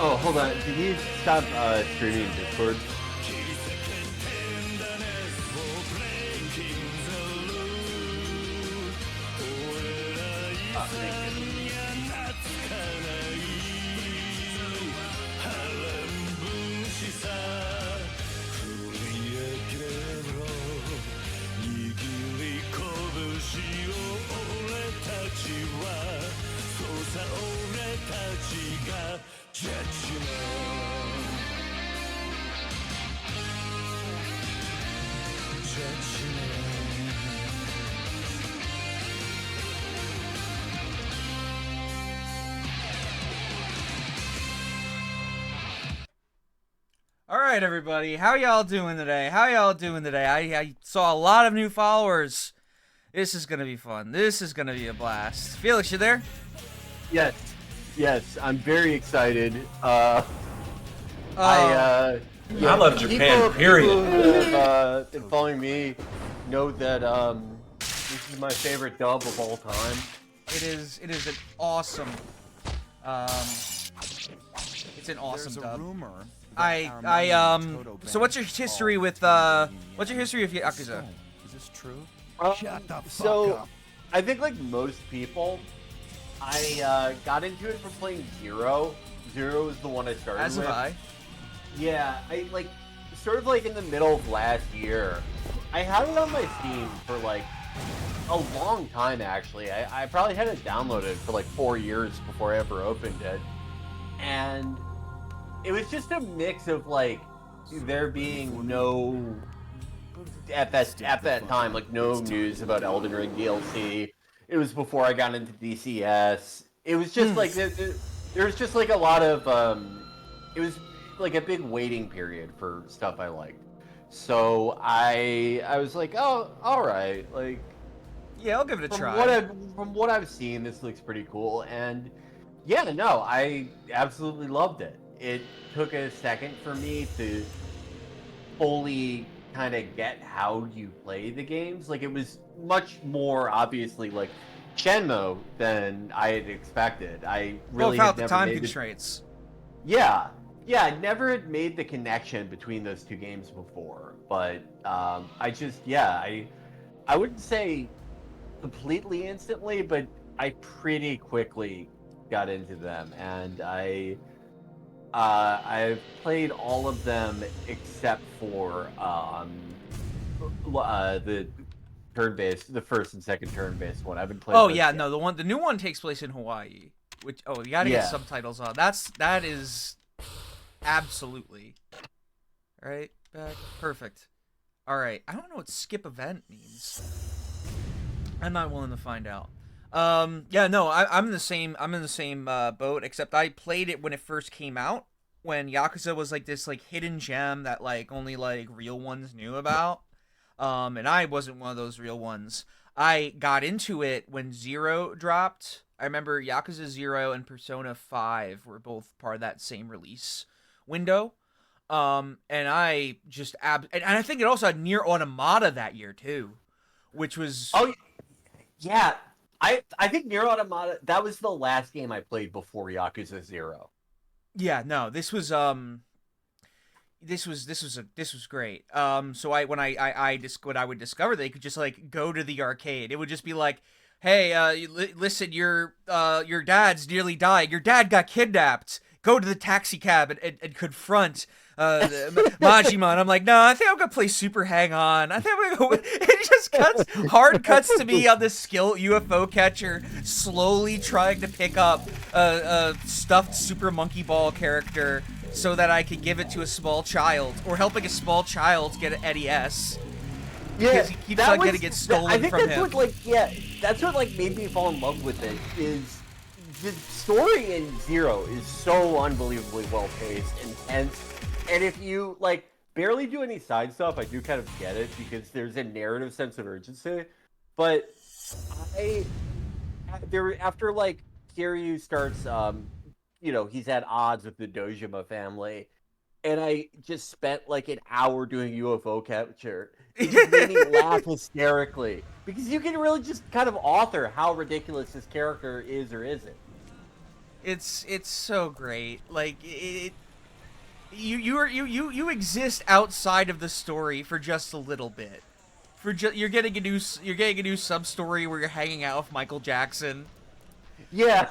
Oh, hold on. Did you stop streaming Discord? All right, everybody. How y'all doing today? I saw a lot of new followers. This is going to be fun. This is going to be a blast. Felix, you there? Yes. Yes, I'm very excited. Oh. I love Japan, period. People who have been following me know that this is my favorite dub of all time. It is an awesome it's an awesome There's a dub. rumor. So what's your history with Yakuza? Is this true? Shut the fuck up. I think like most people, I got into it from playing Zero. Zero was the one I started As with. have I. Yeah, I like sort of like in the middle of last year. I had it on my Steam for like a long time actually. I probably had it downloaded for like 4 years before I ever opened it. And it was just a mix of like there being no at that time like no news about Elden Ring DLC. It was before I got into DCS. It was just like there was just like a lot of it was like a big waiting period for stuff I liked. So I was like, oh, all right, like Yeah, I'll give it a try. From what I've seen, this looks pretty cool, and yeah, no, I absolutely loved it. It took a second for me to fully kind of get how you play the games. Like, it was much more obviously like Shenmue than I had expected. I really without had the never time made constraints. Yeah, I never had made the connection between those two games before, but I just, I wouldn't say completely instantly, but I pretty quickly got into them, and I've played all of them except for the turn-based, the first and second turn-based one. I haven't played. Oh yeah, no, the new one takes place in Hawaii, which you gotta get subtitles on. That is absolutely right back perfect. All right, I don't know what skip event means. I'm not willing to find out. Yeah, no, I'm in the same boat, except I played it when it first came out, when Yakuza was like this like hidden gem that like only like real ones knew about. And I wasn't one of those real ones. I got into it when Zero dropped. I remember Yakuza 0 and Persona 5 were both part of that same release window. And I just and I think it also had Nier Automata that year too, which was yeah. I think Nier Automata, that was the last game I played before Yakuza 0. Yeah, no, this was great. So when I would discover that you could just like go to the arcade. It would just be like, hey, listen, your dad's nearly died. Your dad got kidnapped. Go to the taxi cab and confront Majima. And I'm like, no, I think I'm gonna play Super Hang On. I think I'm gonna go. It just cuts to me on this skill UFO catcher, slowly trying to pick up a stuffed Super Monkey Ball character so that I could give it to a small child, or helping a small child get an NES. Yeah, because he keeps on getting it stolen I think from that's him. what that's what like made me fall in love with it. Is the story in Zero is so unbelievably well paced and tense, and if you like barely do any side stuff, I do kind of get it because there's a narrative sense of urgency. But after like Kiryu starts, he's at odds with the Dojima family, and I just spent like an hour doing UFO capture. It just made me laugh hysterically because you can really just kind of author how ridiculous this character is or isn't. It's so great. Like you exist outside of the story for just a little bit. You're getting a new sub story where you're hanging out with Michael Jackson. Yeah.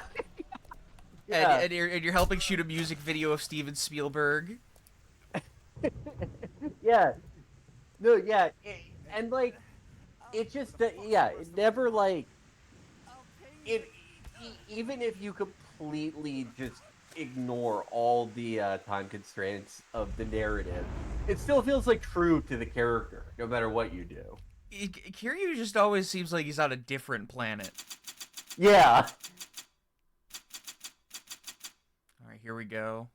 And you're helping shoot a music video of Steven Spielberg. Yeah. No, yeah. And like, it just, yeah, it never like, even if you completely just ignore all the time constraints of the narrative, it still feels like true to the character, no matter what you do. Kiryu just always seems like he's on a different planet. Yeah. All right, here we go.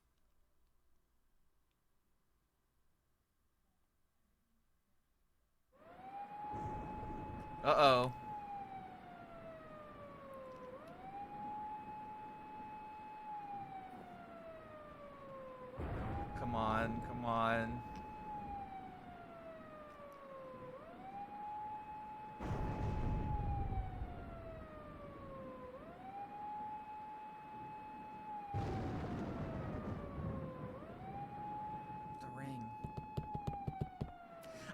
Uh-oh. Come on, come on. The ring.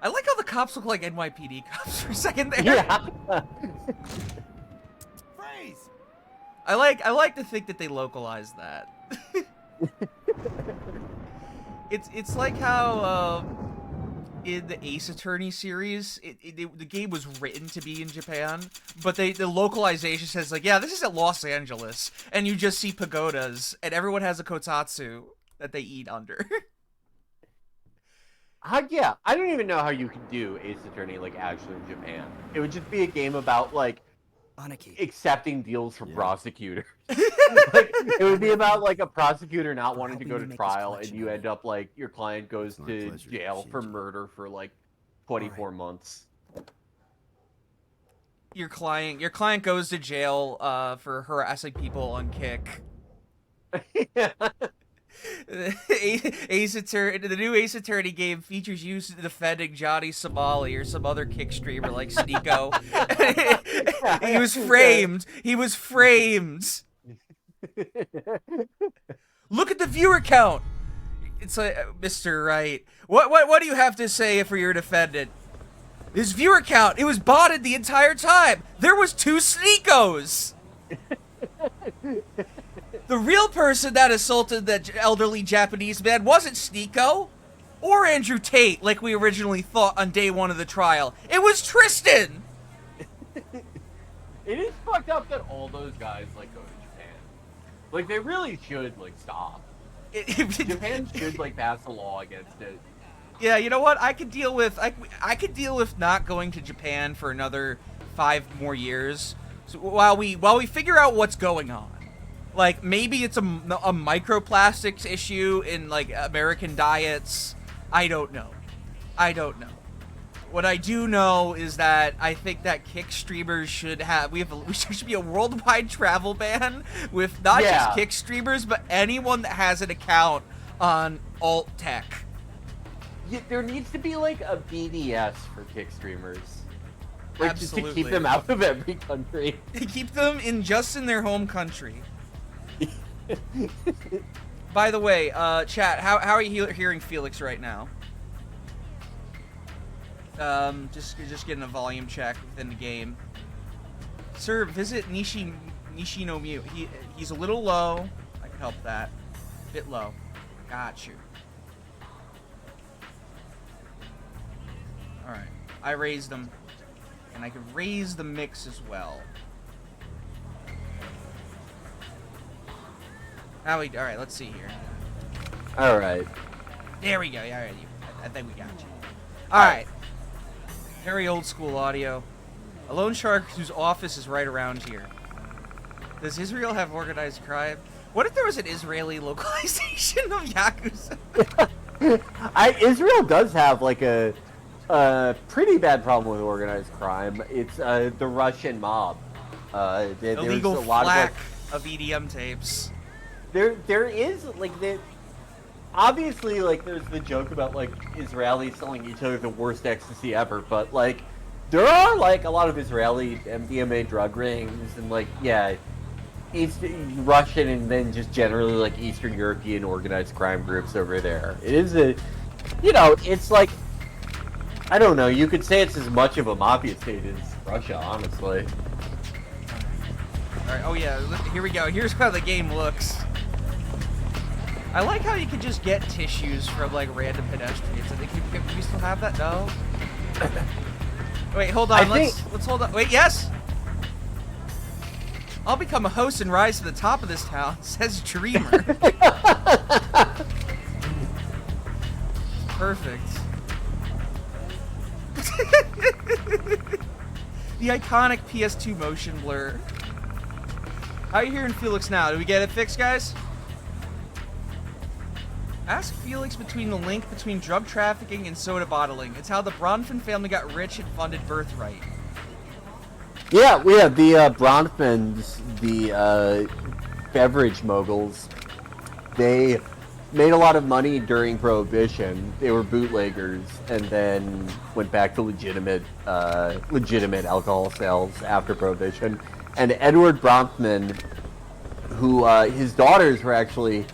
I like how the cops look like NYPD cops for a second there. Yeah. Freeze! I like to think that they localized that. It's like how in the Ace Attorney series, the game was written to be in Japan, but the localization says like, yeah, this is at Los Angeles, and you just see pagodas, and everyone has a kotatsu that they eat under. Yeah, I don't even know how you could do Ace Attorney like actually in Japan. It would just be a game about like accepting deals from prosecutors. Like, it would be about like a prosecutor not wanting to go to trial, and you end up like your client goes to jail for murder for like 24 months. Your client goes to jail for harassing people on Kick. Yeah. The new Ace Attorney game features you defending Johnny Somali or some other Kick streamer like Sneeko. He was framed. He was framed. Look at the viewer count. It's like, Mr. Wright, what do you have to say for your defendant? His viewer count, it was botted the entire time. There was 2 Sneekos. The real person that assaulted that elderly Japanese man wasn't Sneeko or Andrew Tate, like we originally thought on day 1 of the trial. It was Tristan! It is fucked up that all those guys, like, go to Japan. Like, they really should, like, stop. Japan should, like, pass a law against it. Yeah, you know what? I could deal with not going to Japan for another 5 more years, so while we figure out what's going on. Like, maybe it's a microplastics issue in, like, American diets. I don't know. What I do know is that I think that Kick streamers should have... should be a worldwide travel ban with not just Kick streamers, but anyone that has an account on alt tech. Yeah, there needs to be, like, a BDS for Kick streamers. Like, Absolutely. just to keep them out of every country. Keep them just in their home country. By the way, chat, how are you hearing Felix right now? Just getting a volume check within the game. Sir, visit Nishi no Mute. He's a little low. I can help that. A bit low. Got you. Alright. I raised them. And I can raise the mix as well. Alright, let's see here. Alright. There we go. Alright, I think we got you. Alright. Very old school audio. A loan shark whose office is right around here. Does Israel have organized crime? What if there was an Israeli localization of Yakuza? Israel does have like a pretty bad problem with organized crime. It's the Russian mob. Illegal there's a lot flack of EDM tapes. There is like obviously like there's the joke about like Israelis selling each other the worst ecstasy ever, but like there are like a lot of Israeli MDMA drug rings and like Russian and then just generally like Eastern European organized crime groups over there. It is it's like, I don't know, you could say it's as much of a mafia state as Russia, honestly. Alright, oh yeah, here we go. Here's how the game looks. I like how you can just get tissues from like random pedestrians. I think we still have that? No? Wait, hold on. Let's hold on. Wait, yes? I'll become a host and rise to the top of this town, says Dreamer. Perfect. The iconic PS2 motion blur. How are you hearing Felix now? Do we get it fixed, guys? Ask Felix between the link between drug trafficking and soda bottling. It's how the Bronfman family got rich and funded Birthright. Yeah, we have the Bronfmans, the beverage moguls. They made a lot of money during Prohibition. They were bootleggers, and then went back to legitimate alcohol sales after Prohibition. And Edward Bronfman, who his daughters were actually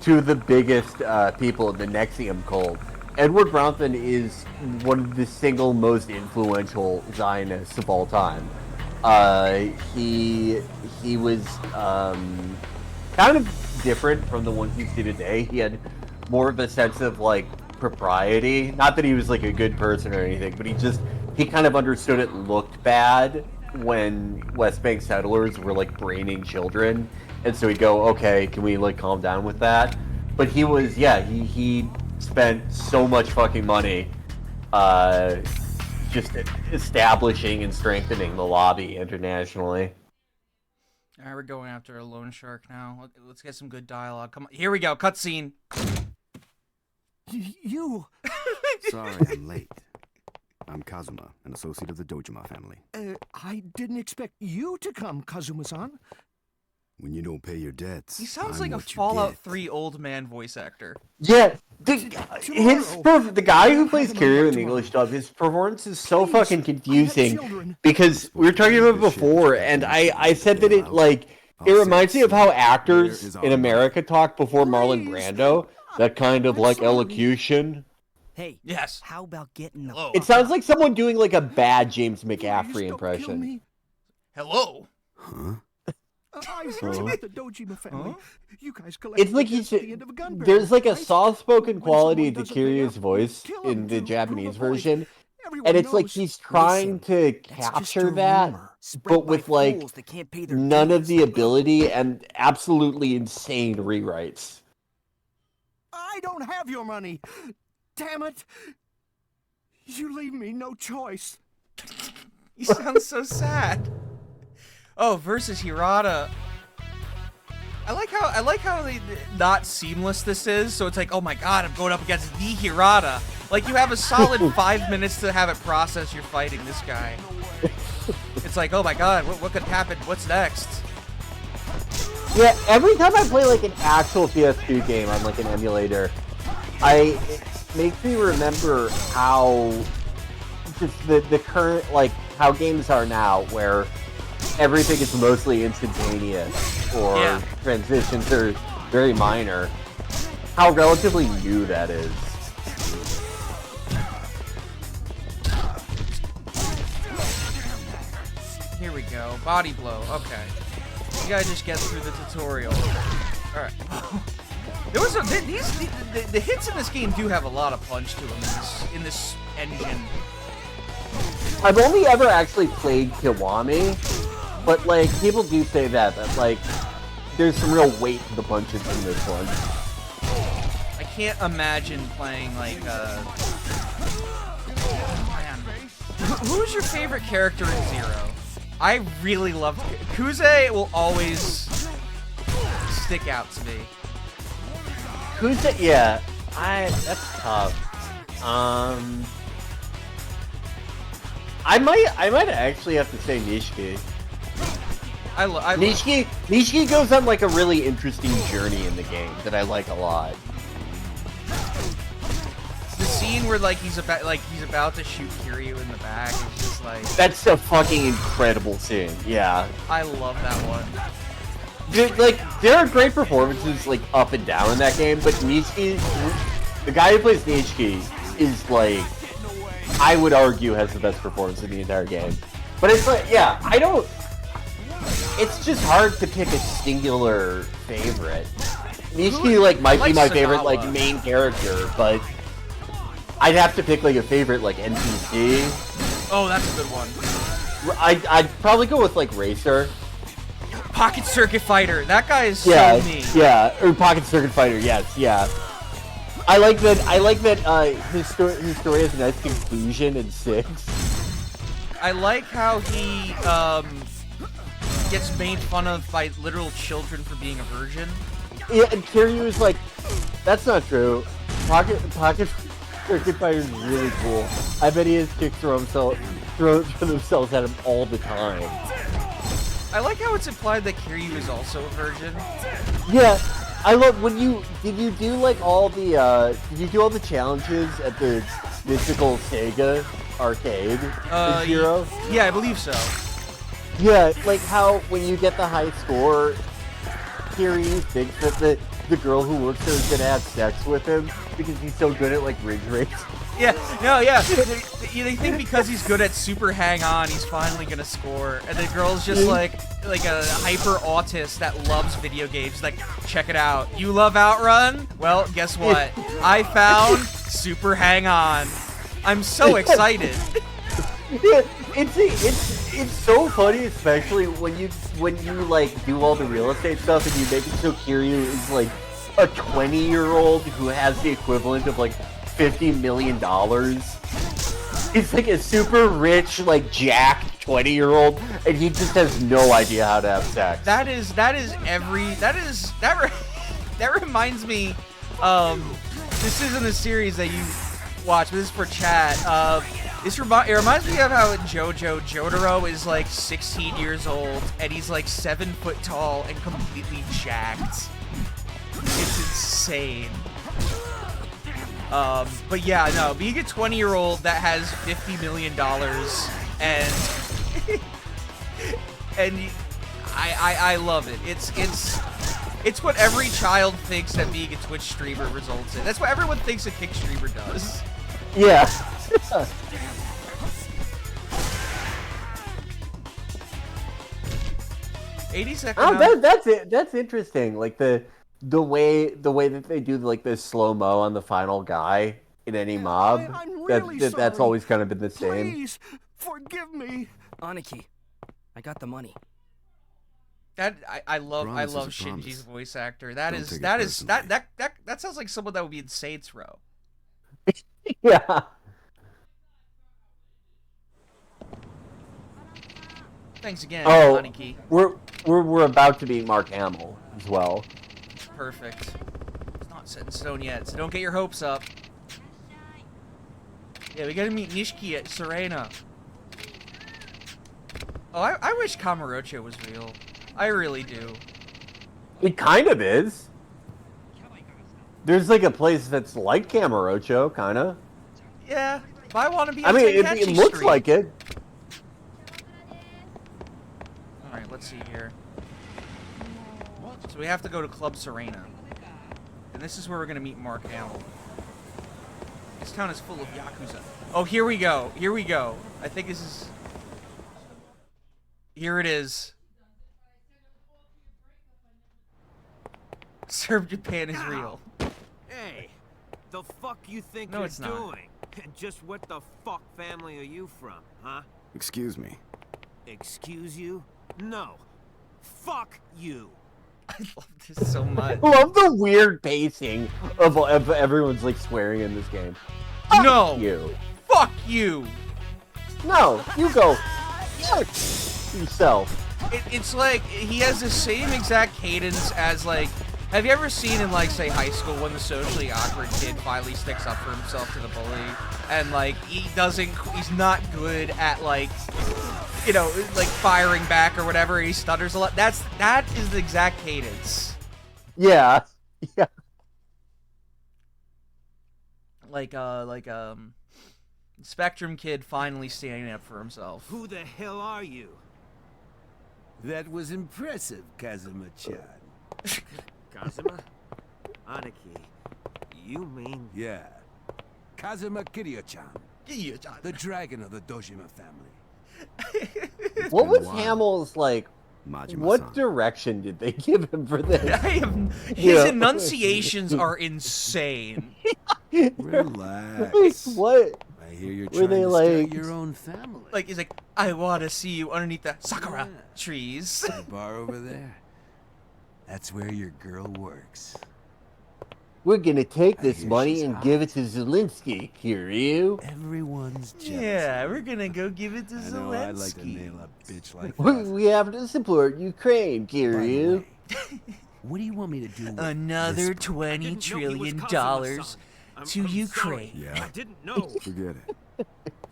two of the biggest people in the Nexium cult. Edward Bronfman is one of the single most influential Zionists of all time. He was kind of different from the ones you see today. He had more of a sense of like propriety. Not that he was like a good person or anything, but he kind of understood it looked bad when West Bank settlers were like braining children, and so he'd go, okay, can we like calm down with that? But he was, he spent so much fucking money just establishing and strengthening the lobby internationally. All right, we're going after a loan shark now. Let's get some good dialogue. Come on, here we go. Cutscene. You. Sorry, I'm late. I'm Kazuma, an associate of the Dojima family. I didn't expect you to come, Kazuma-san. When you don't pay your debts, he sounds like a Fallout 3 old man voice actor. Yeah, the guy who plays Kiryu in the English dub, his performance is so fucking confusing because we were talking about it before, and I said that it reminds me of how actors in America talk before Marlon Brando. That kind of like elocution. Hey, yes. How about getting the... It sounds like someone doing like a bad James McCaffrey impression. Hello? Huh? I heard about the Dojima family. You guys it's like there's like a soft-spoken quality to Kiryu's voice in the Japanese version, and it's like he's trying to capture that, but with like none of the ability and absolutely insane rewrites. I don't have your money. Damn it! You leave me no choice. You sound so sad. Oh, versus Hirata. I like how they not seamless this is. So it's like, oh my god, I'm going up against the Hirata. Like you have a solid 5 minutes to have it process you're fighting this guy. It's like, oh my god, what could happen? What's next? Yeah, every time I play like an actual PS2 game on like an emulator, it makes me remember how just the current, like how games are now, where everything is mostly instantaneous or transitions are very minor. How relatively new that is. Here we go. Body blow. Okay. You gotta just get through the tutorial. All right. There was the hits in this game do have a lot of punch to them in this engine. I've only ever actually played Kiwami, but like people do say that like there's some real weight to the punches in this one. I can't imagine playing like man. Who's your favorite character in Zero? I really love Kuze. Will always stick out to me. Kuze, yeah, that's tough. I might actually have to say Nishiki. Nishiki goes on like a really interesting journey in the game that I like a lot. The scene where like he's about to shoot Kiryu in the back is just like, that's a fucking incredible scene. Yeah, I love that one. like there are great performances like up and down in that game, but Nishiki, the guy who plays Nishiki, is like, I would argue, has the best performance in the entire game. But it's like, yeah, I don't. It's just hard to pick a singular favorite. Nishiki like might be my favorite like main character, but I'd have to pick like a favorite like NPC. Oh, that's a good one. I'd probably go with like Racer. Pocket Circuit Fighter. That guy is Yeah, so mean. yeah, or Pocket Circuit Fighter. Yes, yeah. I like that. His story has a nice conclusion in 6. I like how he gets made fun of by literal children for being a virgin. Yeah, and Kiryu is like, that's not true. Pocket Circuit Fighter is really cool. I bet he has chicks throw themselves at him all the time. I like how it's implied that Kiryu is also a virgin. Yeah, I love did you do all the challenges at the Mystical Sega arcade in Zero? Yeah, I believe so. Yeah, like how when you get the high score, Kiryu thinks that the girl who works there is gonna have sex with him because he's so good at like ridge race. Yeah, no, yeah. They think because he's good at super hang-on, he's finally gonna score. And the girl's just like a hyper autist that loves video games. Like, check it out. You love Outrun? Well, guess what? I found super hang-on. I'm so excited. Yeah, it's so funny, especially when you like do all the real estate stuff and you make it so Kiryu is like a 20-year-old who has the equivalent of like $50 million. He's like a super rich, like jacked 20-year-old, and he just has no idea how to have sex. That reminds me. This isn't a series that you watch, but this is for chat. It reminds me of how Jotaro is like 16 years old and he's like 7 foot tall and completely jacked. It's insane. But yeah, no, being a 20-year-old that has $50 million and I love it. It's what every child thinks that being a Twitch streamer results in. That's what everyone thinks a Kick streamer does. Yeah. 80-second. Oh, that's it. That's interesting. Like the way that they do like the slow mo on the final guy in any mob. I'm really sorry. That's always kind of been the same. Please forgive me. Aniki, I got the money. That I love Promise is a Shinji's promise. voice actor. Don't take it personally. That sounds like someone that would be in Saints Row. Yeah. Thanks again, Oh, Aniki. we're about to meet Mark Hamill as well. Perfect. It's not set in stone yet, so don't get your hopes up. Yeah, we gotta meet Nishiki at Serena. Oh, I wish Kamurocho was real. I really do. It kind of is. There's like a place that's like Kamurocho, kind of. Yeah, but I want to be I on mean, Tenkaichi it looks Street. like it. Alright, let's see here. So we have to go to Club Serena. And this is where we're going to meet Mark Hamill. This town is full of Yakuza. Oh, here we go. Here we go. I think this is... Here it is. Serb Japan is real. Hey, the fuck you think No, you're it's not. doing? And just what the fuck family are you from, huh? Excuse me. Excuse you? No. Fuck you. I love this so much. I love the weird pacing of everyone's like swearing in this game. No! Fuck you. Fuck you! No, you go. Fuck yourself. It's like, he has the same exact cadence as like... Have you ever seen in, like, say, high school when the socially awkward kid finally sticks up for himself to the bully? And, like, he's not good at, like, you know, like, firing back or whatever, he stutters a lot. That is the exact cadence. Yeah. Yeah. Like, Spectrum kid finally standing up for himself. Who the hell are you? That was impressive, Kazuma-chan. Kazuma? Aniki, you mean... Yeah. Kazuma Kiryu-chan. The dragon of the Dojima family. What was wild. Hamill's, like, Majima-san. what direction did they give him for this? His enunciations are insane. Relax. What? I hear you're Were trying they to start like- your own family. Like, he's like, I want to see you underneath the sakura trees. The bar over there. That's where your girl works. We're gonna take I this hear money she's and hot. give it to Zelensky, Kiryu. Everyone's jealous. Yeah, we're gonna go give it to I know I'd like to Zelensky. nail a bitch like We, that. we have to support Ukraine, By the Kiryu. way, what do you want me to do with Another this? $20 I didn't know he was trillion Kazuma-san. I'm to Ukraine. sorry. Yeah. I didn't know. Forget it.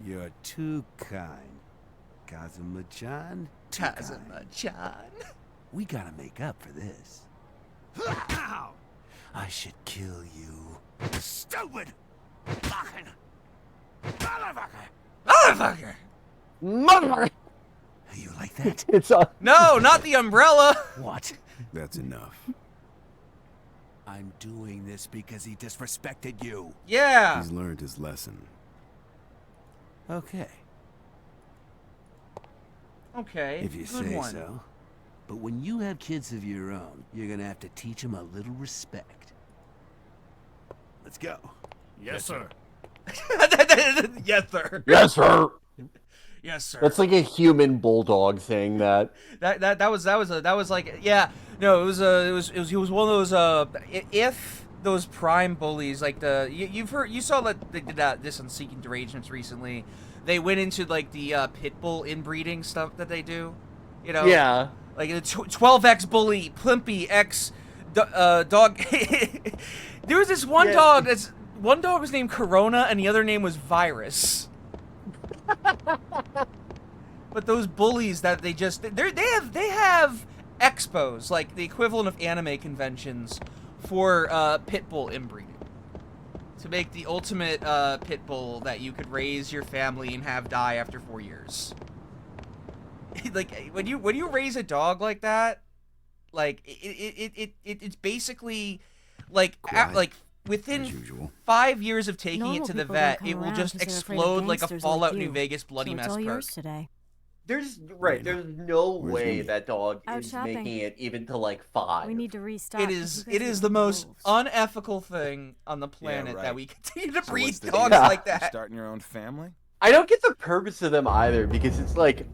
You're too kind. Kazuma-chan, too kind. Kazuma-chan. We gotta make up for this. Ow! I should kill you. Stupid! Fucking motherfucker! Motherfucker! Mother! You like that? It's a No, not the umbrella. What? That's enough. I'm doing this because he disrespected you. Yeah. He's learned his lesson. Okay, Okay. if you good say one. so. But when you have kids of your own, you're gonna have to teach them a little respect. Let's go. Yes, sir. Yes, sir. yes, sir. Yes, sir. That's like a human bulldog saying that. That was like, yeah, no, it was one of those if those prime bullies, like you saw that they did this on Seeking Derangements recently. They went into like the pit bull inbreeding stuff that they do, you know. Yeah. Like the 12x bully, Plimpy X dog. There was this one dog. One dog was named Corona, and the other name was Virus. But those bullies that they have expos, like the equivalent of anime conventions, for pit bull inbreeding, to make the ultimate pit bull that you could raise your family and have die after 4 years. Like when you raise a dog like that, like it's basically like like within As usual. 5 years of taking Normal it to the people vet, don't it come will around just 'cause they're afraid of explode like a gangsters Fallout like New you. Vegas bloody So it's mess all perk. yours today. There's Right. there's no Where's way Yumi? that dog Out is shopping. making it even to like 5. We need to restock. It 'cause is you guys it is are the most wolves. unethical thing on the planet right. that we continue to So breed what's the dogs deal? like You're that. starting your own family? I don't get the purpose of them either because it's like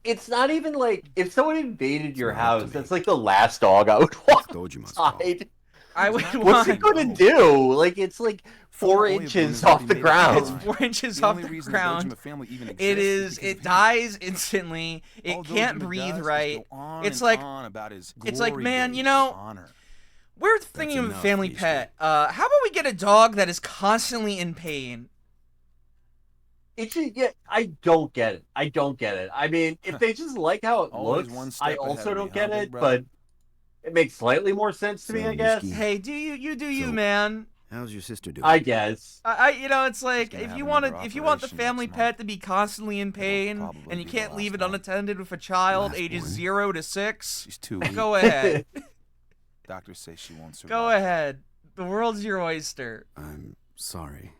it's not even like if someone invaded your It's not up to house, me. that's like the last dog I would want Dojima's fault. outside. I would What's it want. gonna do? Like it's like 4 Only if inches Bruno's off already the made up ground. his It's mind. 4 inches The off only the reason ground. The family even It exists is. because of It him. dies instantly. It All can't Dojima breathe does is right. go on It's and like- on about his it's like, glory man, days you know, and honor. We're thinking of a enough, family Beastie. pet. How about we get a dog that is constantly in pain? It's just, yeah, I don't get it. I don't get it. I mean, if they just like how it Always one looks, step I ahead also of don't me, get huh, it, big brother? but it makes slightly more sense to me, So, I guess. Nishiki- Hey, do you, So- man? How's your sister doing? I guess. You know, it's like gonna if have you want another if you want the operation family next pet month. to be constantly in pain probably and you be the can't leave last it one. unattended with a child Last ages one. 0 to 6, She's too weak. go ahead. Doctors say she won't survive. Go ahead. The world's your oyster. I'm sorry.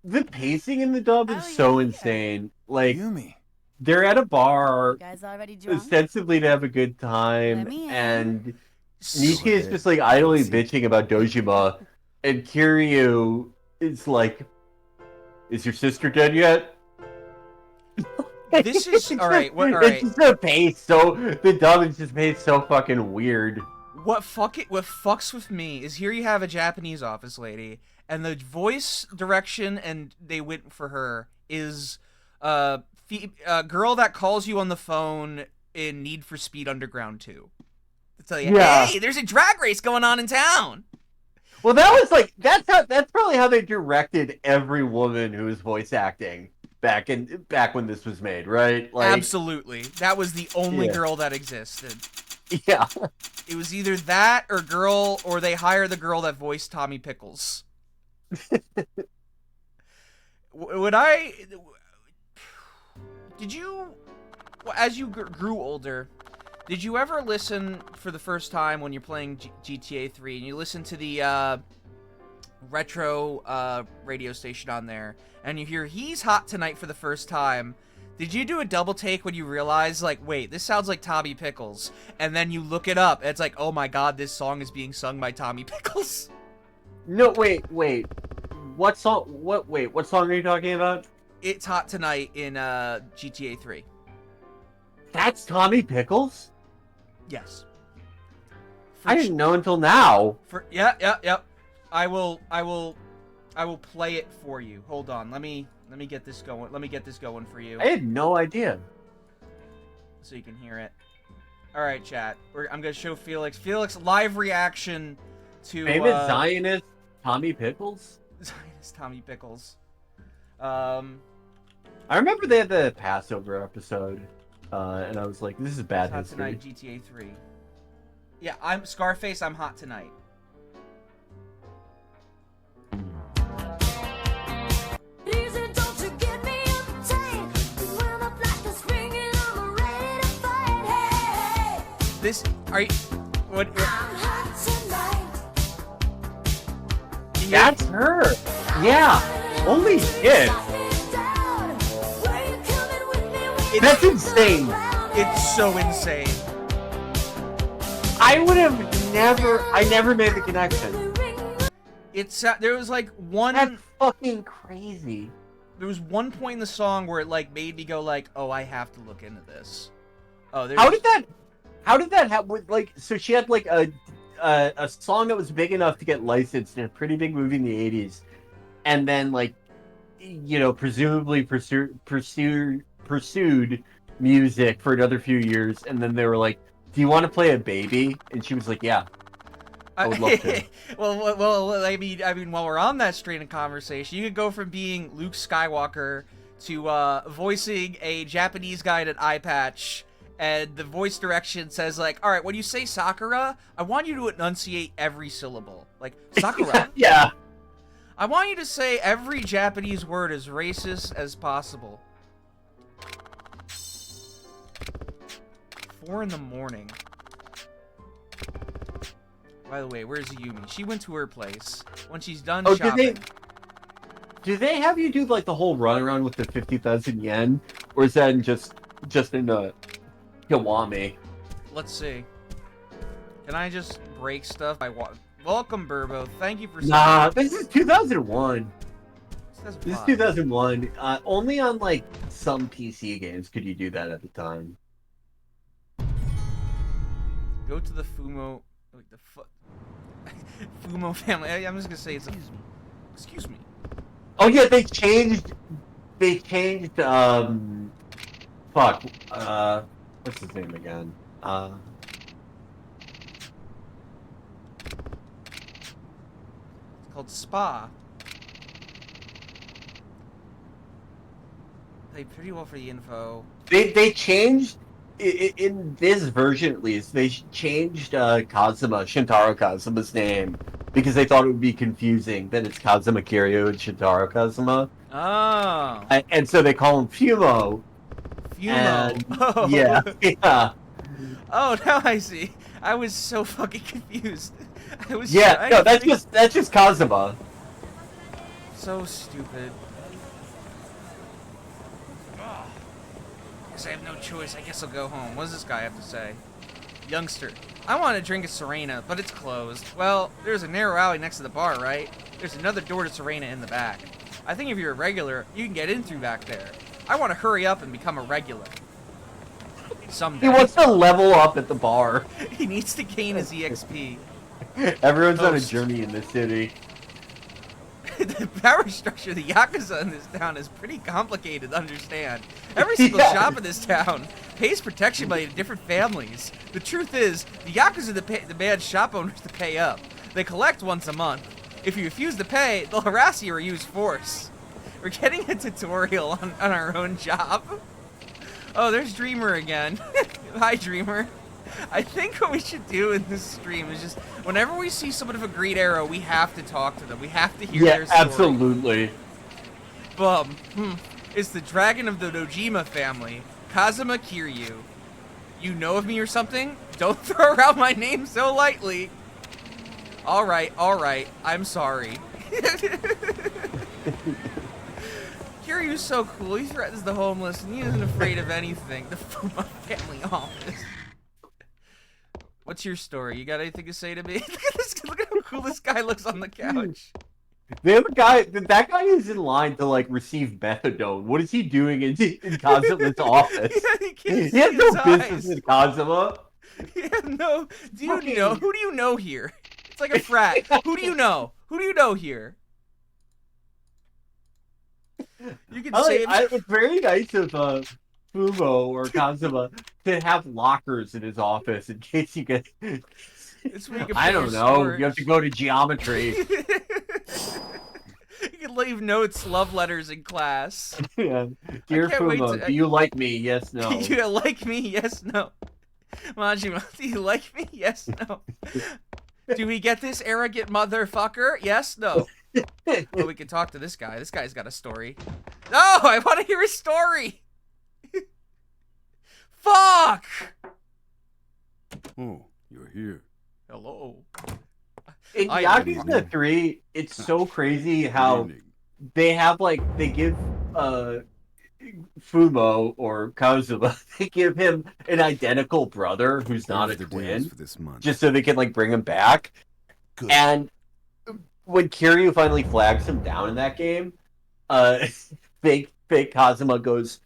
The pacing in the dub is Oh, so yeah. insane. Like, Yumi. they're at a bar, You guys already drunk? ostensibly to have a good time, Let me in. and So- Nishiki is just like idly bitching about Dojima, and Kiryu is like, "Is your sister dead yet?" This is all right. What? All right. It's just the pace. So the dub is just made so fucking weird. What fucks with me is here you have a Japanese office lady, and the voice direction and they went for her is girl that calls you on the phone in Need for Speed Underground 2. To tell you, Yeah. hey, there's a drag race going on in town. Well, that was like that's probably how they directed every woman who was voice acting back when this was made, right? Like, Absolutely. That was the only Yeah. girl that existed. yeah. It was either that or they hire the girl that voiced Tommy Pickles. Did you as you grew older, did you ever listen for the first time when you're playing GTA 3 and you listen to the retro radio station on there and you hear "He's Hot Tonight" for the first time? Did you do a double take when you realize, like, wait, this sounds like Tommy Pickles? And then you look it up, and it's like, oh my god, this song is being sung by Tommy Pickles? No, wait. What song? What song are you talking about? It's Hot Tonight in GTA 3. That's Tommy Pickles? Yes. I didn't know until now. Yep. I will play it for you. Hold on. Let me get this going. Let me get this going for you. I had no idea. So you can hear it. All right, chat. I'm gonna show Felix. Felix live reaction to famous Zionist Tommy Pickles. Zionist Tommy Pickles. I remember they had the Passover episode, and I was like, "This is bad Hot history." Tonight, GTA 3. Yeah, I'm Scarface. I'm Hot Tonight. This are you? What? That's her. Yeah. Holy shit. That's insane. It's so insane. I would have never. I never made the connection. It's there was like one. That's fucking crazy. There was one point in the song where it like made me go like, oh, I have to look into this. Oh, there's... How did that happen? Like, so she had like a song that was big enough to get licensed in a pretty big movie in the 80s, and then like, you know, presumably pursued music for another few years, and then they were like, "Do you want to play a baby?" And she was like, "Yeah, I would love to." well, I mean, while we're on that strain of conversation, you could go from being Luke Skywalker to voicing a Japanese guy in an eye patch. And the voice direction says, like, all right, when you say Sakura, I want you to enunciate every syllable. Like, Sakura. Yeah. I want you to say every Japanese word as racist as possible. 4 in the morning. By the way, where's Yumi? She went to her place. When she's done shopping... Do they have you do, like, the whole runaround with the 50,000 yen? Or is that just in a... Kiwami. Let's see. Can I just break stuff by Welcome, Burbo. Thank you for... Nah, this is 2001. This is 2001. Only on, like, some PC games could you do that at the time. Go to the Fumo... Like, the Fumo family. I'm just gonna say it's... Excuse me. Oh, yeah, they changed... Fuck. What's his name again? It's called Spa. Played pretty well for the info. They changed in this version at least. They changed Shintaro Kazuma's name because they thought it would be confusing that it's Kazuma Kiryu and Shintaro Kazuma. Oh. And so they call him Fumo. Fumo. Oh. Yeah. Oh, now I see. I was so fucking confused. That's just Kazuma. So stupid. Guess I have no choice. I guess I'll go home. What does this guy have to say? Youngster. I want to drink a Serena, but it's closed. Well, there's a narrow alley next to the bar, right? There's another door to Serena in the back. I think if you're a regular, you can get in through back there. I want to hurry up and become a regular. Someday. He wants to level up at the bar. He needs to gain his EXP. Everyone's on a journey in this city. The power structure of the Yakuza in this town is pretty complicated to understand. Every single shop in this town pays protection money to different families. The truth is, the Yakuza demand shop owners to pay up. They collect once a month. If you refuse to pay, they'll harass you or use force. We're getting a tutorial on our own job. Oh, there's Dreamer again. Hi, Dreamer. I think what we should do in this stream is just, whenever we see someone with a green arrow, we have to talk to them. We have to hear their story. Absolutely. It's the dragon of the Dojima family. Kazuma Kiryu. You know of me or something? Don't throw around my name so lightly. Alright, I'm sorry. Kiryu's so cool. He threatens the homeless and he isn't afraid of anything. The Fuma family office. What's your story? You got anything to say to me? Look at this. Look at how cool this guy looks on the couch. They have a guy. That guy is in line to like receive methadone. What is he doing in Kazuma's office? Yeah, he has no business in Kazuma. Yeah, no. Do you know? Who do you know here? It's like a frat. Who do you know? Who do you know here? You can say it's very nice of Fumo or Kazuma to have lockers in his office in case you get. I don't know. Storage. You have to go to geometry. You can leave notes, love letters in class. Yeah. Dear Fumo, do you like me? Yes, no. Do you like me? Yes, no. Majima, do you like me? Yes, no. Do we get this arrogant motherfucker? Yes, no. Oh, we can talk to this guy. This guy's got a story. No, I want to hear his story. Fuck! Oh, you're here. Hello. In Yakuza 3, it's so crazy how they have they give Fumo or Kazuma, they give him an identical brother who's not a twin, just so they can bring him back. Good. And when Kiryu finally flags him down in that game, fake Kazuma goes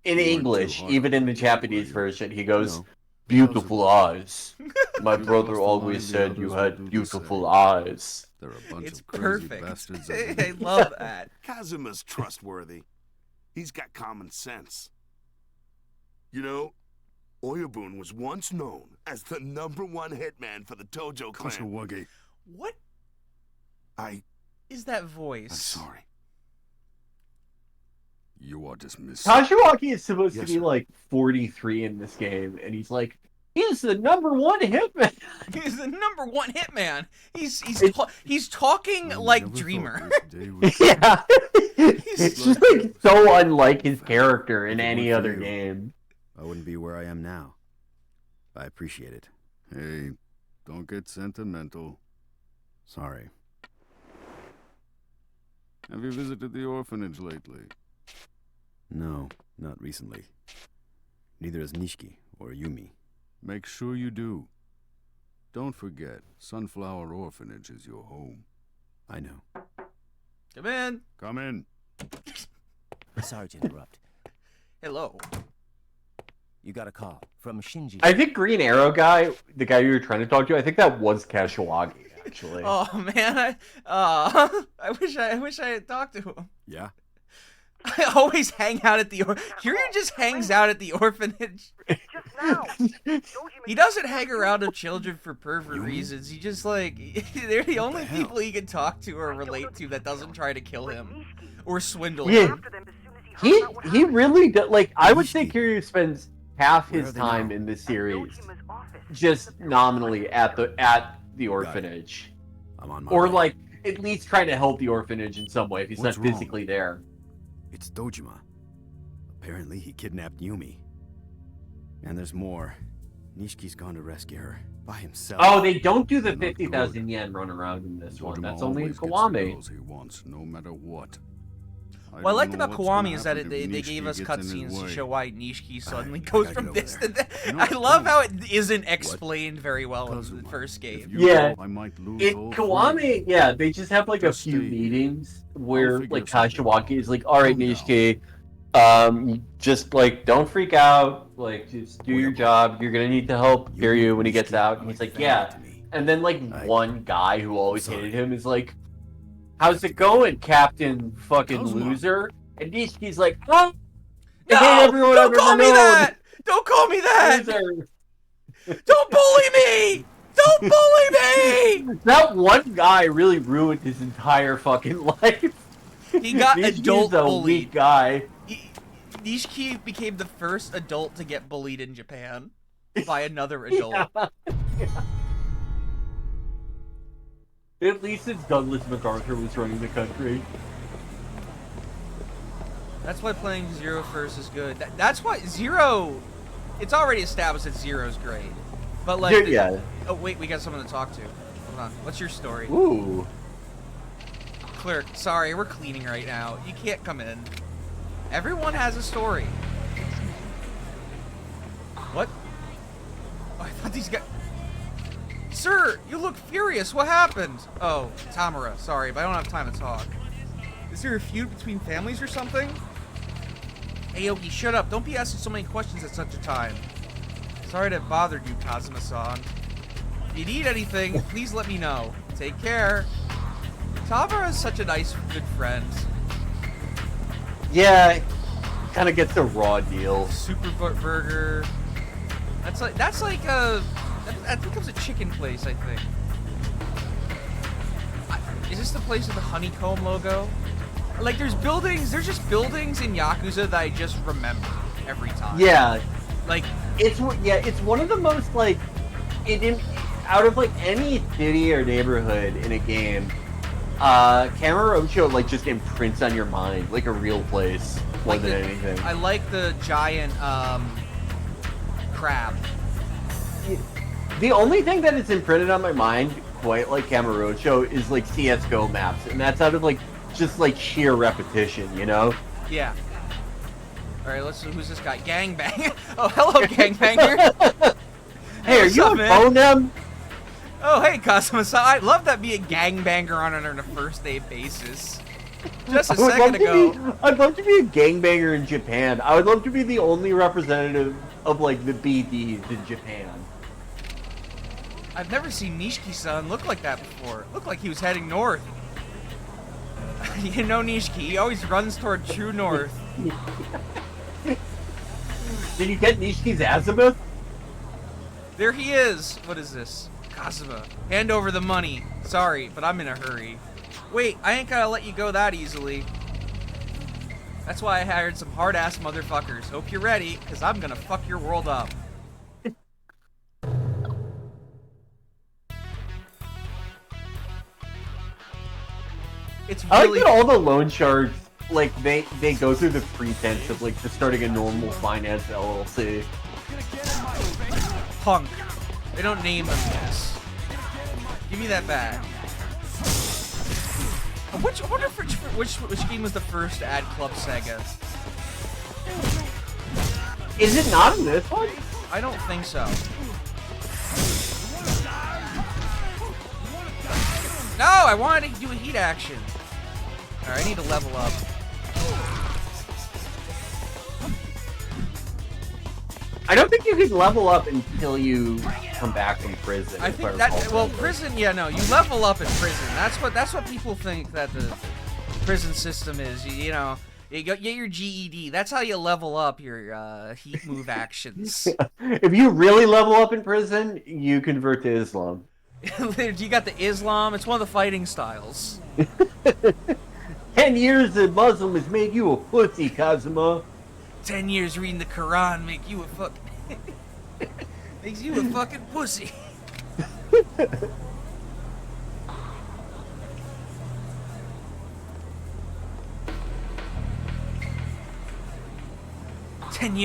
in English, even in the Japanese version, he goes, "Beautiful eyes. My brother always said you had beautiful eyes." They're a bunch It's of crazy perfect. bastards. I love that. Kazuma's trustworthy. He's got common sense. You know, Oyabun was once known as the #1 hitman for the Tojo Clan. What I is that voice? I'm sorry. You are dismissed. Kashiwagi is supposed to be 43 in this game, and he's he's the #1 hitman. He's the #1 hitman. He's talking like Dreamer. Yeah, it's just so unlike his character in any other game. I wouldn't be where I am now. I appreciate it. Hey, don't get sentimental. Sorry. Have you visited the orphanage lately? No, not recently. Neither has Nishiki or Yumi. Make sure you do. Don't forget, Sunflower Orphanage is your home. I know. Come in. Come in. Sorry to interrupt. Hello. You got a call from Shinji. I think Green Arrow guy, the guy you were trying to talk to, I think that was Kashiwagi, actually. Oh man, I wish I had talked to him. Yeah. I always hang out at the Kiryu just hangs out at the orphanage. He doesn't hang around with children for pervert reasons. He just they're the only people he can talk to or relate to that doesn't try to kill him or swindle him. He really does. I would say Kiryu spends half his time in this series just nominally at the orphanage, I'm on my or way. at least trying to help the orphanage in some way if he's What's not wrong? physically there. It's Dojima. Apparently he kidnapped Yumi. And there's more. Nishiki's gone to rescue her by himself. Oh, they don't do the Not 50,000 good. yen run around in this one. Dojima That's only in always gets the Kiwami. girls he wants, no matter what. What I liked don't know about what's gonna Kiwami is that happen they if gave Nishiki us gets in his cutscenes to way. show why Nishiki suddenly I goes gotta from get over this to there. that. You know I what's love wrong? how it isn't explained very well in the Kazuma, first game. if you Yeah. go, I might lose In all Kiwami, three. yeah, they just have a Just few stay here. meetings where figure something out. Kashiwagi is alright, Calm down. Nishiki, you just don't freak out, just do your job. You're gonna need to help Kiryu when he gets out. And he's yeah. And then one guy who always hated him is how's it going, Captain fucking Kazuma. loser? And Nishiki's oh, No! I hate everyone Don't I've call ever me known. that! Don't call me that! Loser. Don't bully me! Don't bully me! That one guy really ruined his entire fucking life. He got Nishiki's adult a bullied. weak guy. Nishiki became the first adult to get bullied in Japan by another adult. At least it's Douglas MacArthur was running the country. That's why playing Zero first is good. That's why Zero... It's already established that Zero's great. But like... Yeah. Oh, wait, we got someone to talk to. Hold on. What's your story? Ooh. Clerk, sorry, we're cleaning right now. You can't come in. Everyone has a story. What? Oh, I thought these guys... Sir, you look furious. What happened? Oh, Tamara, sorry, but I don't have time to talk. Is there a feud between families or something? Aoki, shut up. Don't be asking so many questions at such a time. Sorry to have bothered you, Kazuma-san. If you need anything, please let me know. Take care. Tamara is such a nice, good friend. Yeah, kind of gets the raw deal. Super burger. That's like a... That becomes a chicken place, I think. Is this the place with the honeycomb logo? Like, there's just buildings in Yakuza that I just remember every time. Yeah. Like... It's one of the most, like... out of, like, any city or neighborhood in a game, Kamurocho, like, just imprints on your mind, like a real place, more than anything. I like the giant, crab. The only thing that is imprinted on my mind, quite like Kamurocho, is, like, CSGO maps, and that's out of, like, just, like, sheer repetition, you know? Yeah. Alright, who's this guy? Gangbang. Oh, hello, gangbanger. Hey, are you on phone them? Oh, hey, Kazuma-san. I love that being a gangbanger on a first day basis. Just a second ago. I'd love to be a gangbanger in Japan. I would love to be the only representative of, like, the BDs in Japan. I've never seen Nishiki-san look like that before. Looked like he was heading north. You know Nishiki, he always runs toward true north. Did you get Nishiki's azimuth? There he is. What is this? Kazuma, hand over the money. Sorry, but I'm in a hurry. Wait, I ain't gonna let you go that easily. That's why I hired some hard-ass motherfuckers. Hope you're ready, because I'm gonna fuck your world up. It's really... I like that all the loan sharks, like, they go through the pretense of, like, just starting a normal finance LLC. Punk. They don't name them this. Give me that bag. I wonder which game was the first to add Club Sega. Is it not in this one? I don't think so. No, I wanted to do a heat action. Alright, I need to level up. I don't think you can level up until you come back from prison. I think that, well, prison, yeah, no, you level up in prison. That's what people think that the prison system is. You know, you get your GED. That's how you level up your heat move actions. If you really level up in prison, you convert to Islam. You got the Islam. It's one of the fighting styles. 10 years of Muslim has made you a pussy, Kazuma. 10 years reading the Quran make you a makes you a fucking pussy. Ten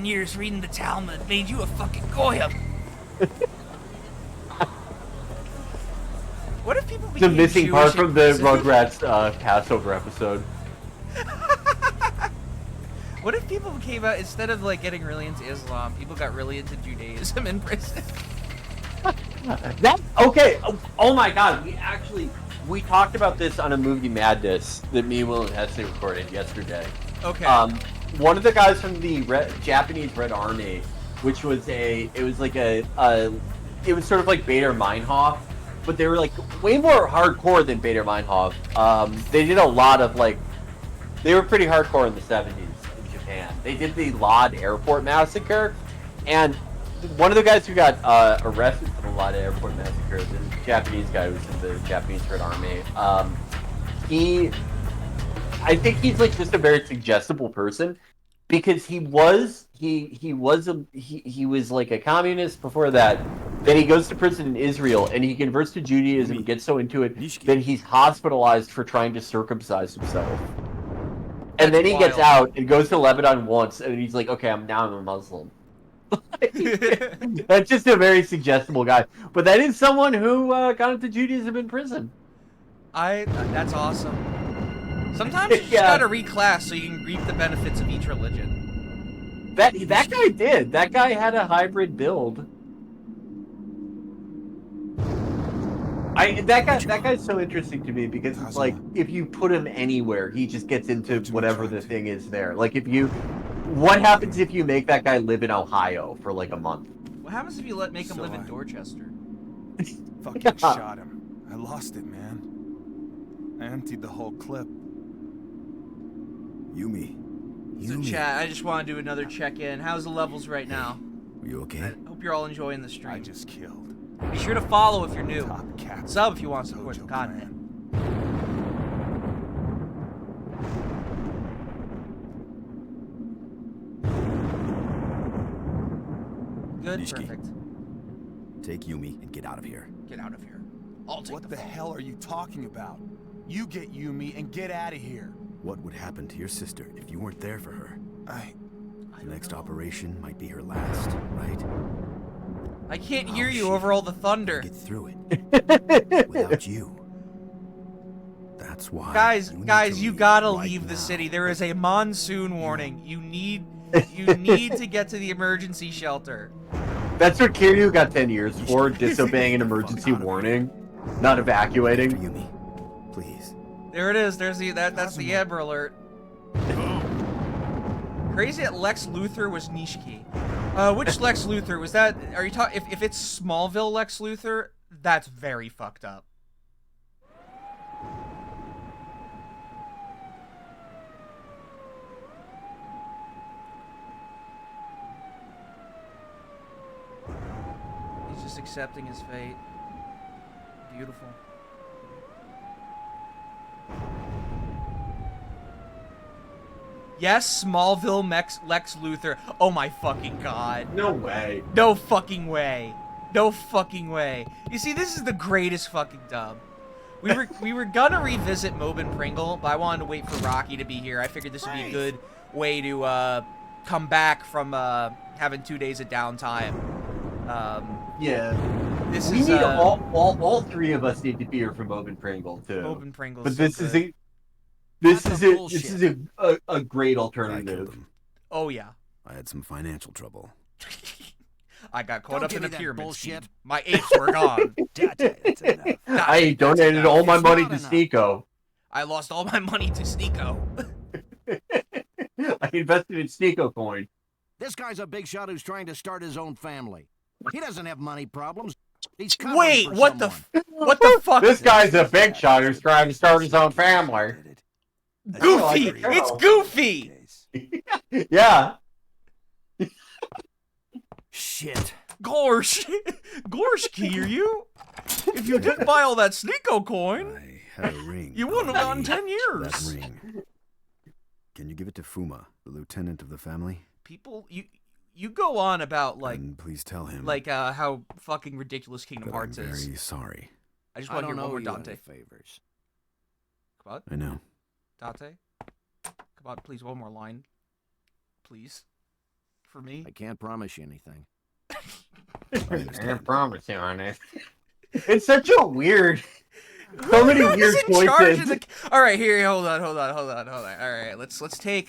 years reading the Talmud made you a fucking goyim. What if people became The missing Jewish part from the prison? Rugrats Passover episode. What if people came out, instead of like getting really into Islam, people got really into Judaism in prison? That okay. Oh my God, we talked about this on a movie Madness that me and Will and Hesse recorded yesterday. Okay. One of the guys from the Japanese Red Army, which was it was sort of like Bader Meinhof, but they were like way more hardcore than Bader Meinhof. They did a lot of they were pretty hardcore in the 70s. They did the Lod Airport Massacre, and one of the guys who got arrested for the Lod Airport Massacre, the Japanese guy who was in the Japanese Red Army, I think he's like just a very suggestible person because he was like a communist before that. Then he goes to prison in Israel and he converts to Judaism, gets so into it that he's hospitalized for trying to circumcise himself. And then he gets wild. out and goes to Lebanon once, and he's like, okay, I'm a Muslim. That's just a very suggestible guy. But that is someone who got into Judaism in prison. That's awesome. Sometimes you just gotta reclass so you can reap the benefits of each religion. That guy did. That guy had a hybrid build. That guy's so interesting to me because it's like if you put him anywhere, he just gets into whatever the thing is there. Like what happens if you make that guy live in Ohio for like a month? What happens if you make him live in Dorchester? Fucking shot him. I lost it, man. I emptied the whole clip. Yumi. So chat, I just want to do another check-in. How's the levels right now? Are you okay? I hope you're all enjoying the stream. I just killed. Be sure to follow if you're new. Top cat. Sub if you want to support the Tojo content. Good, Nishiki. perfect. Take Yumi and get out of here. Get out of here. I'll take What the hell are you talking about? You get Yumi and get out of here. What would happen to your sister if you weren't there for her? The next operation might be her last, right? I can't hear you over all the thunder. Get through it. Without you. That's why. Guys, you gotta leave the city. There is a monsoon warning. You need to get to the emergency shelter. That's what Kiryu got 10 years for, disobeying an emergency warning, not evacuating. Yumi, please. There it is. That's the Amber Alert. Crazy that Lex Luthor was Nishiki. Which Lex Luthor was that? Are you talking? If it's Smallville Lex Luthor, that's very fucked up. He's just accepting his fate. Beautiful. Yes, Smallville Lex Luthor. Oh my fucking god. No way. No fucking way. No fucking way. You see, this is the greatest fucking dub. We were gonna revisit Mobin Pringle, but I wanted to wait for Rocky to be here. I figured this would be a good way to come back from having 2 days of downtime. Yeah. We need all three of us need to be here for Mobin Pringle too. Mobin Pringle. But this is a great alternative. Oh yeah. I had some financial trouble. I got caught up in a pyramid scheme. My apes were gone. That's enough. I donated all my money to Sneeko. I lost all my money to Sneeko. I invested in Sneeko coin. This guy's a big shot who's trying to start his own family. He doesn't have money problems. He's Wait, what the fuck? This guy's a big shot who's trying to start his own family. Goofy! It's Goofy! Yeah. Shit. Gorsh! Gorshki, are you? If you didn't buy all that Sneeko coin, I had a ring. you wouldn't have gotten 10 years. That ring. Can you give it to Fuma, the lieutenant of the family? People, you go on about like, and please tell him, like how fucking ridiculous Kingdom that Hearts I'm is. very sorry. I just want to hear one more Dante. Favors. Come on, I know. Dante. Come on, please, one more line, please, for me. I can't promise you anything. I can't promise you on it. It's such a weird. So many weird choices. All right, here, hold on. All right, let's take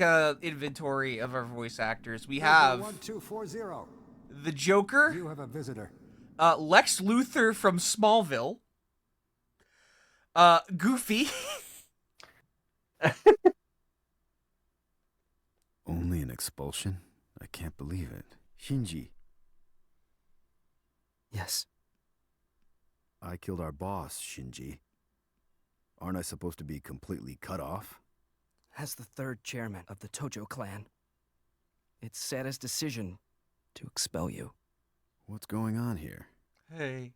inventory of our voice actors. We have 1240. the Joker. You have a visitor. Lex Luthor from Smallville. Goofy. Only an expulsion? I can't believe it. Shinji. Yes. I killed our boss, Shinji. Aren't I supposed to be completely cut off? As the third chairman of the Tojo Clan, it's Sada's decision to expel you. What's going on here? Hey,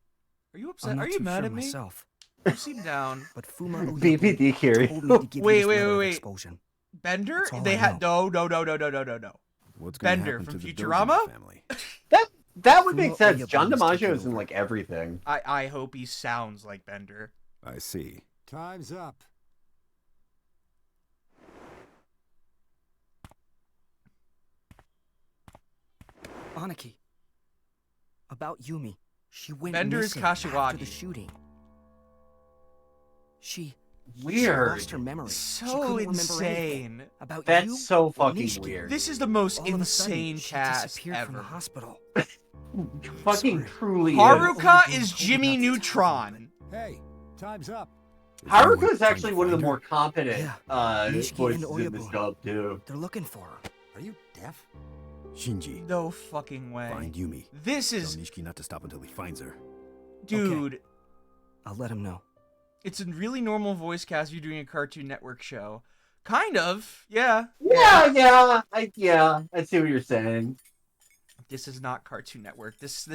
are you upset? I'm not are you too mad sure at me? myself. You seem down. But Fuma BPD Carey. told me to give Wait, you this wait, letter of wait. expulsion. Bender? That's all They I had know. no. What's going to Bender happen from to the Futurama? Dojo family? That would make Fuma sense. Oyabun's John taking DiMaggio is in over. like everything. I hope he sounds like Bender. I see. Time's up. Aniki. About Yumi. She went Bender is missing after Kashiwagi. the shooting. She Weird. lost her memory. She So couldn't remember anything insane. about That's you so or fucking Nishiki. weird. This is the most All of a sudden, insane she cast disappeared from the ever. hospital. Fucking truly is. Haruka is Jimmy Neutron. Hey, time's up. Haruka is actually one of the more competent Yeah. Nishiki voices and in this Oyabun. dub too. They're looking for her. Are you deaf? Shinji, No fucking way. find Yumi. This Tell is, Nishiki not to stop until he finds her. dude. I'll let him know. It's a really normal voice cast. You're doing a Cartoon Network show. Kind of, yeah. Yeah, I see what you're saying. This is not Cartoon Network. This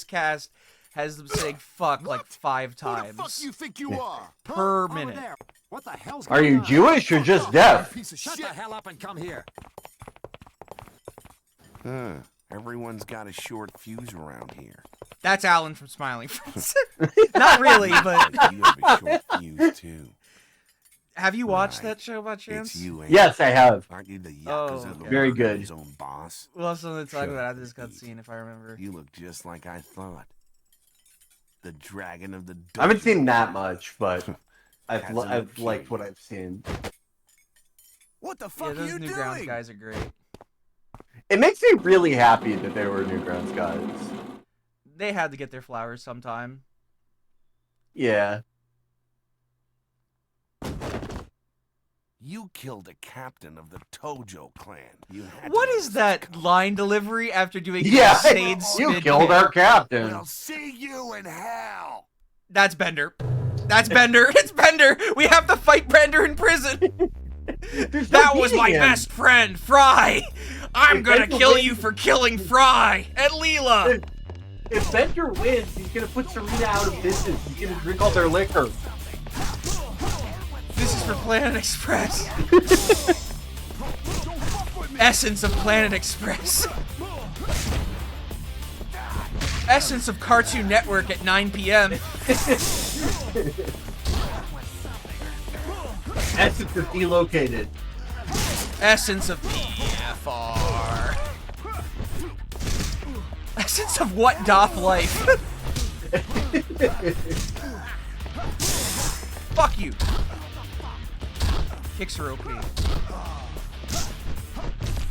cast has them saying fuck like 5 Who the times fuck you think you are? per Over minute. there. What the hell's Are going you on? Jewish or just deaf? Piece of Shut shit. the hell up and come here. Everyone's got a short fuse around here. That's Alan from Smiling Friends. Not really, but You have a short fuse too. have you watched Right. that show by chance? It's you, ain't Yes, I have. Aren't you the Oh, Yakuza okay. who Very murdered good. his own boss? We'll have something to talk Sure. about after this cutscene, if I remember. You look just like I thought. The dragon of the I haven't seen dojo. that much, but I've Hasn't I've liked appeared what yet. I've seen. What the Yeah, fuck are those you Newgrounds doing? guys are great. It makes me really happy that they were Newgrounds guys. They had to get their flowers sometime. Yeah. You killed a captain of the Tojo Clan. You had What to is that line delivery after doing Yeah, insane you spin killed kick? our captain. We'll see you in hell. That's Bender. That's Bender. It's Bender. We have to fight Bender in prison. There's no That was my beating him. best friend, Fry. I'm gonna Bender kill wins. you for killing Fry and Leela. If Bender wins, he's gonna put Serena out of business. He's gonna drink all their liquor. This is for Planet Express. Essence of Planet Express. Essence of Cartoon Network at 9 p.m. Essence is delocated. Essence of PFR. Essence of what doth life? Fuck you. Kicks are OP.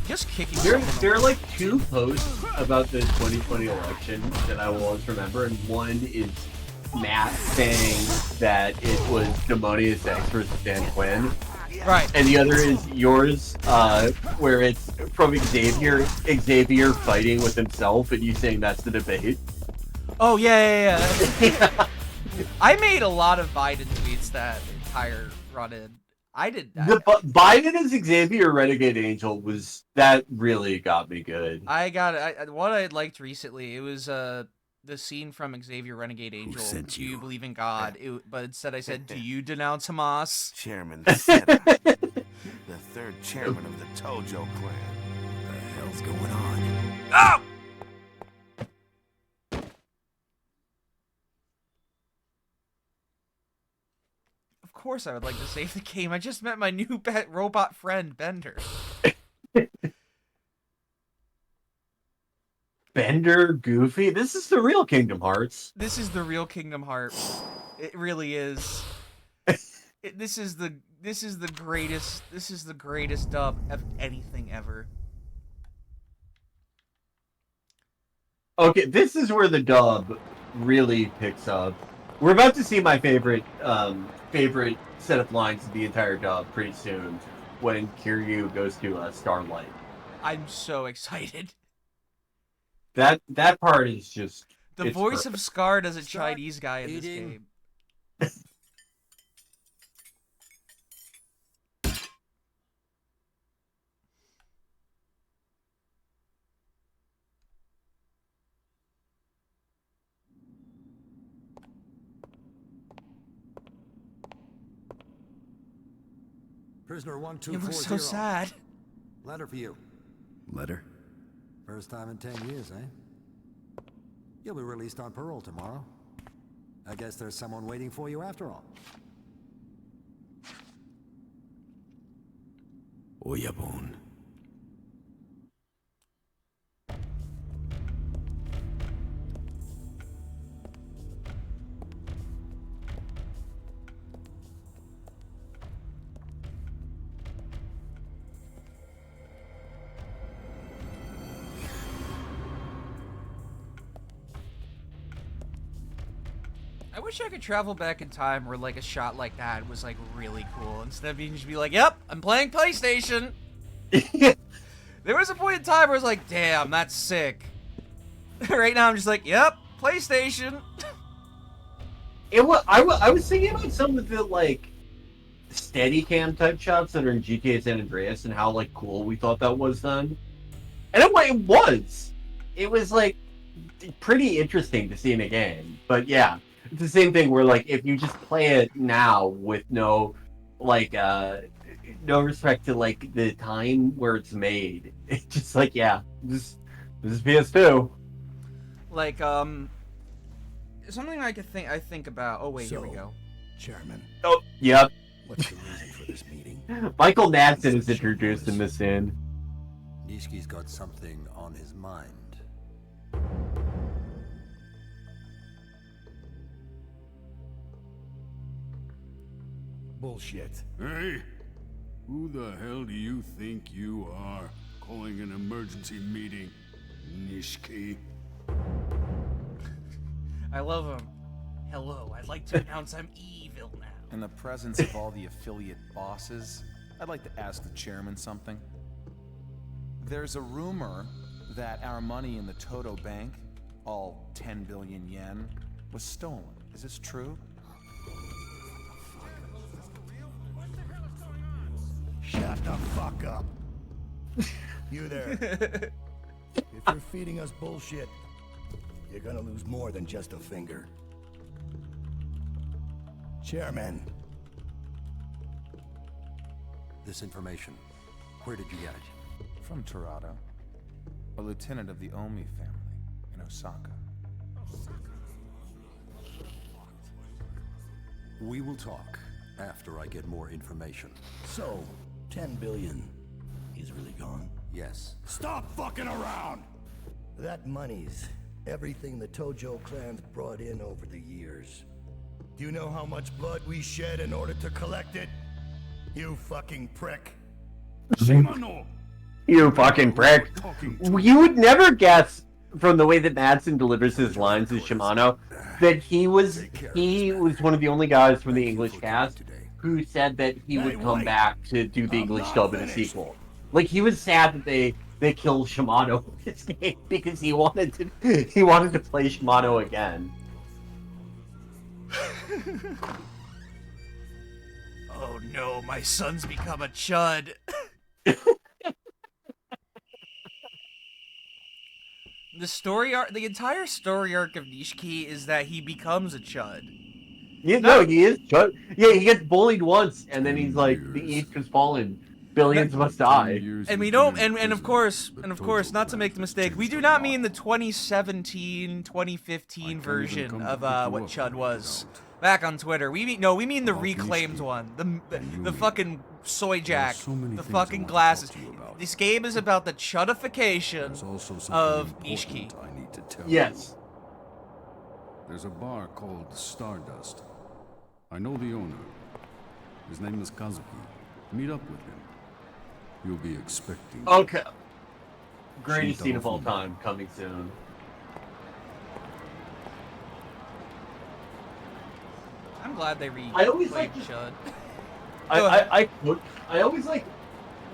Just kicking. There are like 2 posts about the 2020 election that I will always remember, and one is Matt saying that it was Demonius X versus Dan Quinn, Right. and the other is yours, where it's from Xavier fighting with himself, and you saying that's the debate. Oh yeah. I made a lot of Biden tweets that entire run in. I did that. The Biden as Xavier Renegade Angel that really got me good. What I liked recently. It was the scene from Xavier Renegade Angel. sent Do you you? believe in God? But instead I said, do you denounce Hamas? Chairman Seta, the third chairman of the Tojo Clan. What the hell's going on? Oh! Of course I would like to save the game. I just met my new robot friend, Bender. Bender, Goofy. This is the real Kingdom Hearts. This is the real Kingdom Hearts. It really is. This is the greatest dub of anything ever. Okay, this is where the dub really picks up. We're about to see my favorite set of lines of the entire dub pretty soon when Kiryu goes to Starlight. I'm so excited. That part is just The it's voice perfect. of Scar does a Start Chinese guy in this eating. game. Prisoner It 1240. looks so sad. Letter for you. Letter? First time in 10 years, eh? You'll be released on parole tomorrow. I guess there's someone waiting for you after all. Oyabun. I wish I could travel back in time where like a shot like that was like really cool. Instead of being just be like, "Yep, I'm playing PlayStation." There was a point in time where I was like, "Damn, that's sick." Right now, I'm just like, "Yep, PlayStation." I was thinking about some of the like Steadicam type shots that are in GTA San Andreas and how like cool we thought that was then, and it was. It was like pretty interesting to see in a game, but yeah. It's the same thing where, like, if you just play it now with no, like, no respect to, like, the time where it's made, it's just like, yeah, this is PS2. Like, something I think about. Oh wait, here we go. Chairman, Oh, yep. what's the reason for this meeting? Michael Madsen is introduced in this scene. Nishki's got something on his mind. Bullshit. Hey! Who the hell do you think you are? Calling an emergency meeting, Nishki? I love him. Hello, I'd like to announce I'm evil now. In the presence of all the affiliate bosses, I'd like to ask the chairman something. There's a rumor that our money in the Toto Bank, all 10 billion yen, was stolen. Is this true? Shut the fuck up. You there. If you're feeding us bullshit, you're gonna lose more than just a finger. Chairman. This information, where did you get it? From Torado, a lieutenant of the Omi family in Osaka. We will talk after I get more information. So, 10 billion. He's really gone? Yes. Stop fucking around! That money's everything the Tojo Clan's brought in over the years. Do you know how much blood we shed in order to collect it? You fucking prick. You fucking prick. You would never guess from the way that Madsen delivers his lines as Shimano that he was one of the only guys from the English cast who said that he would come back to do the English dub in a sequel. Like, he was sad that they killed Shimano in this game because he wanted to play Shimano again. Oh no, my son's become a chud. The entire story arc of Nishiki is that he becomes a chud. Yeah, no, he is chud. Yeah, he gets bullied once, and then he's like, the East has fallen. Billions must die. And we don't, and of course, not to make the mistake, we do not mean the 2017, 2015 version of what Chud was back on Twitter. We mean the reclaimed one, the fucking soy jack, the fucking glasses. This game is about the chudification of Nishiki. Yes. There's a bar called Stardust. I know the owner. His name is Kazuki. Meet up with him. You'll be expecting. Okay. Greatest scene of all time coming soon. I'm glad they I always like Chud. I always like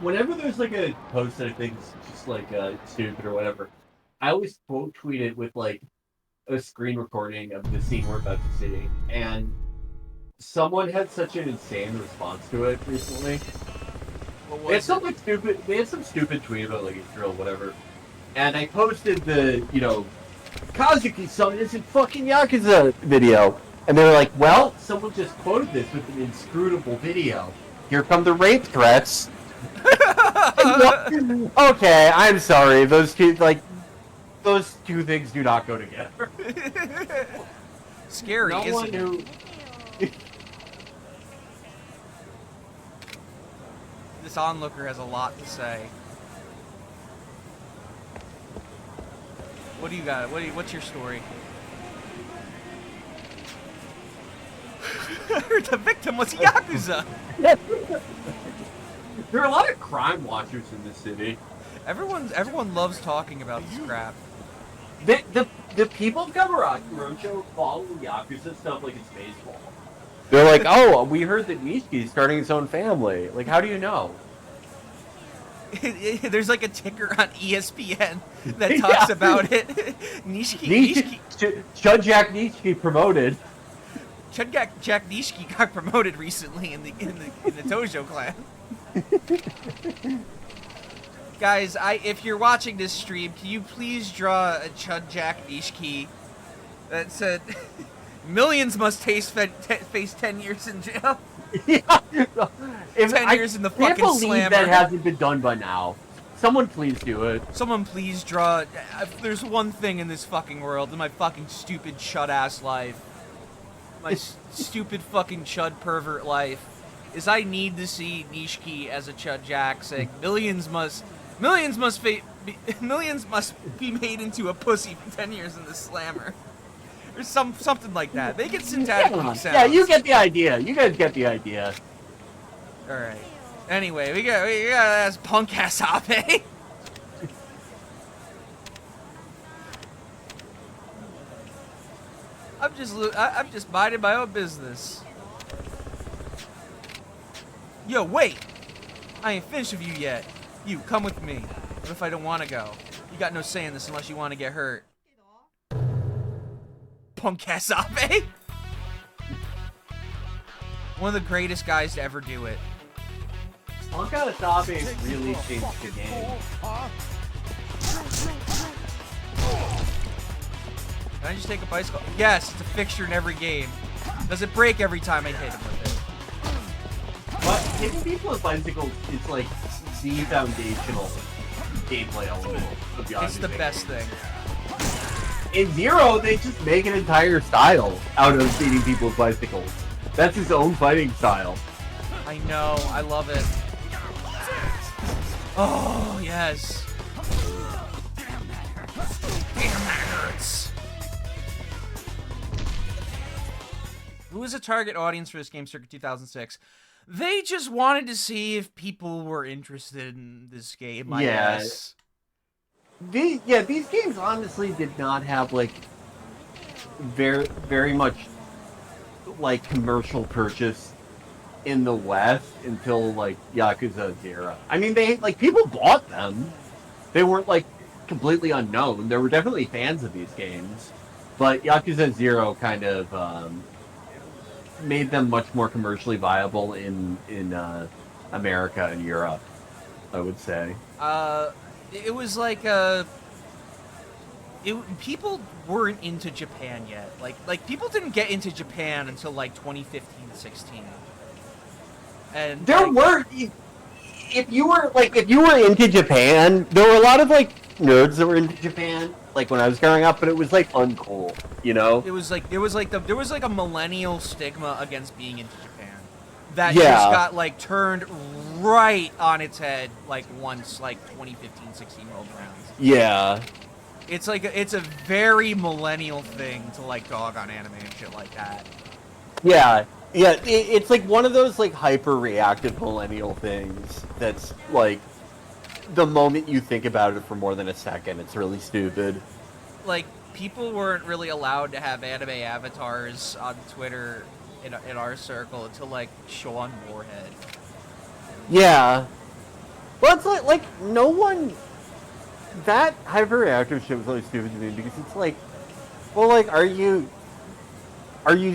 whenever there's like a post that I think is just like stupid or whatever. I always quote tweet it with like a screen recording of the scene we're about to see, and someone had such an insane response to it recently. They had some stupid tweet about like Israel, whatever. And I posted the, Kazuki son isn't fucking Yakuza video. And they were like, well, someone just quoted this with an inscrutable video. Here come the rape threats. Okay, I'm sorry. Those two things do not go together. Scary, isn't it? This onlooker has a lot to say. What do you got? What's your story? I heard the victim was Yakuza. There are a lot of crime watchers in this city. Everyone loves talking about this crap. the people of Kamurocho follow Yakuza stuff like it's baseball. They're like, oh, we heard that Nishiki's starting his own family. Like, how do you know? There's like a ticker on ESPN that talks about it. Nishiki. Chud Jack Nishiki promoted. Chud Jack Nishiki got promoted recently in the Tojo Clan. Guys, if you're watching this stream, can you please draw a Chud Jack Nishiki that said, "Millions must face 10 years in jail." Yeah. 10 years in the fucking slammer. I can't believe that hasn't been done by now. Someone please do it. Someone please draw. If there's one thing in this fucking world, in my fucking stupid chud-ass life, my stupid fucking chud pervert life, is I need to see Nishiki as a Chud Jack saying, millions must be made into a pussy for 10 years in the slammer. Or something like that. They get syntactically sound. Yeah, you get the idea. You guys get the idea. Alright. Anyway, we got ass punk ass Abe. I'm just minding my own business. Yo, wait! I ain't finished with you yet. You, come with me. What if I don't want to go? You got no say in this unless you want to get hurt. Punk ass Abe? One of the greatest guys to ever do it. Punk ass Abe really changed the game. Can I just take a bicycle? Yes, it's a fixture in every game. Does it break every time I hit him with it? But hitting people with bicycles is like the foundational gameplay element of Yakuza. It's the best thing. In Zero, they just make an entire style out of beating people with bicycles. That's his own fighting style. I know, I love it. Oh, yes. Damn, that hurts. Who was a target audience for this game circa 2006? They just wanted to see if people were interested in this game, I guess. These games honestly did not have like very much like commercial purchase in the West until like Yakuza 0. I mean, they like people bought them. They weren't like completely unknown. There were definitely fans of these games, but Yakuza 0 kind of made them much more commercially viable in America and Europe, I would say. It was like people weren't into Japan yet. Like people didn't get into Japan until like 2015-16. And there were, if you were into Japan, there were a lot of like nerds that were into Japan. Like when I was growing up, but it was like uncool, you know. It was like there was like a millennial stigma against being into Japan that just got like turned right on its head like once like 2015-16 rolled around. Yeah. It's like it's a very millennial thing to like dog on anime and shit like that. Yeah. Yeah, it's like one of those like hyper-reactive millennial things that's like the moment you think about it for more than a second, it's really stupid. Like, people weren't really allowed to have anime avatars on Twitter in our circle until like Sean Warhead. Yeah. Well, it's like no one... That hyper-reactive shit was really stupid to me because it's like, well, like, are you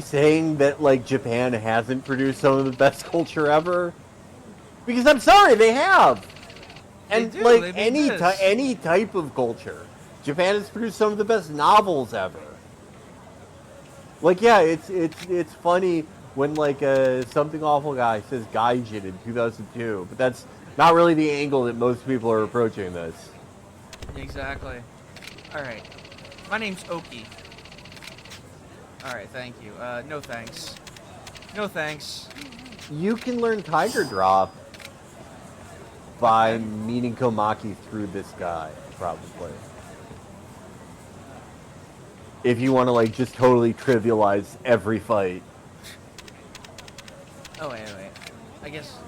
saying that, like, Japan hasn't produced some of the best culture ever? Because I'm sorry, they have! And, like, any type of culture. Japan has produced some of the best novels ever. Like, yeah, it's funny when, like, Something Awful Guy says Gaijin in 2002, but that's not really the angle that most people are approaching this. Exactly. Alright. My name's Oki. Alright, thank you. No thanks. No thanks. You can learn Tiger Drop by meeting Komaki through this guy, probably. If you want to, like, just totally trivialize every fight. Oh, wait. I guess,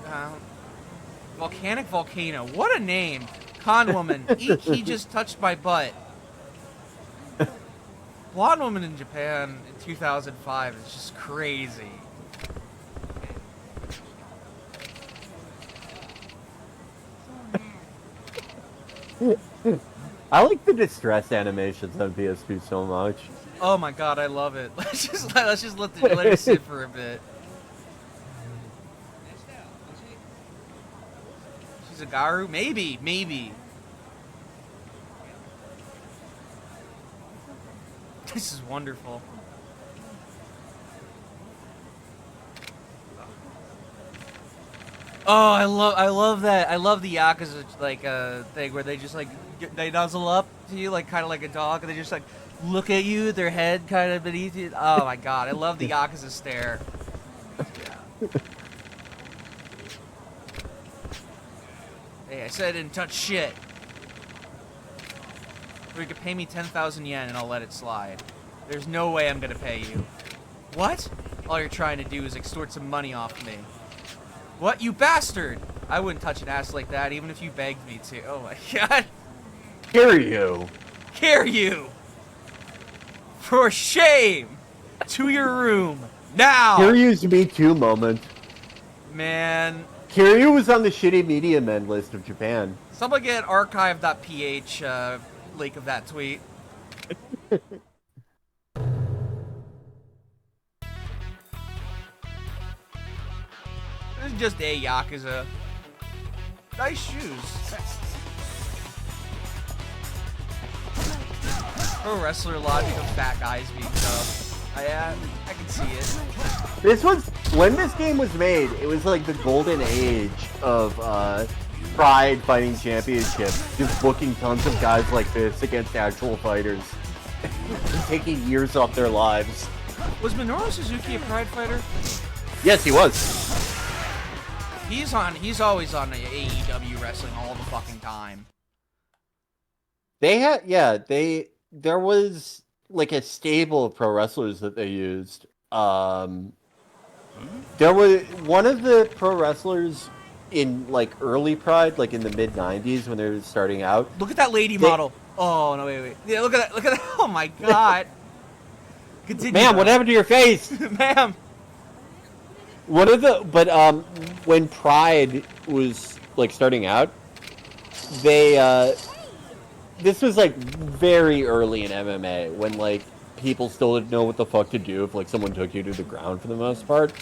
Volcanic Volcano. What a name! Con woman. Eek, he just touched my butt. Blonde woman in Japan in 2005 is just crazy. I like the distress animations on PS2 so much. Oh my god, I love it. Let's just let it sit for a bit. She's a Garu? Maybe. This is wonderful. Oh, I love that. I love the Yakuza like thing where they just like they nuzzle up to you like kind of like a dog, and they just like look at you, their head kind of beneath you. Oh my god, I love the Yakuza stare. Hey, I said I didn't touch shit. Or you could pay me 10,000 yen and I'll let it slide. There's no way I'm gonna pay you. What? All you're trying to do is extort some money off me. What, you bastard! I wouldn't touch an ass like that even if you begged me to. Oh my god. Kiryu! Kiryu! For shame! To your room! Now! Kiryu's Me Too moment. Man. Kiryu was on the shitty media men list of Japan. Someone get archive.ph link of that tweet. This is just a Yakuza. Nice shoes. Pro wrestler logic of fat guys being tough. I can see it. This was, when this game was made, it was like the golden age of Pride Fighting Championship. Just booking tons of guys like this against actual fighters. Taking years off their lives. Was Minoru Suzuki a Pride fighter? Yes, he was. He's always on AEW wrestling all the fucking time. There was like a stable of pro wrestlers that they used. There was one of the pro wrestlers in like early Pride, like in the mid 90s when they were starting out. Look at that lady model. Oh no, wait. Yeah, look at that. Oh my god. Continue. Ma'am, what happened to your face? Ma'am. When Pride was like starting out, this was like very early in MMA when like people still didn't know what the fuck to do if like someone took you to the ground for the most part.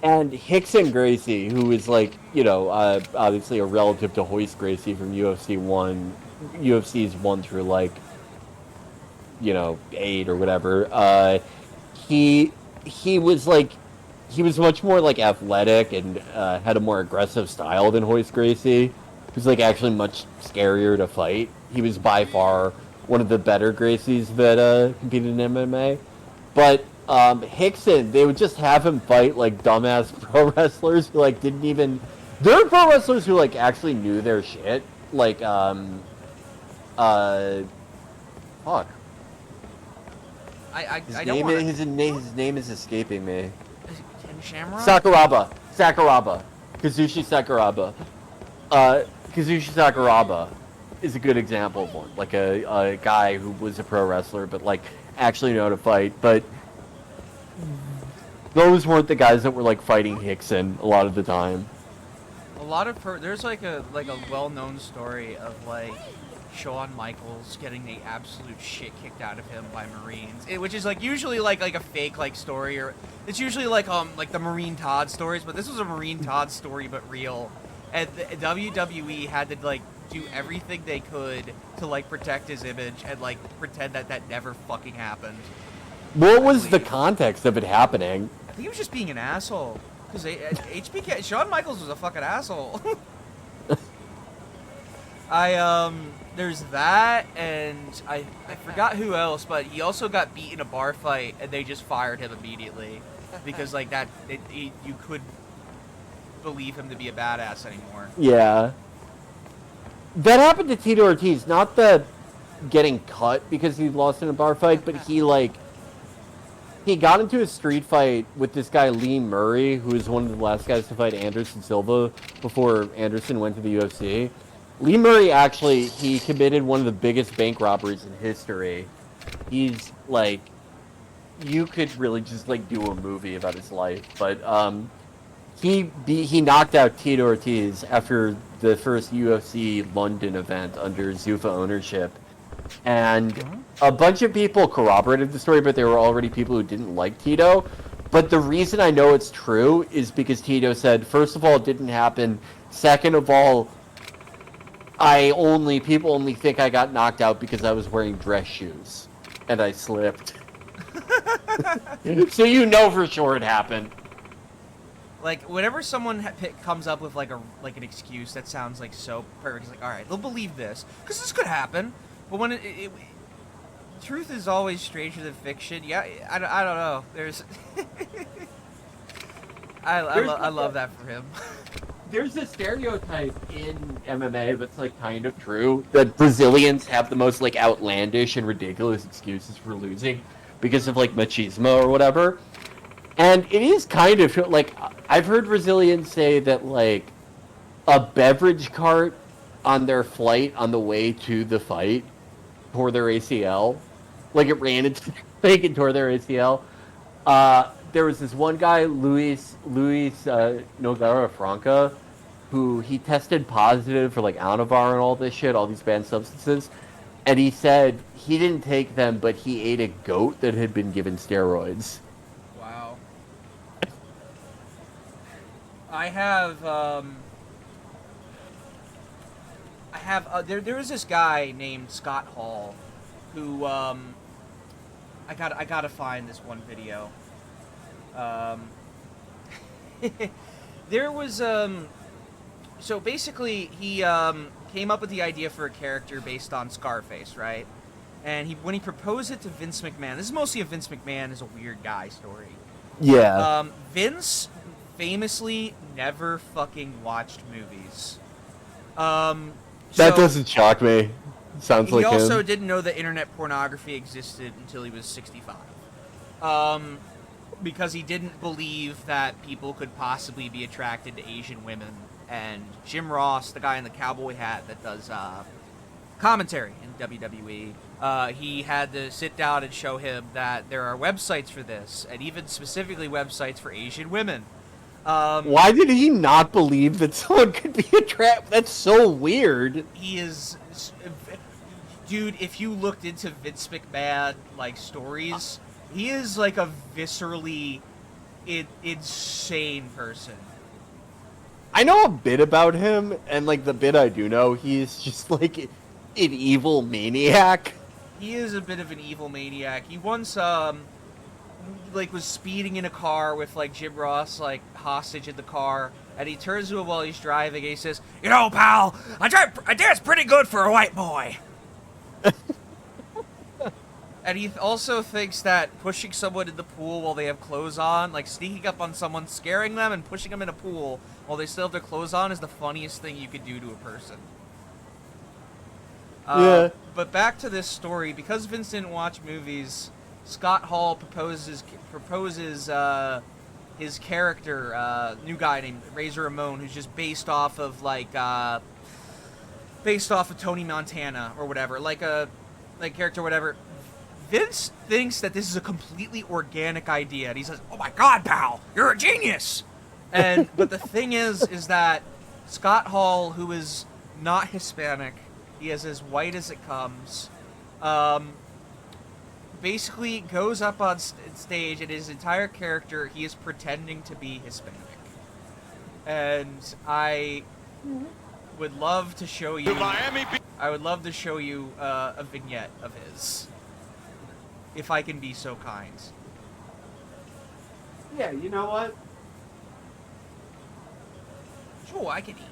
And Hickson Gracie, who is like, obviously a relative to Hoist Gracie from UFC's 1 through like, 8 or whatever. He was much more like athletic and had a more aggressive style than Hoist Gracie. He was like actually much scarier to fight. He was by far one of the better Gracies that competed in MMA. But Hickson, they would just have him fight like dumbass pro wrestlers who like didn't even. There are pro wrestlers who like actually knew their shit. Like fuck. His name is escaping me. Is it Ken Shamrock? Sakuraba. Kazushi Sakuraba. Kazushi Sakuraba is a good example of one. Like a guy who was a pro wrestler but like actually knew how to fight. But those weren't the guys that were like fighting Hickson a lot of the time. There's like a well-known story of like Shawn Michaels getting the absolute shit kicked out of him by Marines, which is like usually like a fake like story, or it's usually like the Marine Todd stories, but this was a Marine Todd story but real, and the WWE had to like do everything they could to like protect his image and like pretend that never fucking happened. What was the context of it happening? I think he was just being an asshole. Because HBK, Shawn Michaels was a fucking asshole. There's that, and I forgot who else, but he also got beat in a bar fight, and they just fired him immediately. Because, like, you couldn't believe him to be a badass anymore. Yeah. That happened to Tito Ortiz, not the getting cut because he lost in a bar fight, but he got into a street fight with this guy Lee Murray, who was one of the last guys to fight Anderson Silva before Anderson went to the UFC. Lee Murray he committed one of the biggest bank robberies in history. He's like, you could really just like do a movie about his life. But he knocked out Tito Ortiz after the first UFC London event under Zuffa ownership, and a bunch of people corroborated the story, but there were already people who didn't like Tito. But the reason I know it's true is because Tito said, first of all, it didn't happen. Second of all, people only think I got knocked out because I was wearing dress shoes and I slipped. So you know for sure it happened. Like, whenever someone comes up with, like, an excuse that sounds, like, so perfect, it's like, alright, they'll believe this, because this could happen. But when truth is always stranger than fiction. Yeah, I don't know. There's... I love that for him. There's a stereotype in MMA that's, like, kind of true, that Brazilians have the most, like, outlandish and ridiculous excuses for losing because of, like, machismo or whatever. And it is kind of, like, I've heard Brazilians say that, like, a beverage cart on their flight on the way to the fight tore their ACL. Like, it ran into their leg and tore their ACL. There was this one guy, Luis Nogueira Franca, who he tested positive for, like, Anavar and all this shit, all these banned substances. And he said he didn't take them, but he ate a goat that had been given steroids. Wow. There was this guy named Scott Hall who I gotta find this one video. There was so basically he came up with the idea for a character based on Scarface, right? And when he proposed it to Vince McMahon, this is mostly a Vince McMahon is a weird guy story. Yeah. Vince famously never fucking watched movies. That doesn't shock me. Sounds like him. He also didn't know that internet pornography existed until he was 65. Because he didn't believe that people could possibly be attracted to Asian women. And Jim Ross, the guy in the cowboy hat that does commentary in WWE, he had to sit down and show him that there are websites for this, and even specifically websites for Asian women. Why did he not believe that someone could be attracted? That's so weird. He is... Dude, if you looked into Vince McMahon, like, stories, he is, like, a viscerally insane person. I know a bit about him, and, like, the bit I do know, he's just, like, an evil maniac. He is a bit of an evil maniac. He once, like, was speeding in a car with, like, Jim Ross, like, hostage in the car, and he turns to him while he's driving, and he says, "You know, pal, I dance pretty good for a white boy." And he also thinks that pushing someone in the pool while they have clothes on, like sneaking up on someone, scaring them, and pushing them in a pool while they still have their clothes on is the funniest thing you could do to a person. Yeah. But back to this story, because Vince didn't watch movies, Scott Hall proposes his character, new guy named Razor Ramon, who's just based off of Tony Montana or whatever, like character, whatever. Vince thinks that this is a completely organic idea, and he says, "Oh my God, pal, you're a genius!" But the thing is that Scott Hall, who is not Hispanic, he is as white as it comes, basically goes up on stage, and his entire character, he is pretending to be Hispanic. And I would love to show you... I would love to show you a vignette of his. If I can be so kind. Yeah, you know what? Sure, I can eat.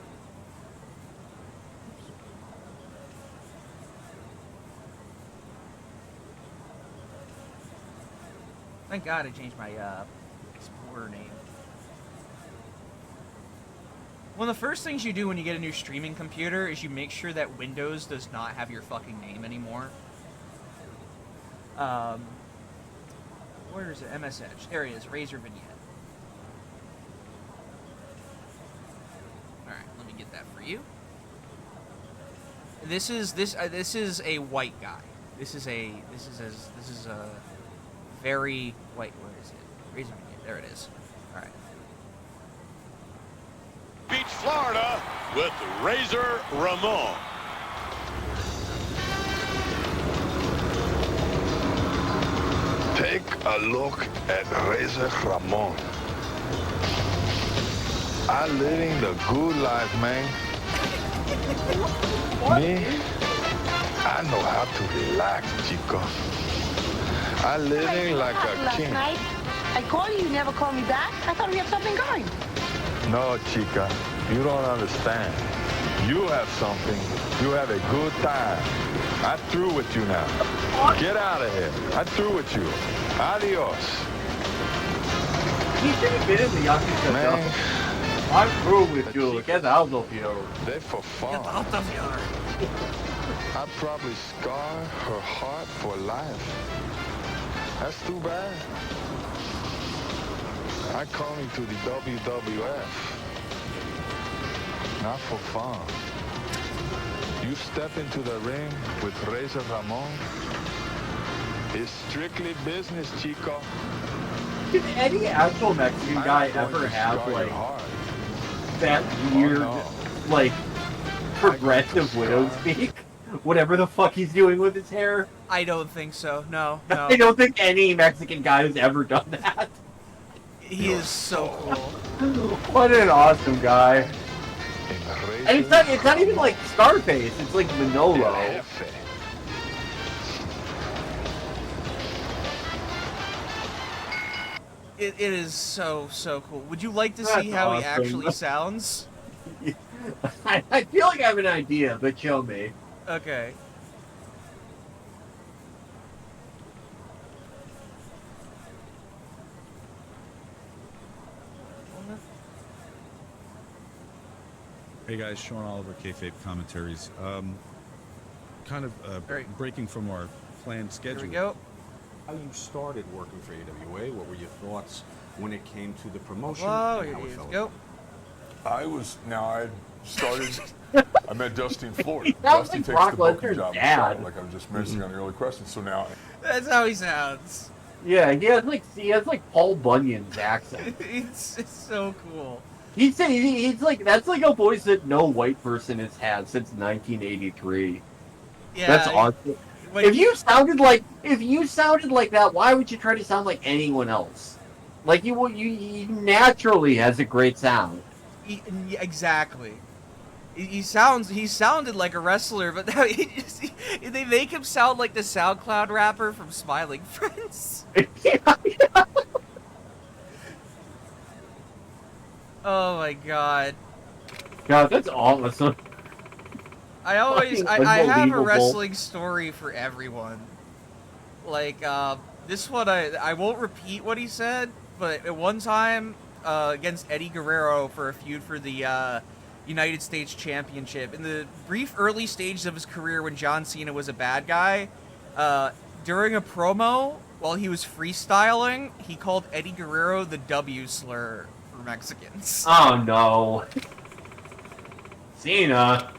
Thank God I changed my Explorer name. One of the first things you do when you get a new streaming computer is you make sure that Windows does not have your fucking name anymore. Where is it? MS Edge. There it is. Razor vignette. All right, let me get that for you. This is a white guy. This is a very wait, where is it? Razor vignette. There it is. All right. Beach, Florida, with Razor Ramon. Take a look at Razor Ramon. I'm living the good life, man. Me, I know how to relax, Chico. I'm living like a king. Night. I called you never called me back. I thought we had something going. No, Chica, you don't understand. You have something. You have a good time. I'm through with you now. Get out of here. I'm through with you. Adios. He should have been in the Yakuza. Man, I'm through with you. Get out of here. they for fun. Get out of here. I probably scar her heart for life. That's too bad. I coming to the WWF. Not for fun. You step into the ring with Razor Ramon. It's strictly business, Chico. Did any actual Mexican guy ever have, like, that weird, like, progressive widow speak? Whatever the fuck he's doing with his hair? I don't think so. No. I don't think any Mexican guy has ever done that. He is so cool. What an awesome guy. And it's not even like Scarface, it's like Manolo. It is so cool. Would you like to see how he actually sounds? I feel like I have an idea, but show me. Okay. Hey guys, Sean Oliver, Kayfabe Commentaries. Kind of breaking from our planned schedule. Here we go. How you started working for AWA? What were your thoughts when it came to the promotion? Whoa, and how here it you felt? go. I started, I met Dusty in Florida. Sounds Dusty like takes Brock the booking Lesnar's job in dad. Charlotte, like I was just mentioning on the early question. So now, That's how he sounds. Yeah, he has like Paul Bunyan's accent. It's so cool. He's like, that's like a voice that no white person has had since 1983. Yeah. That's awesome. If you sounded like that, why would you try to sound like anyone else? Like he naturally has a great sound. Exactly. He sounded like a wrestler, but now they make him sound like the SoundCloud rapper from Smiling Friends. Yeah. Oh my god. God, that's awesome. I have a wrestling story for everyone. Like, this one, I won't repeat what he said, but at one time, against Eddie Guerrero for a feud for the, United States Championship, in the brief early stages of his career when John Cena was a bad guy, during a promo, while he was freestyling, he called Eddie Guerrero the W slur for Mexicans. Oh no. Cena.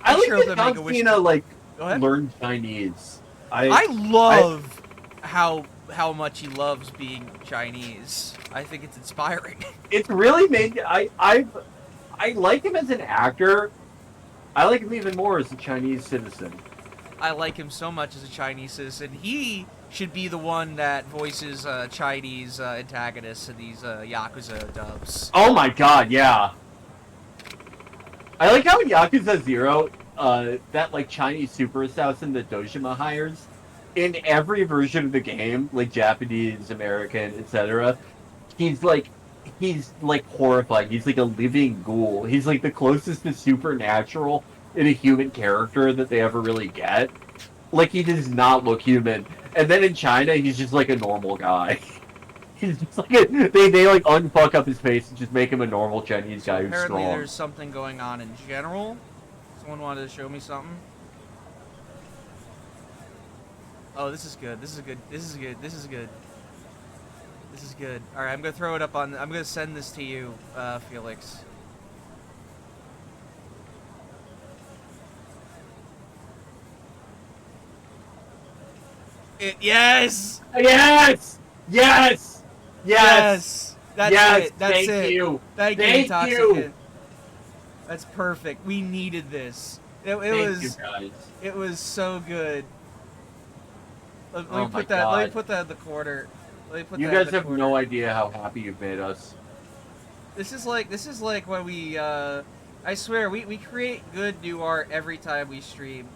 I like that John Cena, like, learned Chinese. I love how much he loves being Chinese. I think it's inspiring. It's really made I like him as an actor. I like him even more as a Chinese citizen. I like him so much as a Chinese citizen. He should be the one that voices Chinese antagonists in these Yakuza dubs. Oh my god, yeah. I like how in Yakuza 0, that like Chinese super assassin that Dojima hires, in every version of the game, like Japanese, American, etc., he's like horrifying. He's like a living ghoul. He's like the closest to supernatural in a human character that they ever really get. Like, he does not look human. And then in China, he's just like a normal guy. He's just like they like unfuck up his face and just make him a normal Chinese guy who's Apparently strong. there's something going on in general. Someone wanted to show me something. Oh, this is good. This is good. This is good. This is good. This is good. All right, I'm gonna throw it up on. I'm gonna send this to you, Felix. Yes! Yes! Yes! Yes! That's yes! it. That's Thank it. you. Thank you, Intoxicant. That's perfect. We needed this. It Thank you, guys. It was so good. Let Oh me put my that. Let God. me put that in the corner. Let me put You that in guys the have corner. no idea how happy you've made us. This is like when we. I swear we create good new art every time we stream,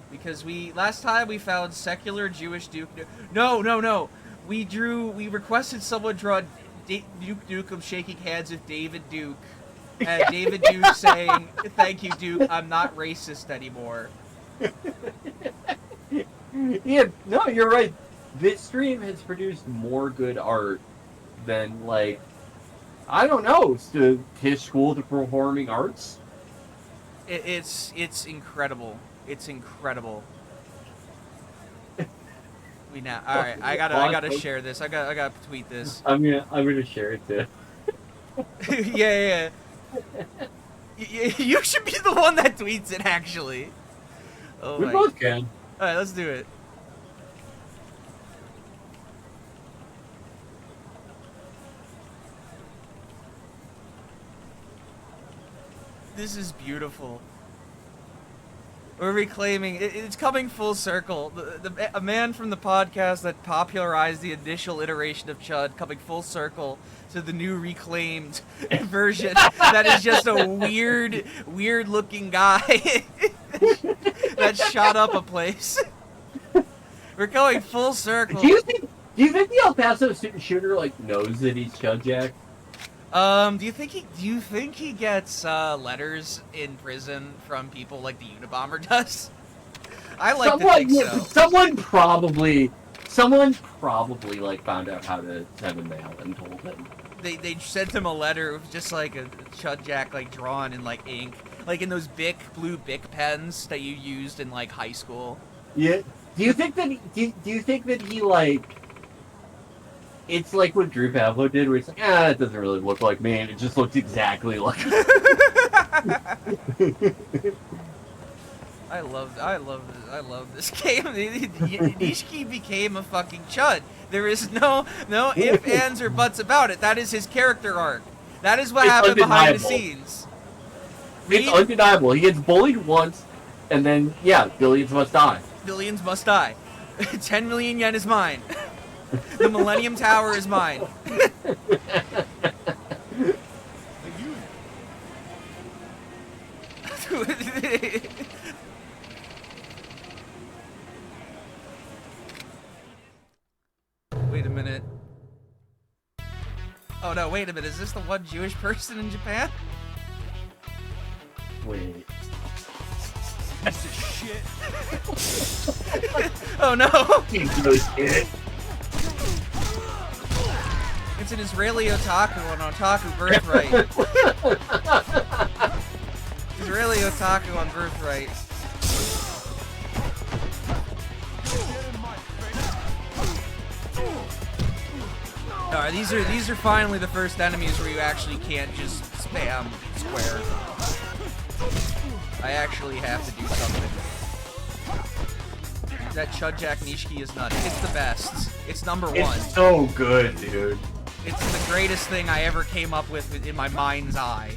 because last time we found secular Jewish Duke. No. We requested someone draw Duke Nukem shaking hands with David Duke, and David Duke saying, "Thank you, Duke. I'm not racist anymore." Yeah, no, you're right. This stream has produced more good art than, like, I don't know, his school of performing arts. It's incredible. It's incredible. All right. I gotta share this. I gotta tweet this. I'm gonna share it too. yeah. You should be the one that tweets it, actually. Oh We both can. All right, let's do it. This is beautiful. We're reclaiming. It's coming full circle. A man from the podcast that popularized the initial iteration of Chud coming full circle to the new reclaimed version that is just a weird looking guy that shot up a place. We're going full circle. Do you think the El Paso shooter like knows that he's Chud Jack? Do you think he gets letters in prison from people like the Unabomber does? I like to think so. Someone probably like found out how to send a mail and told him. They sent him a letter with just like a Chud Jack like drawn in like ink, like in those blue Bic pens that you used in like high school. Yeah. Do you think that he like? It's like what Drew Pavlo did, where he's like, it doesn't really look like me, and it just looks exactly like. I love this game. Nishiki became a fucking Chud. There is no ifs, ands, or buts about it. That is his character arc. That is what happened behind the scenes. It's undeniable. He gets bullied once, and then billions must die. Billions must die. 10 million yen is mine. The Millennium Tower is mine. Wait a minute. Oh no, wait a minute. Is this the one Jewish person in Japan? Wait. Piece of shit. Oh no! It's an Israeli otaku on Otaku Birthright. Israeli otaku on Birthright. Alright, these are finally the first enemies where you actually can't just spam square. I actually have to do something. That Chud Jack Nishiki is nuts. It's the best. It's number one. It's so good, dude. It's the greatest thing I ever came up with in my mind's eye.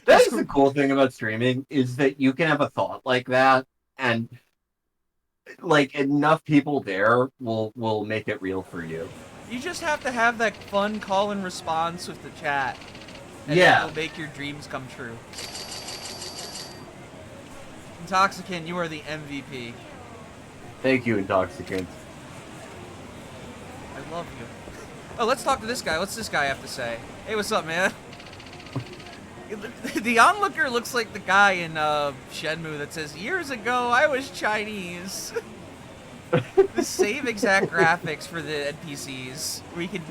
That's the cool thing about streaming, is that you can have a thought like that, and like enough people there will make it real for you. You just have to have that fun call and response with the chat, and it'll make your dreams come true. Intoxicant, you are the MVP. Thank you, Intoxicant. I love you. Oh, let's talk to this guy. What's this guy have to say? Hey, what's up, man? The onlooker looks like the guy in Shenmue that says, "Years ago, I was Chinese." The same exact graphics for the NPCs, where you can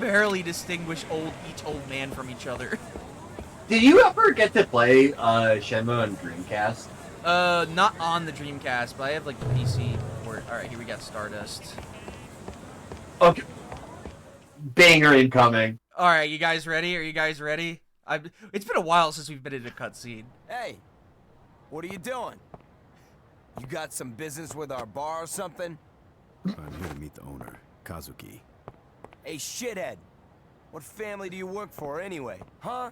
barely distinguish each old man from each other. Did you ever get to play Shenmue on Dreamcast? Not on the Dreamcast, but I have like the PC port. All right, here we got Stardust. Okay. Banger incoming. All right, you guys ready? Are you guys ready? It's been a while since we've been in a cutscene. Hey, what are you doing? You got some business with our bar or something? I'm here to meet the owner, Kazuki. Hey, shithead. What family do you work for anyway, huh?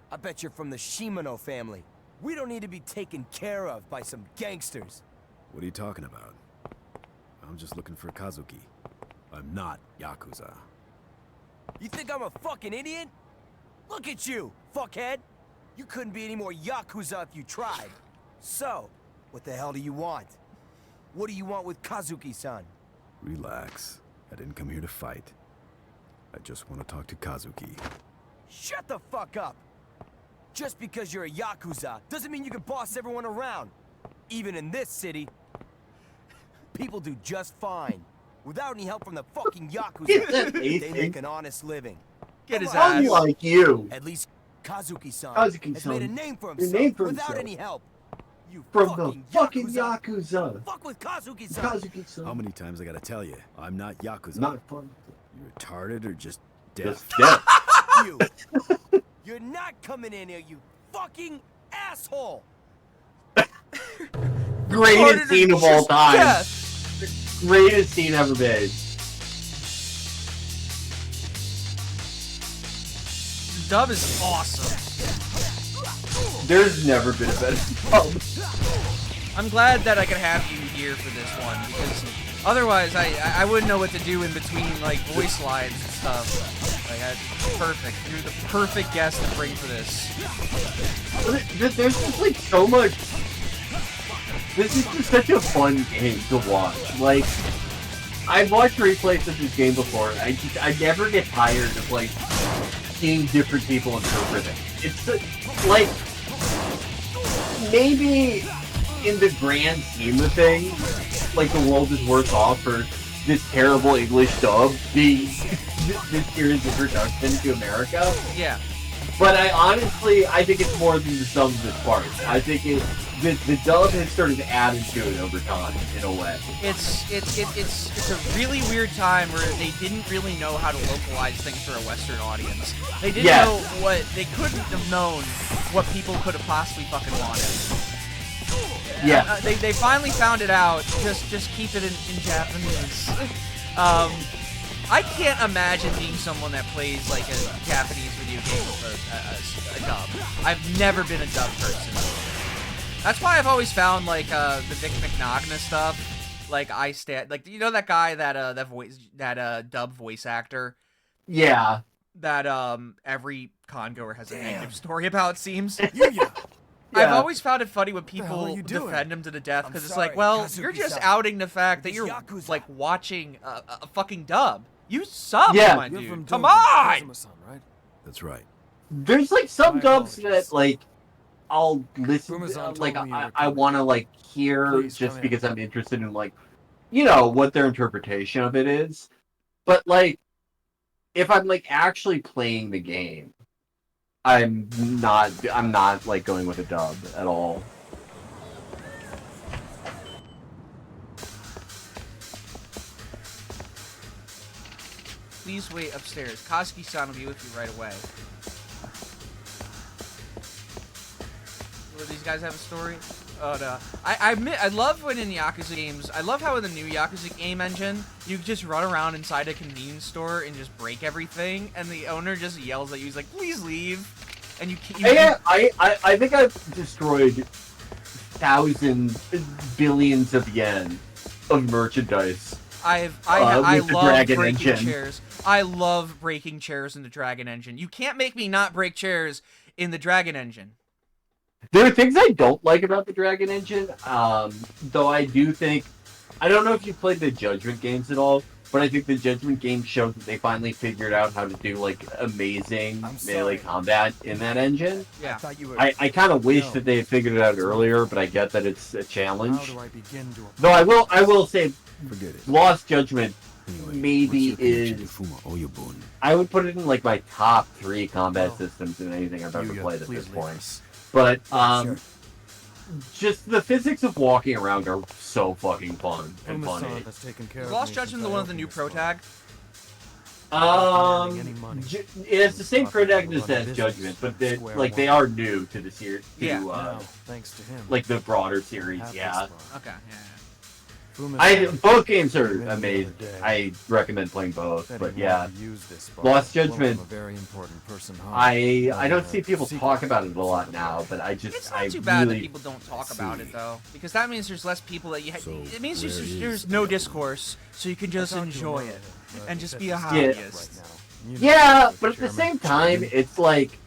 I bet you're from the Shimano family. We don't need to be taken care of by some gangsters. What are you talking about? I'm just looking for Kazuki. I'm not Yakuza. You think I'm a fucking idiot? Look at you, fuckhead! You couldn't be any more Yakuza if you tried. So, what the hell do you want? What do you want with Kazuki-san? Relax. I didn't come here to fight. I just want to talk to Kazuki. Shut the fuck up! Just because you're a Yakuza doesn't mean you can boss everyone around. Even in this city, people do just fine. Without any help from the fucking Yakuza, they make an honest living. Get his ass. Unlike you. At least Kazuki-san Kazuki-san has made a name for a himself name for without himself. any help. You From fucking the fucking Yakuza. Yakuza. Fuck with Kazuki-san. Kazuki-san. How many times I gotta tell you? I'm not Yakuza. Not fun. You retarded or just deaf? Just deaf. You. You're not coming in here, you fucking asshole. Greatest scene of all time. The greatest scene ever made. The dub is awesome. There's never been a better dub. I'm glad that I could have you here for this one, because otherwise I wouldn't know what to do in between, like, voice lines and stuff. Like, perfect. You're the perfect guest to bring for this. There's just, like, so much... This is just such a fun game to watch. Like, I've watched replays of this game before, and I never get tired of, like, seeing different people interpret it. It's, like... Maybe in the grand scheme of things, like, the world is worse off for this terrible English dub being this series introduction to America. Yeah. But I think it's more than the sum of its parts. I think the dub has sort of added to it over time, in a way. It's a really weird time where they didn't really know how to localize things for a Western audience. They didn't know they couldn't have known what people could have possibly fucking wanted. Yeah. They finally found it out. Just keep it in Japanese. I can't imagine being someone that plays like a Japanese video game with a dub. I've never been a dub person. That's why I've always found like the Vic McNagna stuff. Like like, you know that guy that dub voice actor. Yeah. That every congoer has a negative story about, it seems. Yeah. I've always found it funny when people defend him to the death, because it's like, well, you're just outing the fact that you're like watching a fucking dub. You sub, my dude. Come on! That's right. There's like some dubs that like I'll listen to, like I want to like hear just because I'm interested in, like, you know, what their interpretation of it is. But like, if I'm like actually playing the game, I'm not like going with a dub at all. Please wait upstairs. Kazuki-san will be with you right away. Will these guys have a story? Oh no. I love when in Yakuza games, I love how in the new Yakuza game engine, you just run around inside a convenience store and just break everything, and the owner just yells at you, he's like, please leave. And you I think I've destroyed billions of yen of merchandise. I love breaking engine. chairs. I love breaking chairs in the Dragon Engine. You can't make me not break chairs in the Dragon Engine. There are things I don't like about the Dragon Engine, though I do think... I don't know if you played the Judgment games at all, but I think the Judgment games showed that they finally figured out how to do, like, amazing melee combat in that engine. Yeah. I kind of wish that they had figured it out earlier, but I get that it's a challenge. How do I begin to... Though I will say, Forget it. Lost Judgment Anyway, maybe is... I would put it in, like, my top 3 combat systems in anything I've ever played at this point. But, just the physics of walking around are so fucking fun and funny. Is Lost Judgment the one with the new pro tag? It's the same protagonist as Judgment, but they are new to the series. Thanks to him. Like the broader series, yeah. Okay, yeah. Both games are amazing. I recommend playing both, but yeah. Lost Judgment. I don't see people talk about it a lot now, but It's not too bad that people don't talk about it though, because that means there's less people that you. It means there's no discourse, so you can just enjoy it and just be a hobbyist. Yeah, but at the same time, it's like.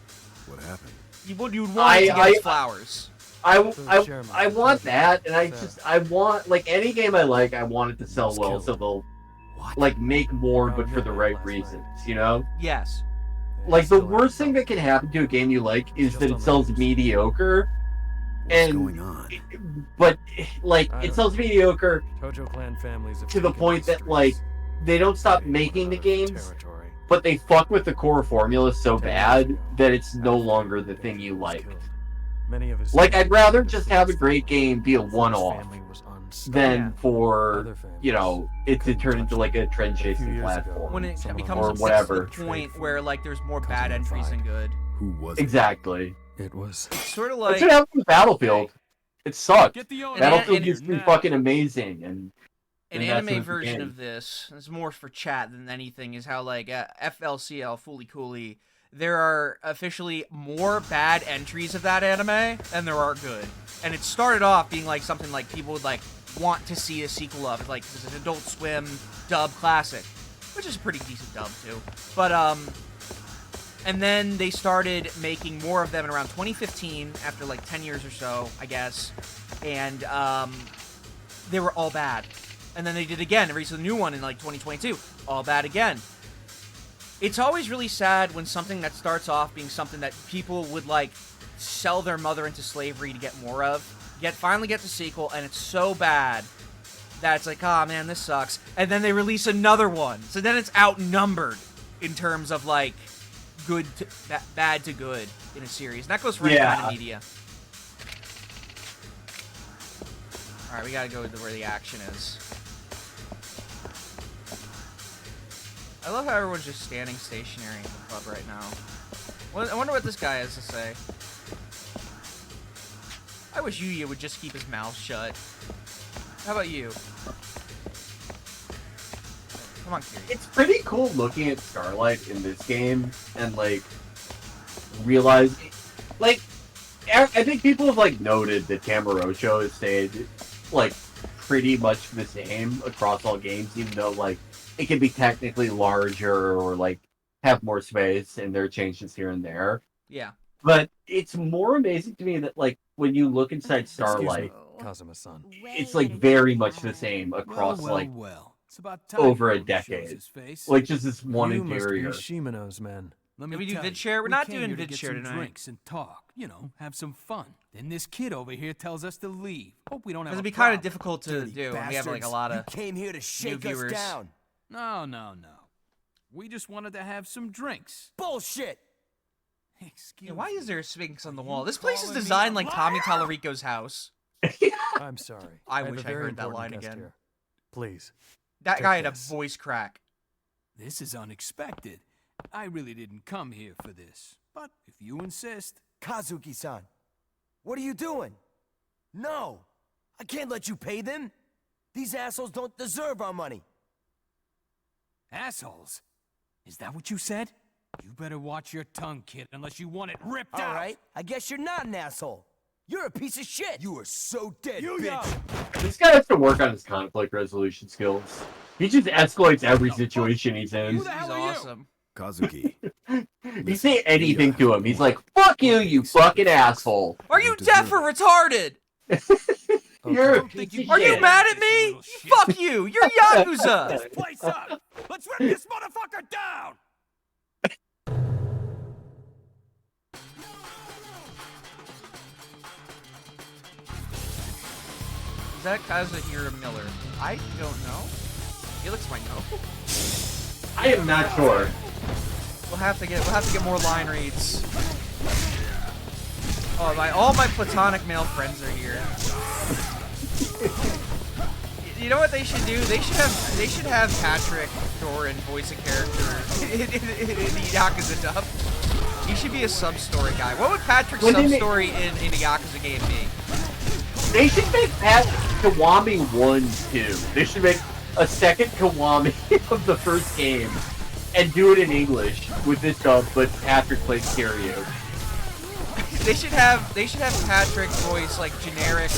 What happened? You'd want to get flowers. I want that, and I want, like, any game I like, I want it to sell well, so they'll, like, make more, but for the right reasons, you know? Yes. Like, the worst thing that can happen to a game you like is that it sells mediocre, but, like, it sells mediocre Tojo Clan families to the point that, like, they don't stop making the games, but they fuck with the core formula so bad that it's no longer the thing you liked. Like, I'd rather just have a great game be a one-off than for, you know, it to turn into, like, a trend-chasing platform. When it becomes or whatever. to the point where, like, there's more bad entries than good. Who was Exactly. It was... It's sort of like... That's what happened with Battlefield. It sucked. owner. Battlefield used to be fucking amazing, and... An anime version of this, it's more for chat than anything, is how, like, FLCL, Fooly Cooly, there are officially more bad entries of that anime than there are good. And it started off being, like, something, like, people would, like, want to see a sequel of. Like, it's an Adult Swim dub classic, which is a pretty decent dub, too. But, and then they started making more of them in around 2015, after, like, 10 years or so, I guess. And, they were all bad. And then they did again, released a new one in, like, 2022. All bad again. It's always really sad when something that starts off being something that people would, like, sell their mother into slavery to get more of, finally get the sequel, and it's so bad that it's like, oh, man, this sucks. And then they release another one. So then it's outnumbered in terms of, like, bad to good in a series. And that goes for any kind of media. Alright, we gotta go to where the action is. I love how everyone's just standing stationary in the club right now. I wonder what this guy has to say. I wish Yuya would just keep his mouth shut. How about you? Come on, Kiri. It's pretty cool looking at Starlight in this game and, like, realizing... Like, I think people have, like, noted that Kamurocho has stayed, like, pretty much the same across all games, even though, like, it can be technically larger or, like, have more space, and there are changes here and there. Yeah. But it's more amazing to me that, like, when you look inside Starlight, Kazuma-san. it's, like, very much the same across, It's about time over a Joe shows decade. his face. Like, just this one You must be interior. Shimano's men. Let Can me we do tell vid you, share? We're we not came doing here to vid get share some tonight. drinks and talk, you know, have some fun. Then this kid over here tells us to leave. Hope we don't have It'd a be kind of problem. difficult to Dirty do, and we have, like, a bastards. lot You of came here to shake us viewers. down. No. We just wanted to have some drinks. Bullshit. Excuse Yeah, why is there a Sphinx on the wall? This calling place is me designed a like Tommy Tallarico's house. I'm sorry. I have wish a I very heard that important line guest again. here. Please. That Take guy had a this. voice crack. This is unexpected. I really didn't come here for this. But if you insist. Kazuki-san, what are you doing? No, I can't let you pay them. These assholes don't deserve our money. Assholes? Is that what you said? You better watch your tongue, kid, unless you want it ripped out. All right, I guess you're not an asshole. You're a piece of shit. You are so dead, bitch. This guy has to work on his conflict resolution skills. He just escalates every situation he's in. He's awesome. Kazuki. You say anything to him, he's like, "Fuck you, you fucking asshole." Are you deaf or retarded? You're a piece of Are you shit. mad at me? Fuck you! You're Yakuza! This place up. Let's rip this motherfucker down. Is that Kazuhira Miller? I don't know. Felix might know. I am not sure. We'll have to get more line reads. Oh, all my platonic male friends are here. You know what they should do? They should have Patrick Doran voice a character in the Yakuza dub. He should be a sub-story guy. What would Patrick's sub-story in a Yakuza game be? They should make Kiwami 1 too. They should make a second Kiwami of the first game and do it in English with this dub, but Patrick plays karaoke. They should have Patrick voice like generic.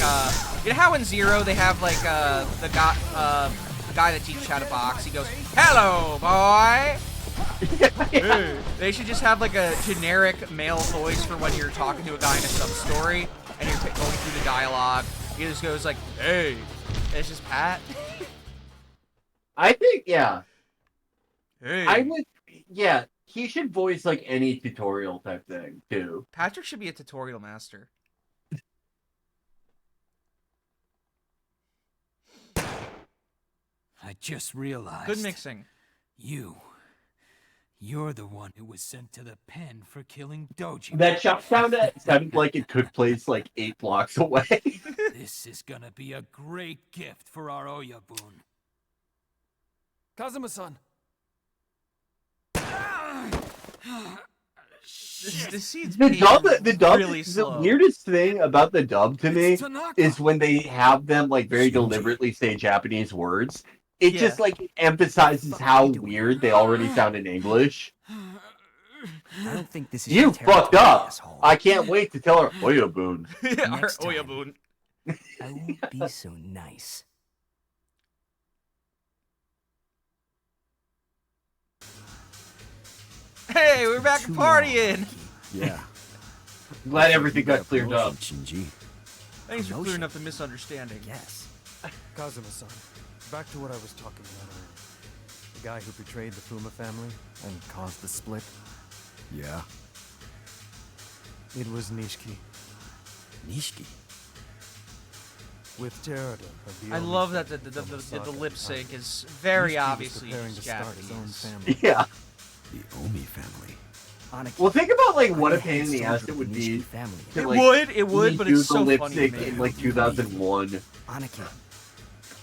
You know how in Zero they have like the guy that teaches how to box. He goes, "Hello, boy." Yeah. They should just have like a generic male voice for when you're talking to a guy in a sub-story and you're going through the dialogue. He just goes like, "Hey," and it's just Pat. I think, yeah. Hey. I would, yeah. He should voice like any tutorial type thing too. Patrick should be a tutorial master. I just realized. Good mixing. You're the one who was sent to the pen for killing Doji. That shot sounded like it took place like 8 blocks away. This is gonna be a great gift for our Oyabun. Kazuma-san. This scene's the dub really slow. The weirdest thing about the dub to me is when they have them like very deliberately say Japanese words. It just like emphasizes how weird they already sound in English. I don't think this is You fucked up. Asshole. I can't wait to tell her Oyabun. Our Oyabun. I won't be so nice. Hey, we're back partying. Yeah. Glad everything got cleared up. Shinji. Thanks for clearing up the misunderstanding. Yes. Kazuma-san, back to what I was talking about earlier. The guy who betrayed the Fuma family and caused the split. Yeah. It was Nishiki. Nishiki? With Terada of the I love that the lip sync is very obviously Japanese. Yeah. The Omi family. Well, think about like what a pain in the ass it would be. To, like, It would, but it's so lip funny sync to me. in like 2001.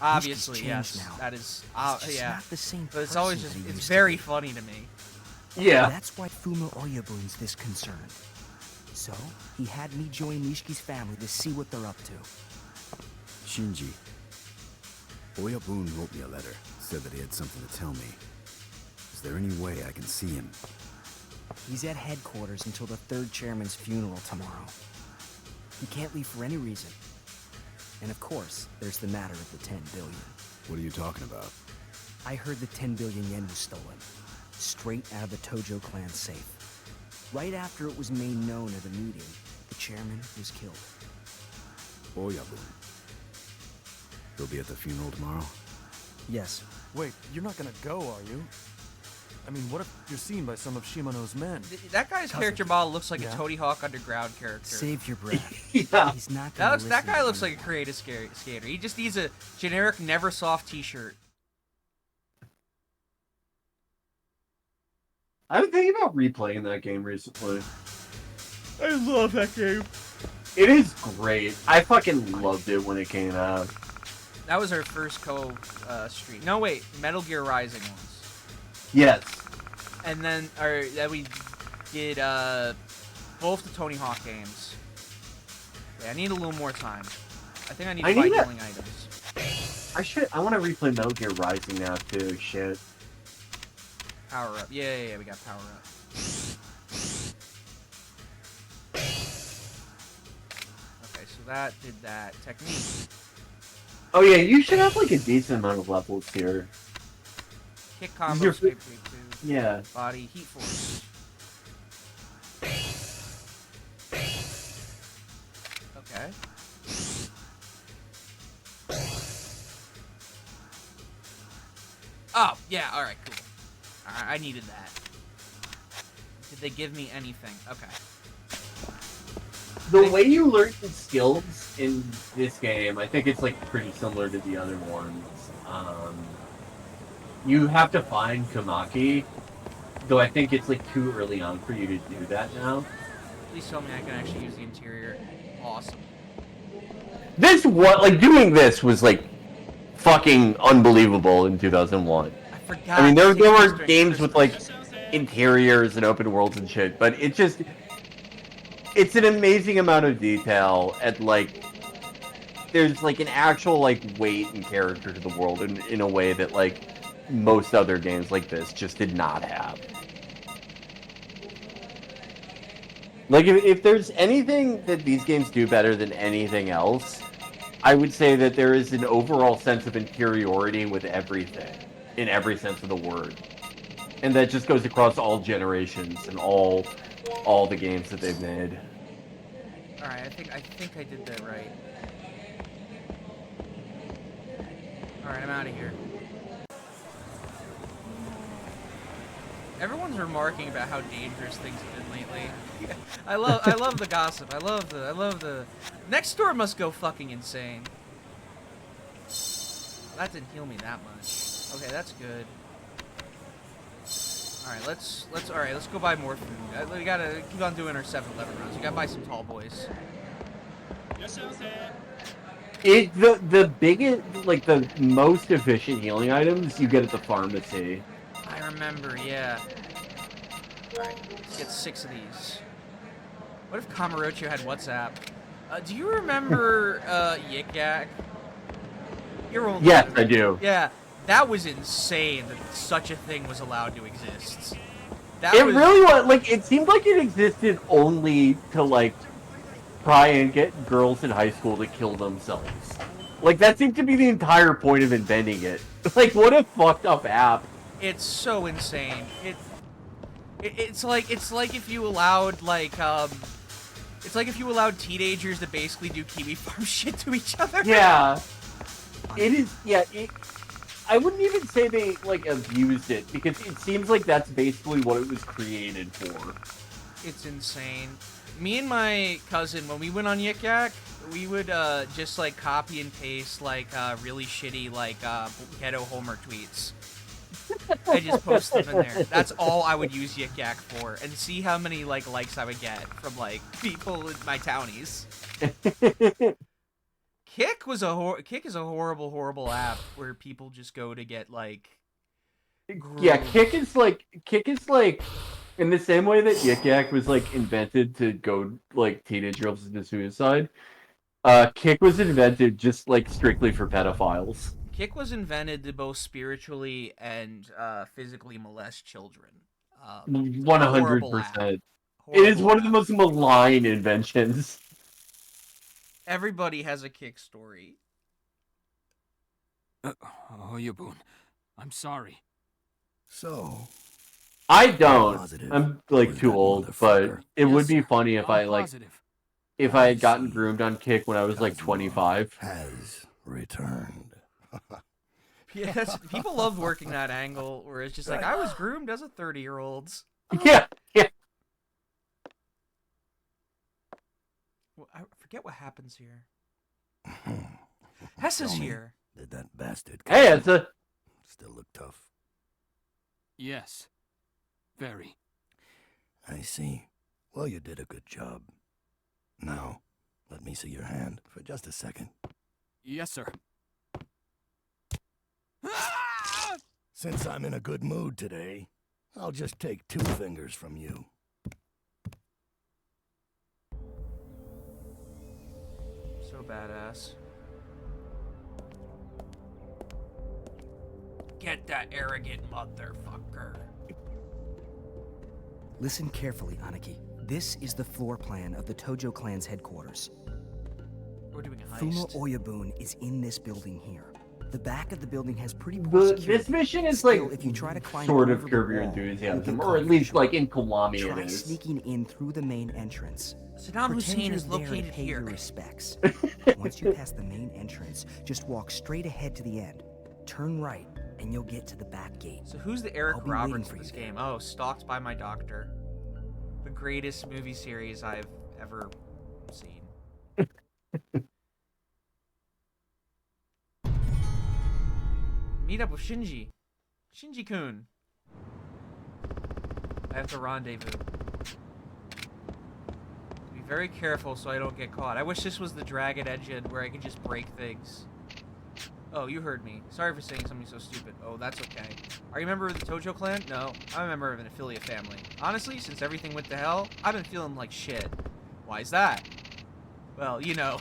Obviously, yes, now. that is, It's yeah. not the same But it's always person just, that he it's used to very be. funny to me. Yeah. That's why Fuma Oyabun's this concerned. So, he had me join Nishiki's family to see what they're up to. Shinji. Oyabun wrote me a letter. Said that he had something to tell me. Is there any way I can see him? He's at headquarters until the 3rd chairman's funeral tomorrow. He can't leave for any reason. And of course, there's the matter of the 10 billion. What are you talking about? I heard the 10 billion yen was stolen. Straight out of the Tojo Clan safe. Right after it was made known at a meeting, the chairman was killed. Oyabun. He'll be at the funeral tomorrow? Yes. Wait, you're not gonna go, are you? I mean, what if you're seen by some of Shimano's men? That guy's character model looks like a Tony Hawk Underground character. Save your breath. Yeah. He's not That guy looks like a creative skater. He just needs a generic Neversoft t-shirt. I've been thinking about replaying that game recently. I love that game. It is great. I fucking loved it when it came out. That was our first stream. No, wait, Metal Gear Rising was. Yes. And then, we did both the Tony Hawk games. Yeah, I need a little more time. I think I need to buy healing items. I want to replay Metal Gear Rising now too. Shit. Power up. Yeah, we got power up. Okay, so that did that. Technique. Oh yeah, you should have like a decent amount of levels here. Kick combo, escape food. Yeah. Body, heat force. Okay. Oh, yeah, alright, cool. I needed that. Did they give me anything? Okay. The way you learn the skills in this game, I think it's like pretty similar to the other ones. You have to find Kamaki, though I think it's like too early on for you to do that now. Please tell me I can actually use the interior. Awesome. Doing this was like fucking unbelievable in 2001. I forgot. I mean, there were during games with like Christmas. interiors and open worlds and shit, but it's an amazing amount of detail, and like there's like an actual like weight and character to the world in a way that like most other games like this just did not have. Like if there's anything that these games do better than anything else, I would say that there is an overall sense of interiority with everything, in every sense of the word. And that just goes across all generations and all the games that they've made. Alright, I think I did that right. Alright, I'm out of here. Everyone's remarking about how dangerous things have been lately. I love the gossip. I love the next door must go fucking insane. That didn't heal me that much. Okay, that's good. Alright, let's go buy more food. We gotta keep on doing our 7-Eleven runs. We gotta buy some tall boys. The biggest, like the most efficient healing items you get at the pharmacy. I remember, yeah. Alright, let's get 6 of these. What if Kamurocho had WhatsApp? Do you remember Yik Yak? You're old. Yes, I do. Yeah, that was insane that such a thing was allowed to exist. Really was, like, it seemed like it existed only to, like, try and get girls in high school to kill themselves. Like, that seemed to be the entire point of inventing it. Like, what a fucked up app. It's so insane. It's like if you allowed it's like if you allowed teenagers to basically do Kiwi Farm shit to each other. Yeah. It is, yeah, I wouldn't even say they, like, abused it, because it seems like that's basically what it was created for. It's insane. Me and my cousin, when we went on Yik Yak, we would just, like, copy and paste, like, really shitty, like, ghetto Homer tweets. I just post them in there. That's all I would use Yik Yak for, and see how many, like, likes I would get from, like, people in my townies. Kick is a horrible app where people just go to get, like, groomed. Yeah, Kick is like in the same way that Yik Yak was like invented to go like teenage girls into suicide. Kick was invented just like strictly for pedophiles. Kick was invented to both spiritually and physically molest children. 100%. It is one of the most malign inventions. Everybody has a Kick story. Oyabun, I'm sorry. So, I don't. I'm like too old, but it would be funny if I like if I had gotten groomed on Kick when I was like 25. Has returned. Yeah, people loved working that angle where it's just like I was groomed as a 30-year-old. Yeah, yeah. Well, I forget what happens here. Hess is here. Did that bastard? Hey, it's a. Still look tough. Yes. Very. I see. Well, you did a good job. Now, let me see your hand for just a second. Yes, sir. Since I'm in a good mood today, I'll just take 2 fingers from you. So badass. Get that arrogant motherfucker. Listen carefully, Aniki. This is the floor plan of the Tojo Clan's headquarters. We're doing a heist. Fuma Oyabun is in this building here. The back of the building has pretty poor security. This mission is Still, like if you try to climb sort over of the Curb Your wall, Enthusiasm, you or at least like in Kiwami Try it is. sneaking in through the main entrance. Saddam Pretend Hussein you're is there located to pay here. Your respects. Once you pass the main entrance, just walk straight ahead to the end. Turn right, and you'll get to the back gate. So who's the I'll Eric be Roberts waiting for for this you game? Oh, Stalked by My Doctor. The greatest movie series I've ever seen. Meet up with Shinji. Shinji-kun. I have to rendezvous. Be very careful so I don't get caught. I wish this was the Dragon engine where I could just break things. Oh, you heard me. Sorry for saying something so stupid. Oh, that's okay. Are you a member of the Tojo Clan? No, I'm a member of an affiliate family. Honestly, since everything went to hell, I've been feeling like shit. Why is that? Well, you know.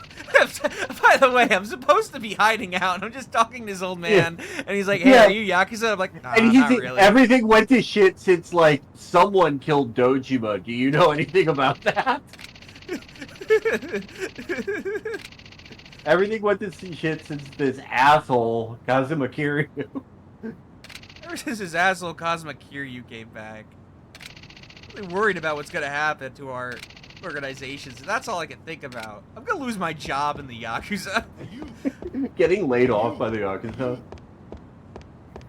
By the way, I'm supposed to be hiding out, and I'm just talking to this old man, and he's like, hey, are you Yakuza? I'm like, nah, and not really. Everything went to shit since, like, someone killed Dojima. Do you know anything about that? Everything went to shit since this asshole, Kazuma Kiryu. Ever since this asshole Kazuma Kiryu came back. I'm really worried about what's gonna happen to our organizations. That's all I can think about. I'm gonna lose my job in the Yakuza. Getting laid off by the Yakuza.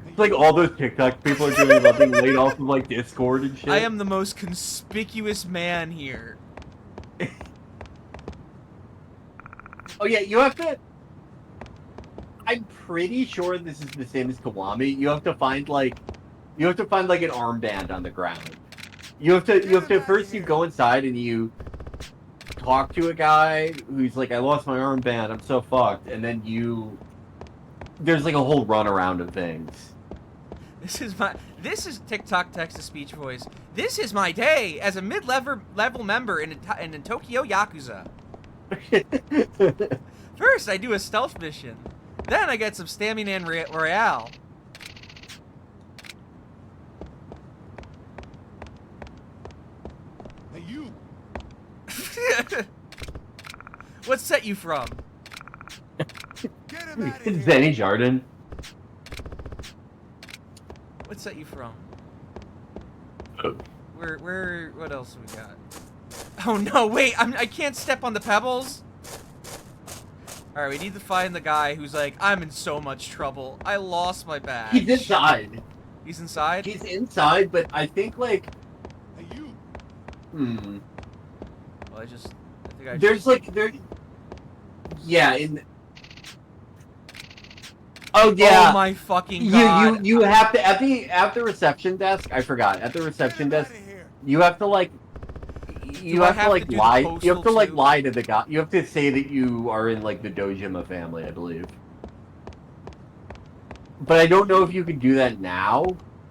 It's like all those TikTok people are doing about being laid off of, like, Discord and shit. I am the most conspicuous man here. Oh yeah, you have to... I'm pretty sure this is the same as Kiwami. You have to find, like... an armband on the ground. You have to first you go inside and you talk to a guy who's like, I lost my armband, I'm so fucked, and then there's like a whole runaround of things. This is TikTok text-to-speech voice. This is my day as a mid-level member in Tokyo Yakuza. First, I do a stealth mission. Then I get some stamina and royale. Hey, you! What set you from? Zenny Jardin. What set you from? What else we got? Oh no, wait, I can't step on the pebbles? Alright, we need to find the guy who's like, I'm in so much trouble. I lost my badge. He's inside. He's inside? He's inside, but I think, like... Hey, you! Well, I think There's, like, yeah, in... Oh, yeah. Oh, my fucking god. You have to, at the reception desk, I forgot, at the reception desk, you have to, like... You have to lie to the guy. You have to say that you are in, like, the Dojima family, I believe. But I don't know if you can do that now.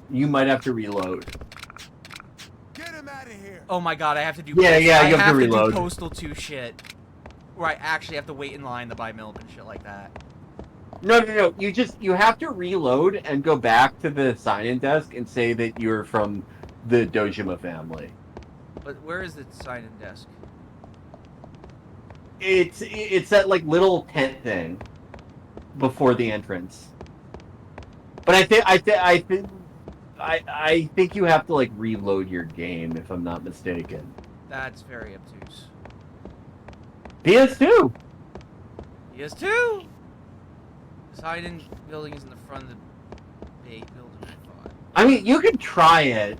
You might have to reload. Get him out of here! Oh my god, I have to do... Yeah, you have to reload. Do Postal 2 shit. Where I actually have to wait in line to buy milk and shit like that. No. You have to reload and go back to the sign-in desk and say that you're from the Dojima family. But where is the sign-in desk? It's that, like, little tent thing before the entrance. But I think you have to, like, reload your game, if I'm not mistaken. That's very obtuse. PS2. PS2. The sign-in building is in the front of the building, I thought. I mean, you can try it.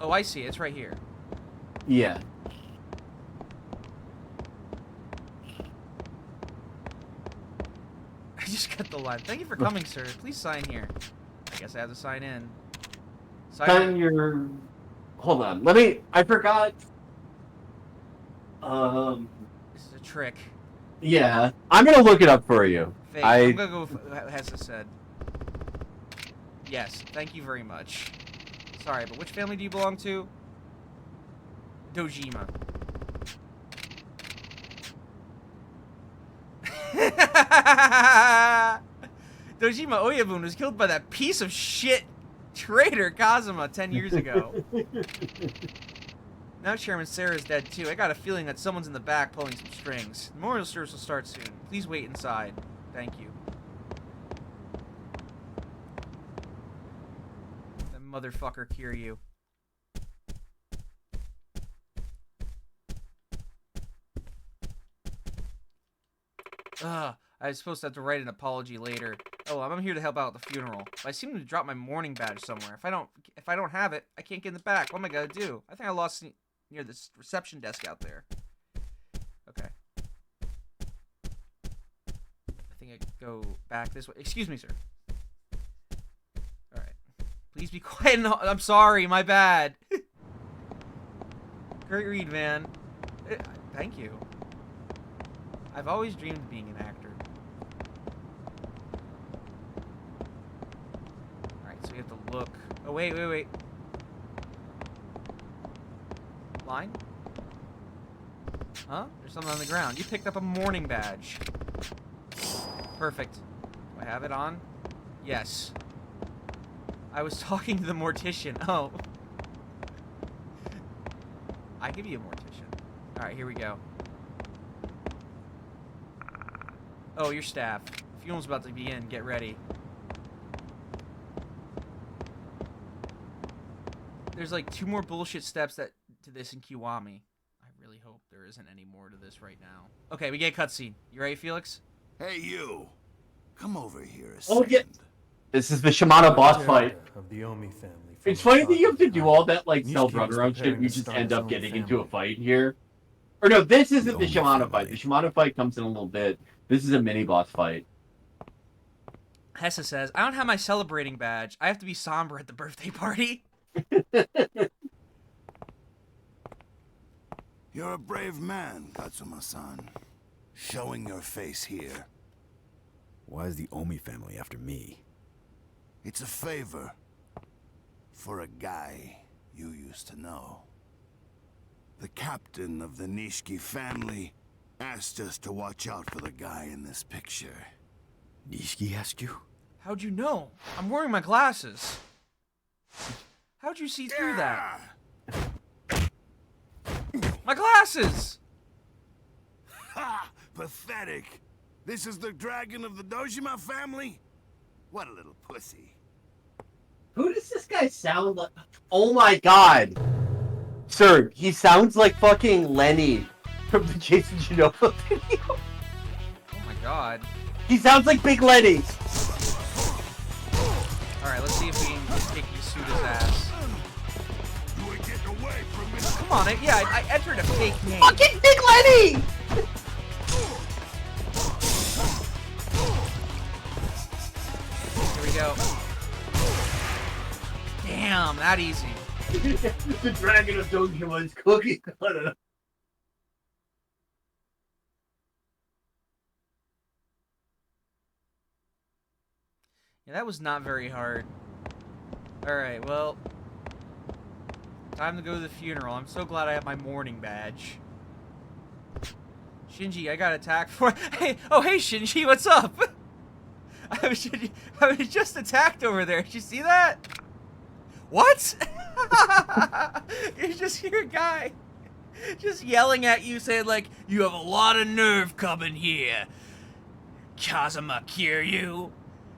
Oh, I see. It's right here. Yeah. I just got the line. Thank you for coming, sir. Please sign here. I guess I have to sign in. Sign your... Hold on. I forgot... This is a trick. Yeah. I'm gonna look it up for you. Fake. I'm gonna go with Hessa said. Yes. Thank you very much. Sorry, but which family do you belong to? Dojima. Dojima Oyabun was killed by that piece of shit traitor Kazuma 10 years ago. Now Chairman Sarah's dead too. I got a feeling that someone's in the back pulling some strings. The memorial service will start soon. Please wait inside. Thank you. That motherfucker Kiryu. I was supposed to have to write an apology later. Oh, I'm here to help out at the funeral. But I seem to drop my mourning badge somewhere. If I don't have it, I can't get in the back. What am I gonna do? I think I lost it near this reception desk out there. Okay. I think I go back this way. Excuse me, sir. All right. Please be quiet. I'm sorry. My bad. Great read, man. Thank you. I've always dreamed of being an actor. Oh, wait. Line? Huh? There's something on the ground. You picked up a mourning badge. Perfect. Do I have it on? Yes. I was talking to the mortician. Oh. I give you a mortician. Alright, here we go. Oh, your staff. Funeral's about to begin. Get ready. There's like 2 more bullshit steps to this in Kiwami. I really hope there isn't any more to this right now. Okay, we get a cutscene. You ready, Felix? Hey, you. Come over here a Oh, second. yeah. This is the Shimano boss fight. Of the Omi family. It's funny that you have to do all that, like, self-run around shit and you just end up getting into a fight here. Or no, this isn't the Shimano fight. The Shimano fight comes in a little bit. This is a mini-boss fight. Hessa says, I don't have my celebrating badge. I have to be somber at the birthday party. You're a brave man, Katsuma-san. Showing your face here. Why is the Omi family after me? It's a favor. For a guy you used to know. The captain of the Nishiki family asked us to watch out for the guy in this picture. Nishiki asked you? How'd you know? I'm wearing my glasses. How'd you see through that? My glasses! Ha! Pathetic. This is the dragon of the Dojima family? What a little pussy. Who does this guy sound like? Oh my god! Sir, he sounds like fucking Lenny from the Jason Genova video. Oh my god. He sounds like Big Lenny! Alright, let's see if we can kick Yasuda's ass. Come on, I entered a fake name. Fucking Big Lenny! Here we go. Damn, that easy. The dragon of Dojima is cooking on it. Yeah, that was not very hard. Alright, well. Time to go to the funeral. I'm so glad I have my mourning badge. Shinji, I got attacked for. Hey, Shinji, what's up? I was just attacked over there. Did you see that? What? You just hear a guy just yelling at you, saying like, "You have a lot of nerve coming here, Kazuma Kiryu,"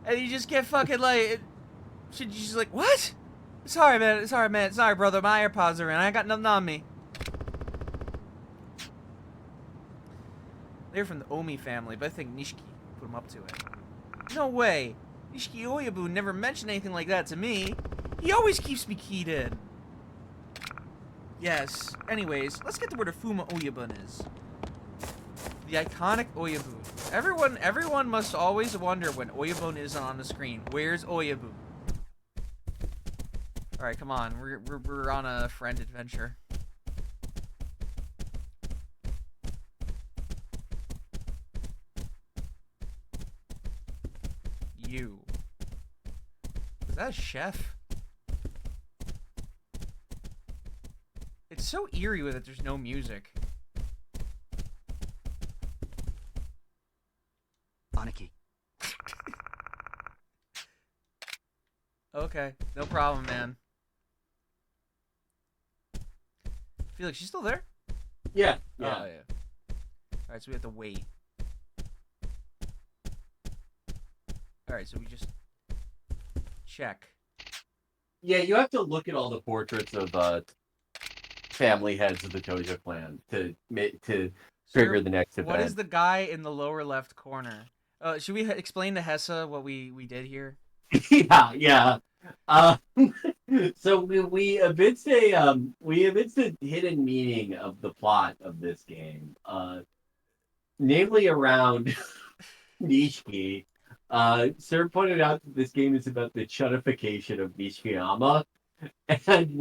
and you just get fucking like, Shinji's like, "What? Sorry, man. Sorry, brother. My AirPods are in. I got nothing on me." They're from the Omi family, but I think Nishiki put them up to it. No way. Nishiki Oyabun never mentioned anything like that to me. He always keeps me keyed in. Yes. Anyways, let's get to where the Fuma Oyabun is. The iconic Oyabun. Everyone must always wonder when Oyabun isn't on the screen. Where's Oyabun? Alright, come on. We're on a friend adventure. You. Is that a chef? It's so eerie with it, there's no music. Aniki. Okay, no problem, man. Felix, you still there? Yeah. Oh, yeah. Alright, so we have to wait. Alright, so we just check. Yeah, you have to look at all the portraits of family heads of the Tojo Clan to trigger the next event. What is the guy in the lower left corner? Should we explain to Hessa what we did here? Yeah. So we evinced a hidden meaning of the plot of this game, namely around Nishiki. Sir pointed out that this game is about the chunification of Nishikiyama, and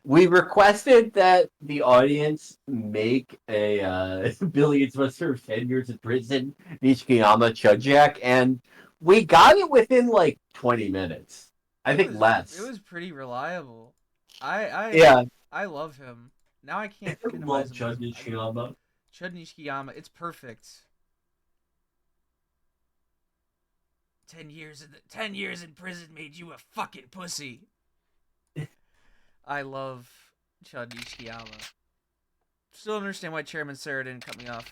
we requested that the audience make a Billions Must Serve 10 Years in Prison Nishikiyama Chudjak, and we got it within like 20 minutes. I think less. It was pretty reliable. Yeah. I love him. Now I can't I love minimize him. Chud Nishiyama. Chud Nishiyama, it's perfect. 10 years in prison made you a fucking pussy. I love Chud Nishiyama. Still don't understand why Chairman Sarah didn't cut me off.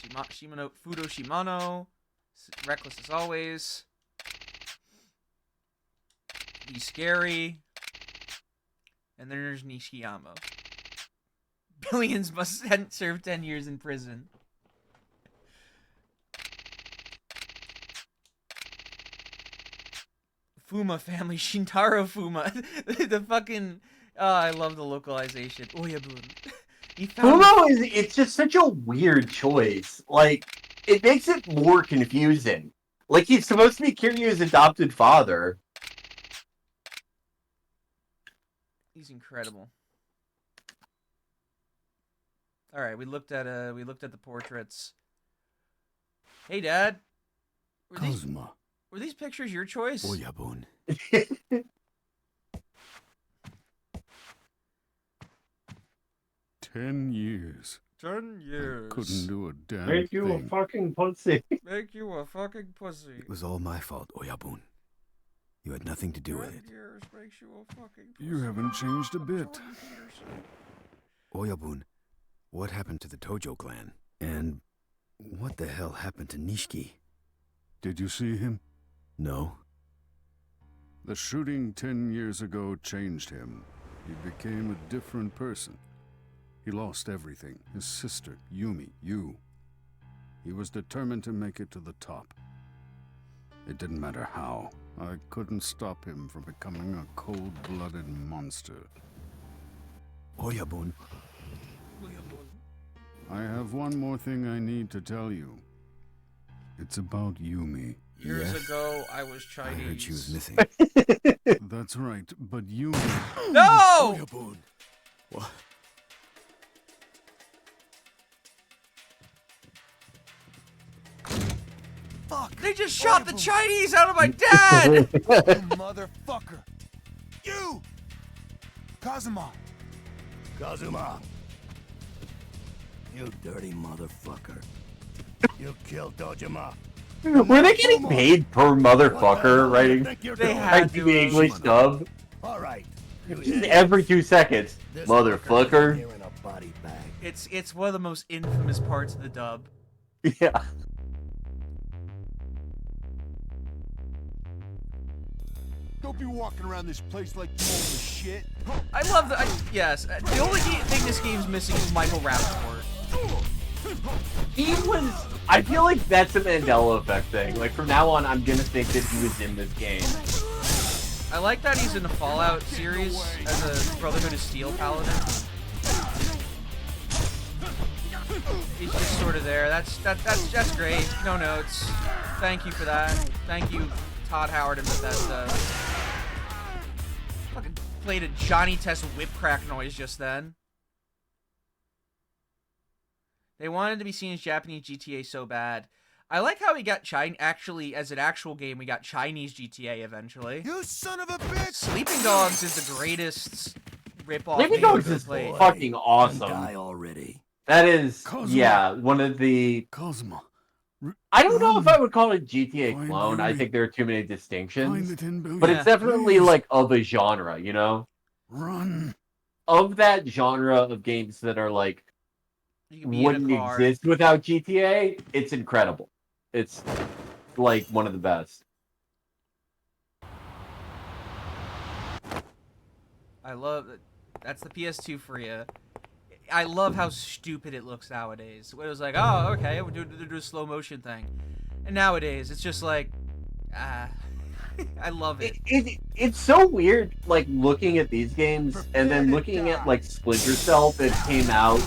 Fudo Shimano, reckless as always. Be scary. And then there's Nishiyama. Billions must serve 10 years in prison. Fuma family, Shintaro Fuma. The fucking... Oh, I love the localization. Oyabun. Fumo it's just such a weird choice. Like, it makes it more confusing. Like, he's supposed to be Kiryu's adopted father. He's incredible. All right, we looked at the portraits. Hey, Dad. Were these pictures your choice? Oyabun. 10 years. 10 years. I couldn't do a damn Make you thing. a fucking pussy. Make you a fucking pussy. It was all my fault, Oyabun. You had nothing to do with it. 10 years makes you a fucking pussy. You haven't changed a bit. Oyabun, what happened to the Tojo Clan? And what the hell happened to Nishiki? Did you see him? No. The shooting 10 years ago changed him. He became a different person. He lost everything. His sister, Yumi, you. He was determined to make it to the top. It didn't matter how. I couldn't stop him from becoming a cold-blooded monster. Oyabun. I have one more thing I need to tell you. It's about Yumi. Years ago, I was Chinese. I heard she was missing. That's right, but Yumi... No! Oyabun. What? Fuck! They just shot the Chinese out of my dad! You motherfucker! You! Kazuma! Kazuma! You dirty motherfucker. You killed Dojima. Were they getting paid per motherfucker writing They had to. the English dub? Alright. Just every 2 seconds. Motherfucker. It's one of the most infamous parts of the dub. Yeah. Don't be walking around this place like you own the shit. I love the... yes. The only thing this game's missing is Michael Rappaport. He was... I feel like that's a Mandela effect thing. Like, from now on, I'm gonna think that he was in this game. I like that he's in the Fallout series as a Brotherhood of Steel paladin. He's just sort of there. That's great. No notes. Thank you for that. Thank you, Todd Howard and Bethesda. Fucking played a Johnny Test whip crack noise just then. They wanted to be seen as Japanese GTA so bad. I like how we got actually, as an actual game, we got Chinese GTA eventually. You son of a bitch! Sleeping Dogs is the greatest ripoff Sleeping game I've Dogs ever is played. fucking awesome. Die already. That is, Cosmo. yeah, one of the... Cosmo. I don't know if I would call it GTA clone. I think there are too many distinctions. But it's definitely like of a genre, you know? Run. Of that genre of games that are like wouldn't exist without GTA, it's incredible. It's like one of the best. I love it. That's the PS2 for you. I love how stupid it looks nowadays. It was like, oh, okay, we'll do a slow motion thing. And nowadays, it's just like, I love it. It's so weird, like, looking at these games and then looking at, like, Splinter Cell that came out,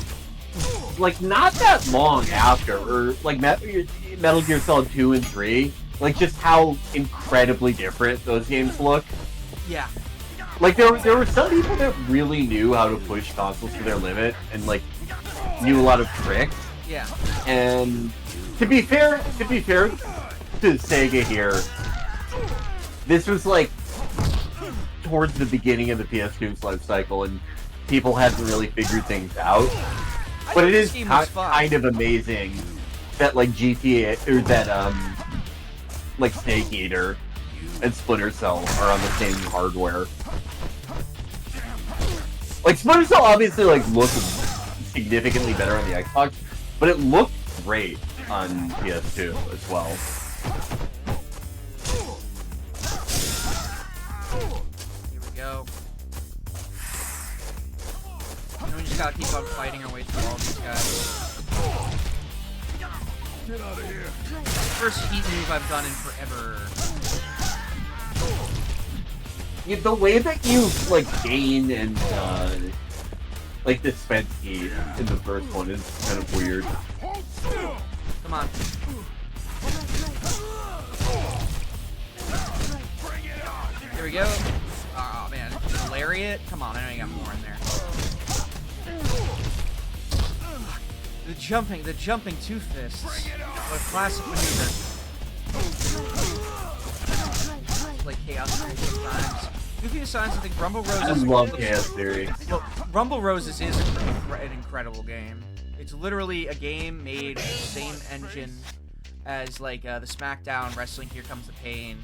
like, not that long after, or, like, Metal Gear Solid 2 and 3, like, just how incredibly different those games look. Yeah. Like, there were some people that really knew how to push consoles to their limit and, like, knew a lot of tricks. Yeah. And to be fair to Sega here, this was like towards the beginning of the PS2's life cycle, and people hadn't really figured things out. But it is kind of amazing that like GTA or that like Snake Eater and Splinter Cell are on the same hardware. Like Splinter Cell obviously like looks significantly better on the Xbox, but it looked great on PS2 as well. Here we go. And we just gotta keep on fighting our way through all these guys. Get out of here. First heat move I've done in forever. Yeah, the way that you like gain and like dispense heat in the first one is kind of weird. Come on. Here we go. Oh man, lariat. Come on, I know you got more in there. The jumping two fists. What a classic maneuver. Like Chaos Theory sometimes. Goofy Designs, I think Rumble Roses. I love Chaos Theory. Well, Rumble Roses is an incredible game. It's literally a game made with the same engine as like the SmackDown Wrestling Here Comes the Pain,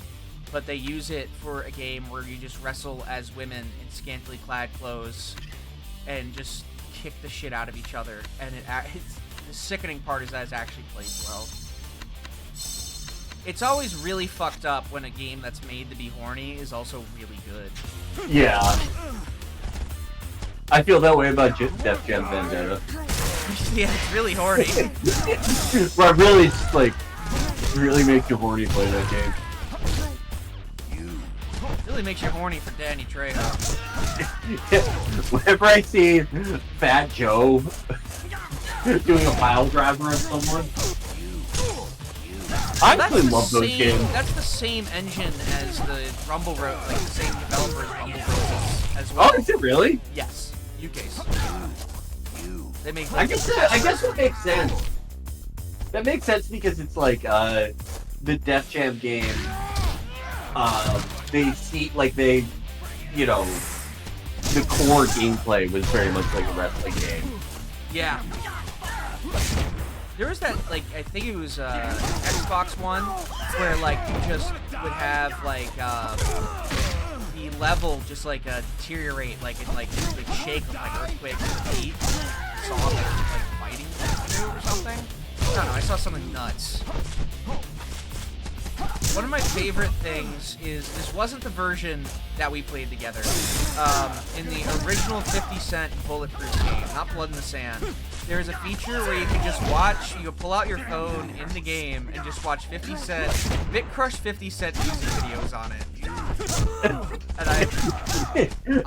but they use it for a game where you just wrestle as women in scantily clad clothes and just kick the shit out of each other. And it's the sickening part is that it actually plays well. It's always really fucked up when a game that's made to be horny is also really good. Yeah. I feel that way about Def Jam Vendetta. Yeah, it's really horny. Well, really, just, like, really makes you horny play that game. Really makes you horny for Danny Trejo. Whenever I see Fat Joe doing a pile driver on someone, I actually love those games. That's the same engine as the Rumble Rose, like the same developer as Rumble Roses as well. Oh, is it really? Yes, UCase. They make. I guess that makes sense. That makes sense because it's like the Def Jam game. They see like they, you know, the core gameplay was very much like a wrestling game. Yeah. There was that, like, I think it was Xbox One, where, like, you just would have, like, the level just, like, deteriorate, like, and, like, shake with, like, earthquakes and heat. Saw them, like, fighting or something. I don't know, I saw something nuts. One of my favorite things is, this wasn't the version that we played together. In the original 50 Cent Bulletproof game, not Blood in the Sand, there's a feature where you can just watch, you can pull out your phone in the game and just watch 50 Cent, Crush 50 Cent music videos on it. And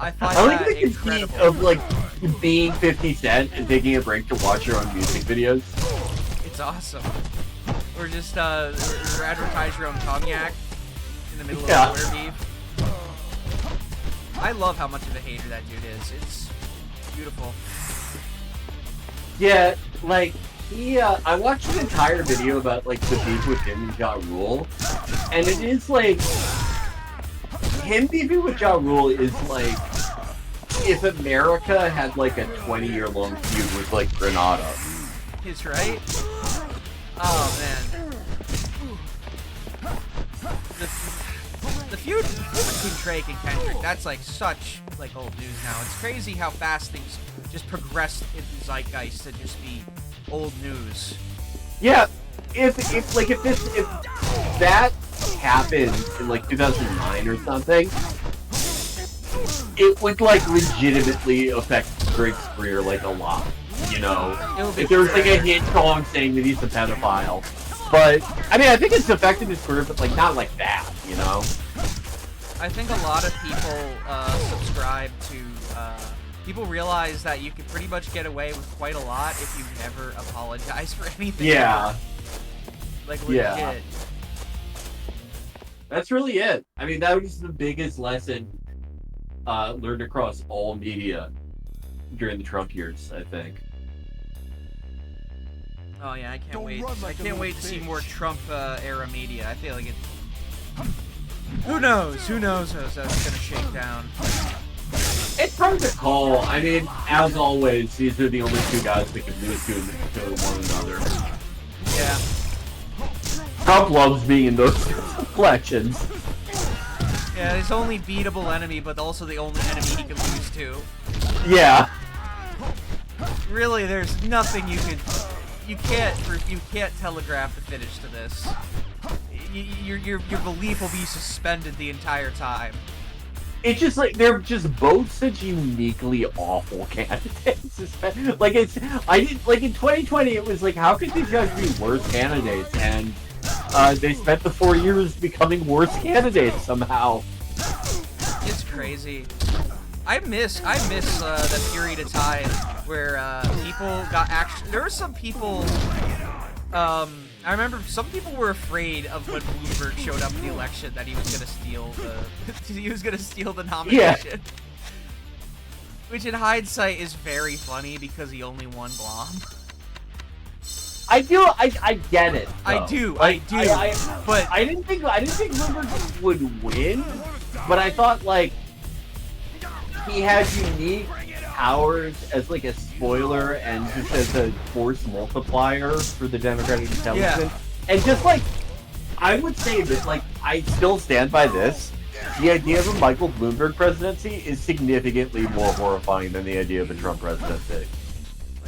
I find that incredible. Of like being 50 Cent and taking a break to watch your own music videos. It's awesome. Or just advertise your own cognac in the middle of nowhere beef. I love how much of a hater that dude is. It's beautiful. Yeah, like he I watched an entire video about like the beef with him and Ja Rule, and it is like him beefing with Ja Rule is like if America had like a 20-year-long feud with like Grenada. He's right. Oh man. The feud between Drake and Kendrick, that's like such like old news now. It's crazy how fast things just progress in the zeitgeist to just be old news. Yeah, if that happened in like 2009 or something, it would like legitimately affect Drake's career like a lot. You know, if there was like a hit song saying that he's a pedophile. But I mean, I think it's affected his career, but like not like that. You know. I think a lot of people subscribe to. People realize that you can pretty much get away with quite a lot if you never apologize for anything. Yeah. Ever. Like legit. Yeah. That's really it. I mean, that was the biggest lesson learned across all media during the Trump years, I think. Oh yeah, I can't wait. I can't wait to see more Trump era media. I feel like it. Who knows? Who knows how that's gonna shake down? It's hard to call. I mean, as always, these are the only two guys that can lose to one another. Yeah. Trump loves being in those collections. Yeah, his only beatable enemy, but also the only enemy he can lose to. Yeah. Really, there's nothing you can't telegraph the finish to this. Your belief will be suspended the entire time. It's just like they're just both such uniquely awful candidates. Like in 2020, it was like, how could these guys be worse candidates? And they spent the 4 years becoming worse candidates somehow. It's crazy. I miss that period of time where people got there were some people. I remember some people were afraid of when Bloomberg showed up in the election that he was gonna steal the nomination. Yeah. Which in hindsight is very funny because he only won Guam. I get it. Though. I do. But I didn't think Bloomberg would win. But I thought like he had unique powers as like a spoiler and just as a force multiplier for the Democratic establishment. Yeah. And just like, I would say that like, I still stand by this. The idea of a Michael Bloomberg presidency is significantly more horrifying than the idea of a Trump presidency.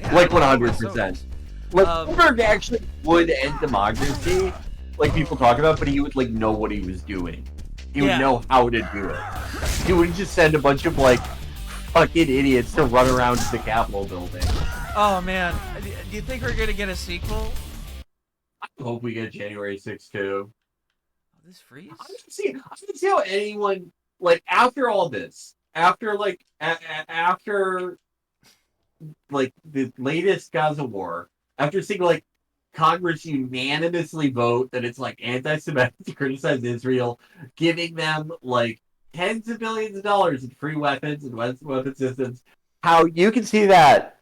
Yeah, like 100%. Like Bloomberg actually would end democracy, like people talk about, but he would like know what he was doing. He would know how to do it. He wouldn't just send a bunch of like fucking idiots to run around the Capitol building. Oh man, do you think we're gonna get a sequel? I hope we get January 6th too. Oh, this freeze? I don't see how anyone like after all this, after like after like the latest Gaza war, after seeing like Congress unanimously vote that it's like anti-Semitic to criticize Israel, giving them like tens of billions of dollars in free weapons and weapon systems. How you can see that,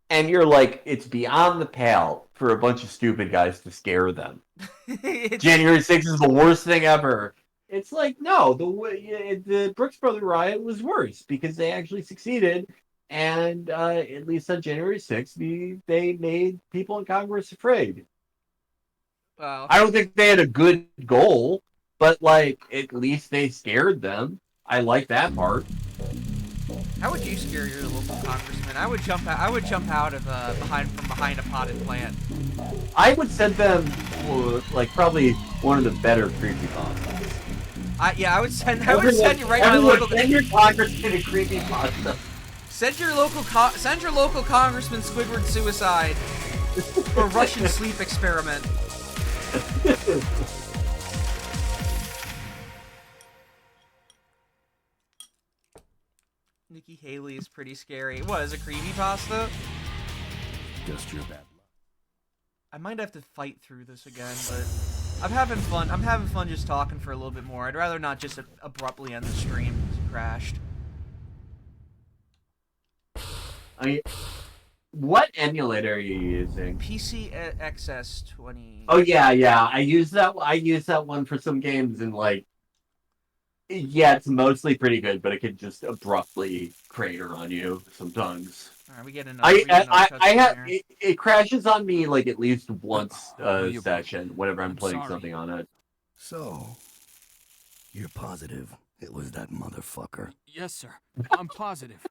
and you're like, it's beyond the pale for a bunch of stupid guys to scare them. January 6th is the worst thing ever. It's like, no, the Brooks Brother riot was worse because they actually succeeded. And at least on January 6th, they made people in Congress afraid. Wow. I don't think they had a good goal, but like at least they scared them. I like that part. How would you scare your local congressman? I would jump out of behind a potted plant. I would send them like probably one of the better creepypastas. I would send you right to my local. Send your congressman a creepypasta. Send your local congressman Squidward suicide or Russian sleep experiment. Nikki Haley is pretty scary. What, is it creepypasta? Just your bad luck. I might have to fight through this again, but I'm having fun. I'm having fun just talking for a little bit more. I'd rather not just abruptly end the stream because it crashed. What emulator are you using? PCXS20. Oh yeah. I use that one for some games, and like, yeah, it's mostly pretty good, but it could just abruptly crater on you sometimes. All right, we get another. It crashes on me like at least once a session whenever I'm playing something on it. So, you're positive it was that motherfucker? Yes, sir. I'm positive.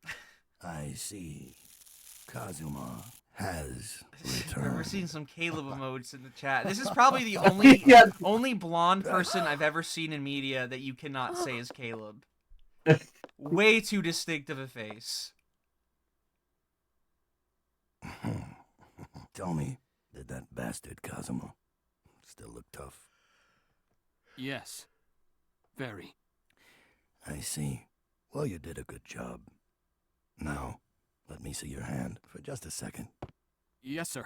I see. Kazuma has returned. We're seeing some Caleb emotes in the chat. This is probably the only blonde person I've ever seen in media that you cannot say is Caleb. Way too distinct of a face. Tell me, did that bastard Kazuma still look tough? Yes. Very. I see. Well, you did a good job. Now, let me see your hand for just a second. Yes, sir.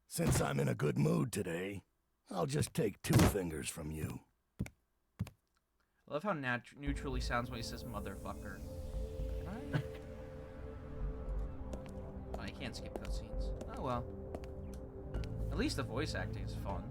Since I'm in a good mood today, I'll just take 2 fingers from you. I love how neutral he sounds when he says motherfucker. Oh, you can't skip cutscenes. Oh well. At least the voice acting is fun.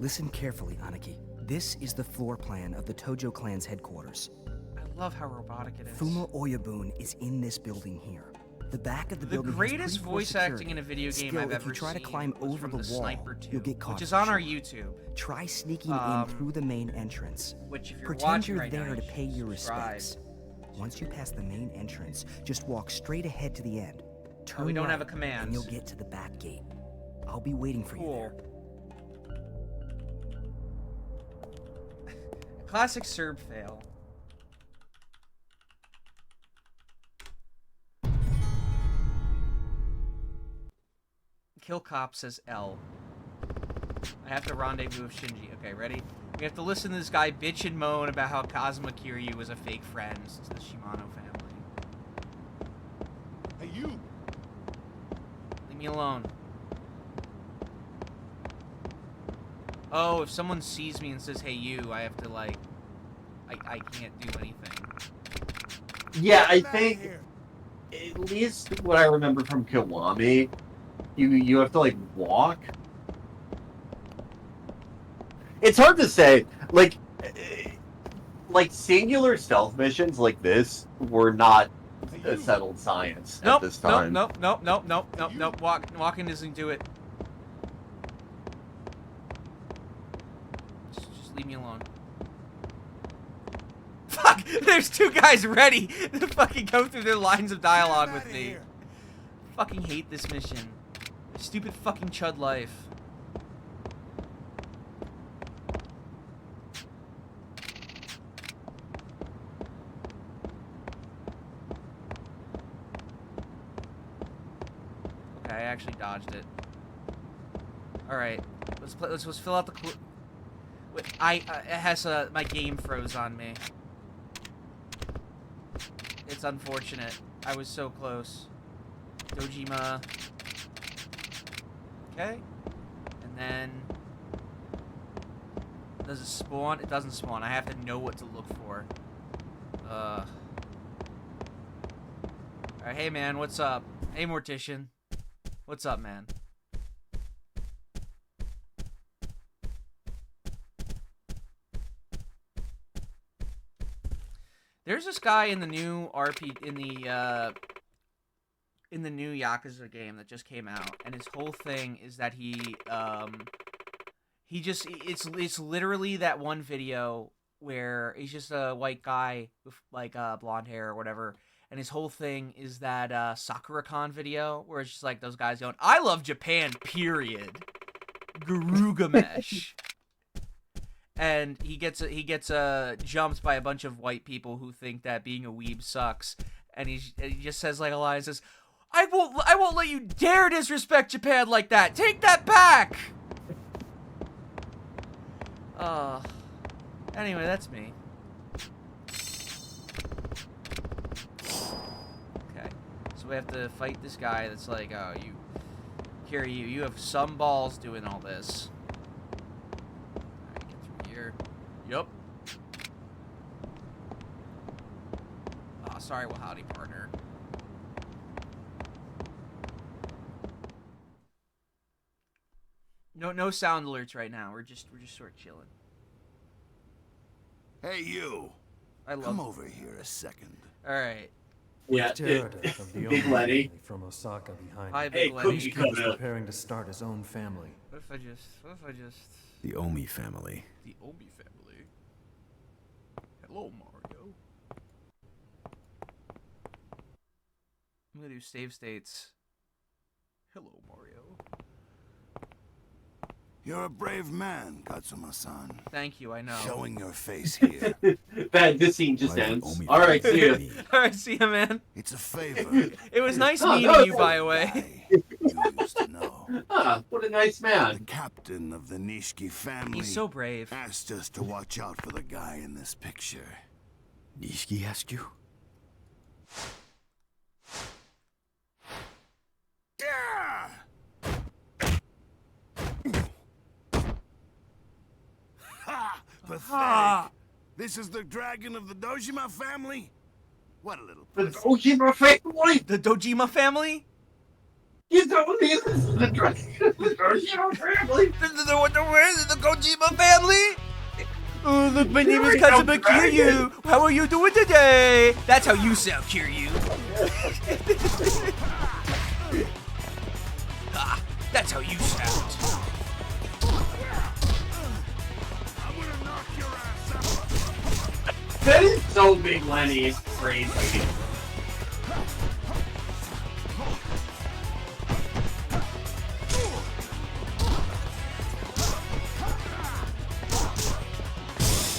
Listen carefully, Aniki. This is the floor plan of the Tojo Clan's headquarters. I love how robotic it is. Fuma Oyabun is in this building here. The back of the building The greatest voice acting in a video game I've ever seen. If you try to climb over the wall, you'll get caught. Which is on our YouTube. Try sneaking in through the main entrance. Which, if you're Pretend watching you're right there now, to pay your subscribe. respects. Once you pass the main entrance, just walk straight ahead to the end. Turn we don't right, have a command. and you'll get to the back gate. I'll be waiting for you there. Classic Serb fail. Kill cop says L. I have to rendezvous with Shinji. Okay, ready? We have to listen to this guy bitch and moan about how Kazuma Kiryu was a fake friend to the Shimano family. Hey, you! Leave me alone. Oh, if someone sees me and says, hey, you, I have to, like... I can't do anything. Yeah, I think... At least what I remember from Kiwami, you have to, like, walk. It's hard to say. Like singular stealth missions like this were not a settled science at this time. Nope. Walking doesn't do it. Just leave me alone. Fuck! There's two guys ready to fucking go through their lines of dialogue with me. Fucking hate this mission. Stupid fucking chud life. Okay, I actually dodged it. All right, let's fill out the clue. Wait, it has my game froze on me. It's unfortunate. I was so close. Dojima. Okay. And then... Does it spawn? It doesn't spawn. I have to know what to look for. Alright, hey man, what's up? Hey Mortician. What's up, man? There's this guy in the new in the new Yakuza game that just came out, and his whole thing is that it's literally that one video where he's just a white guy with like blonde hair or whatever, and his whole thing is that Sakura-Con video where it's just like those guys going, "I love Japan, period." Garugamesh. And he gets jumped by a bunch of white people who think that being a weeb sucks, and he just says like a line, and says, I won't let you dare disrespect Japan like that. Take that back." Anyway, that's me. Okay, so we have to fight this guy that's like, oh, you have some balls doing all this. Alright, get through here. Yup. Oh, sorry, well, howdy, partner. No sound alerts right now. We're just sort of chilling. Hey, you. Come over here a second. All right. Yeah, Big Letty from Osaka behind. Hi, Big Letty. He was preparing to start his own family. What if I just? The Omi family. The Omi family. Hello, Mario. I'm gonna do save states. Hello, Mario. You're a brave man, Katsuma-san. Thank you, I know. Showing your face here. This scene just ends. Alright, see ya. Alright, see ya, man. It's a favor. It was nice meeting you, by the way. You used to know. Ah, what a nice man. The captain of the Nishiki family. He's so brave. Asked us to watch out for the guy in this picture. Nishiki asked you? Ha! Pathetic. This is the dragon of the Dojima family? What a little The pussy. Dojima family? The Dojima family? You don't need this is the Kojima family. The Kojima family. Oh, look, my name is Kazuma Kiryu. How are you doing today? That's how you sound, Kiryu. Ah, that's how you sound. That is so big, Lenny. It's crazy.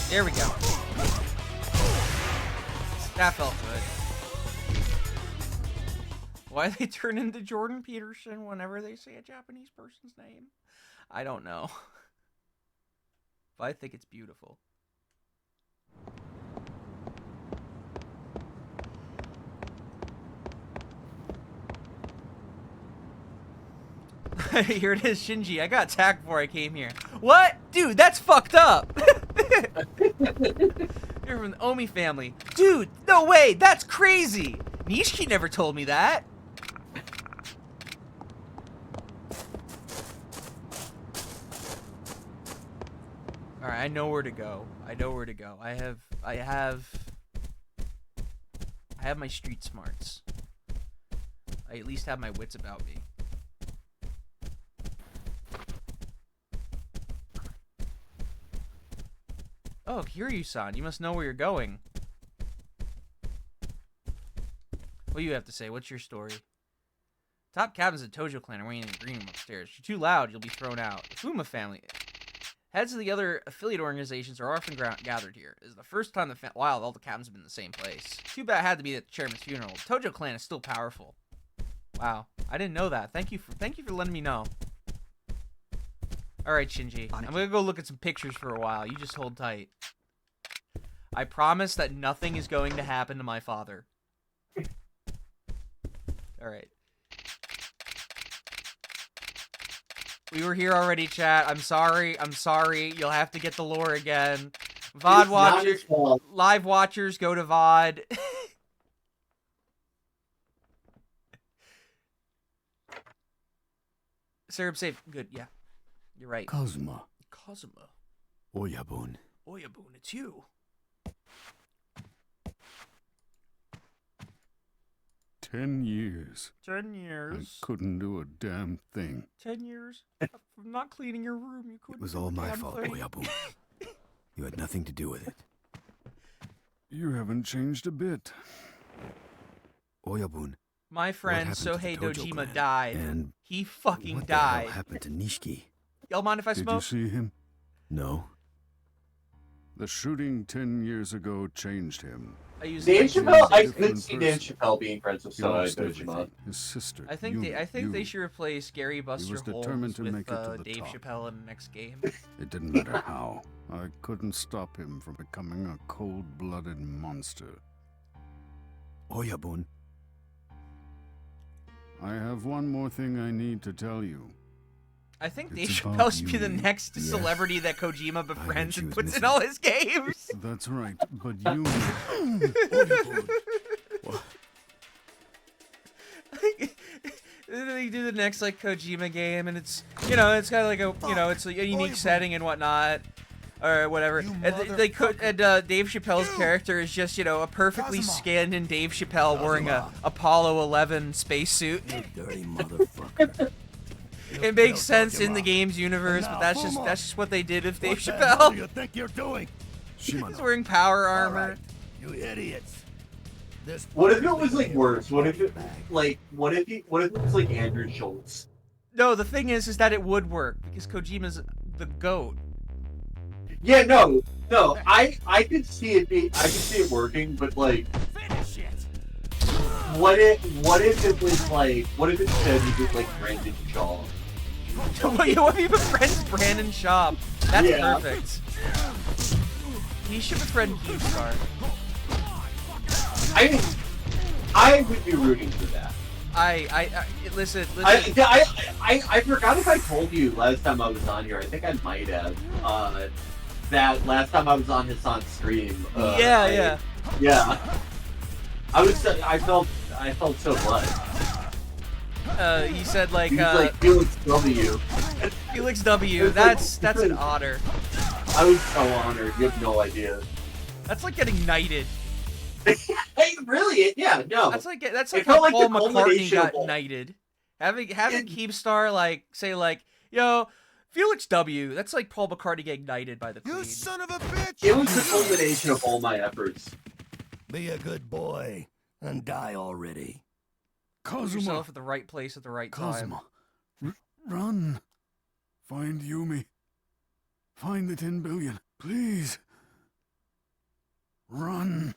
There we go. That felt good. Why they turn into Jordan Peterson whenever they say a Japanese person's name? I don't know. But I think it's beautiful. Here it is, Shinji. I got attacked before I came here. What? Dude, that's fucked up. You're from the Omi family. Dude, no way. That's crazy. Nishiki never told me that. Alright, I know where to go. I know where to go. I have my street smarts. I at least have my wits about me. Oh, Kiryu-san, you must know where you're going. What do you have to say? What's your story? Top captains of Tojo Clan are waiting in the green room upstairs. If you're too loud, you'll be thrown out. The Fuma family. Heads of the other affiliate organizations are often gathered here. This is the first time while all the captains have been in the same place. Too bad it had to be at the chairman's funeral. The Tojo Clan is still powerful. Wow, I didn't know that. Thank you for letting me know. All right, Shinji. I'm gonna go look at some pictures for a while. You just hold tight. I promise that nothing is going to happen to my father. All right. We were here already, chat. I'm sorry. You'll have to get the lore again. VOD watchers, live watchers, go to VOD. Serb safe. Good, yeah. You're right. Kazuma. Oyabun. Oyabun, it's you. 10 years. 10 years. I couldn't do a damn thing. 10 years from not cleaning your room. You couldn't. It was all my fault, Oyabun. You had nothing to do with it. You haven't changed a bit. Oyabun. My friend Sohei Dojima died. And he fucking what died. What happened to Nishiki? Y'all mind if I smoke? Did you see him? No. The shooting 10 years ago changed him. Dave Chappelle, I could see Dave Chappelle being friends with Sohei Dojima. His sister. I think they should replace Gary Buster Holmes with Dave Chappelle in the next game. It didn't matter how. I couldn't stop him from becoming a cold-blooded monster. Oyabun. I have one more thing I need to tell you. I think Dave Chappelle should be the next celebrity that Kojima befriends and puts in all his games. That's right, but you... They do the next like Kojima game, and it's it's kind of like it's a unique setting and whatnot, or whatever. And Dave Chappelle's character is just a perfectly skinned Dave Chappelle wearing a Apollo 11 spacesuit. Dirty motherfucker. It makes sense in the game's universe, but that's just what they did with Dave Chappelle. What do you think you're doing? He's wearing power armor. Right, you idiots. What if it was like worse? What if it was like Andrew Schultz? No, the thing is that it would work because Kojima's the GOAT. Yeah, no. I could see it working, but like, finish it. What if it was like? What if instead he was like Brandon Shaw? What if he befriends Brandon Shaw? That's perfect. He should befriend Keemstar. I would be rooting for that. Listen. I forgot if I told you last time I was on here. I think I might have. That last time I was on Hassan's stream. Yeah. I felt so blessed. He said like, He's like Felix W. Felix W. That's an honor. I was so honored. You have no idea. That's like getting knighted. Hey, really? Yeah, no. That's like how like Paul the McCartney culmination got of- knighted. Having Keemstar like say like, yo, Felix W. That's like Paul McCartney getting knighted by the Queen. You son of a bitch! It was the culmination of all my efforts. Be a good boy and die already. Put yourself at the right place at the right time. Kazuma, run. Find Yumi. Find the 10 billion, please. Run.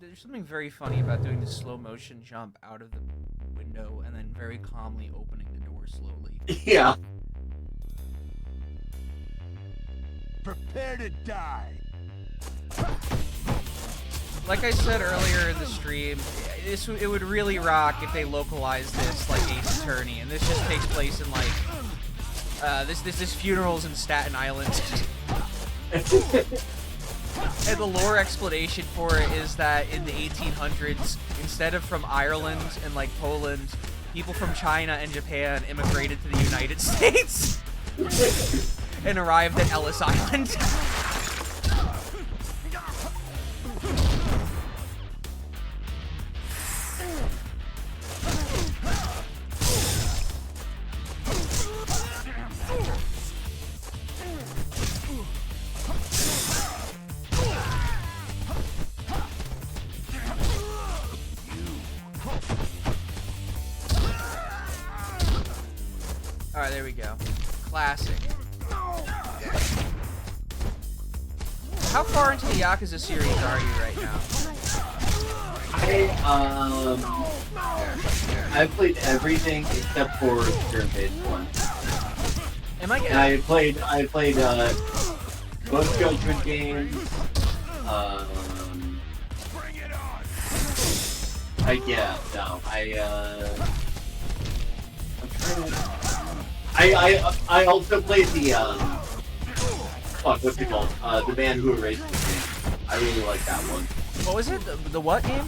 There's something very funny about doing the slow motion jump out of the window and then very calmly opening the door slowly. Yeah. Prepare to die. Like I said earlier in the stream, it would really rock if they localized this like Ace Attorney, and this just takes place in like this funeral's in Staten Island. And the lore explanation for it is that in the 1800s, instead of from Ireland and like Poland, people from China and Japan immigrated to the United States and arrived at Ellis Island. Alright, there we go. Classic. How far into the Yakuza series are you right now? I've played everything except for turn-based one. Am I getting... And I played both Judgment games. I also played the what's it called? The Man Who Erased His Name. I really like that one. What was it? The what game?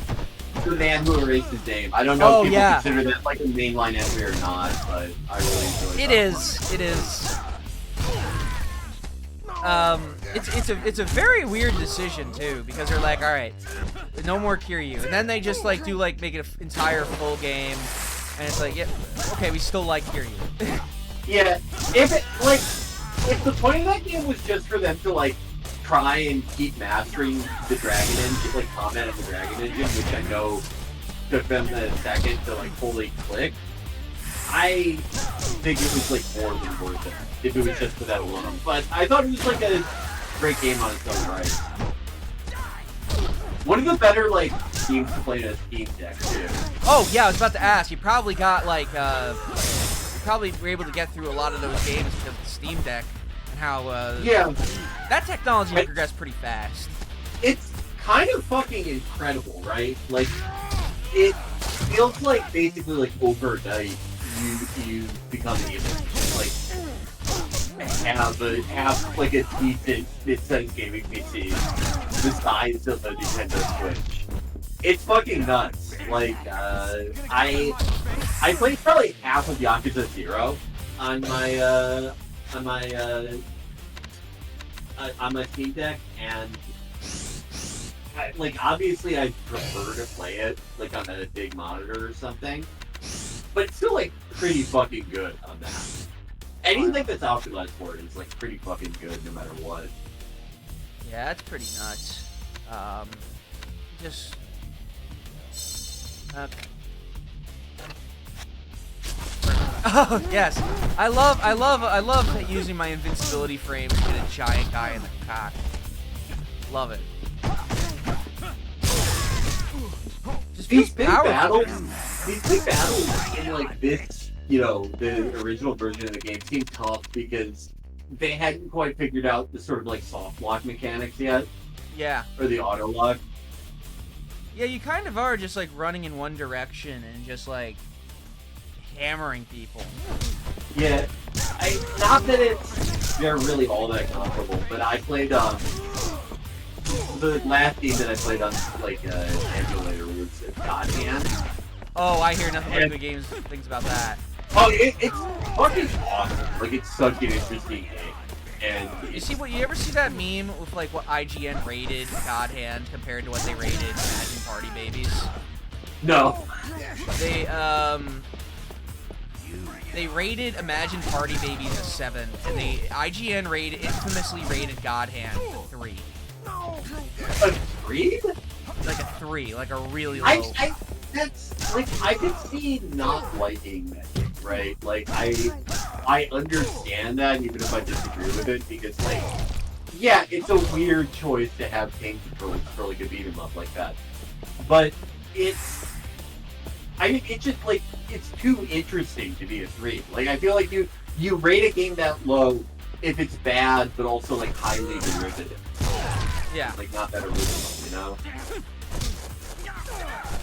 The Man Who Erased His Name. I don't know if people yeah. consider that like a mainline entry or not, but I really enjoy it. It is. It's a very weird decision too, because they're like, all right, no more Kiryu, and then they just like do like make it an entire full game, and it's like, yeah, okay, we still like Kiryu. Yeah, if the point of that game was just for them to like try and keep mastering the Dragon Engine, like combat of the Dragon Engine, which I know took them a second to like fully click, I think it was like more than worth it if it was just for that alone. But I thought it was like a great game on its own right. One of the better like games to play in a Steam Deck too. Oh yeah, I was about to ask. You probably got like probably were able to get through a lot of those games because of the Steam Deck and how yeah, that technology progressed pretty fast. It's kind of fucking incredible, right? Like it feels like basically like overnight you become able to like have like a decent mid-sized gaming PC the size of a Nintendo Switch. It's fucking nuts. Like I played probably half of Yakuza 0 on my Steam Deck, and like obviously I prefer to play it like on a big monitor or something, but it's still like pretty fucking good on that. Anything that's optimized for it is like pretty fucking good no matter what. Yeah, that's pretty nuts. Just oh yes, I love using my invincibility frames to get a giant guy in the cock. Love it. Just these big battles in like this, you know, the original version of the game seemed tough because they hadn't quite figured out the sort of like soft lock mechanics yet. Yeah. Or the auto lock. Yeah, you kind of are just like running in one direction and just like hammering people. Yeah, not that they're really all that comparable, but I played the last game that I played on like emulator was God Hand. Oh, I hear nothing but good things about that. Oh, it's fucking awesome. Like, it's such an interesting game. And you ever see that meme with like what IGN rated God Hand compared to what they rated Imagine Party Babies? No. They rated Imagine Party Babies a 7, and IGN infamously rated God Hand a 3. A 3? Like a 3, like a really low. That's like I could see not liking that game, right? Like I understand that even if I disagree with it, because like yeah, it's a weird choice to have tank controls for like a beat 'em up like that. But it's just like it's too interesting to be a 3. Like I feel like you rate a game that low if it's bad but also like highly derivative. Yeah. Like not that original, you know?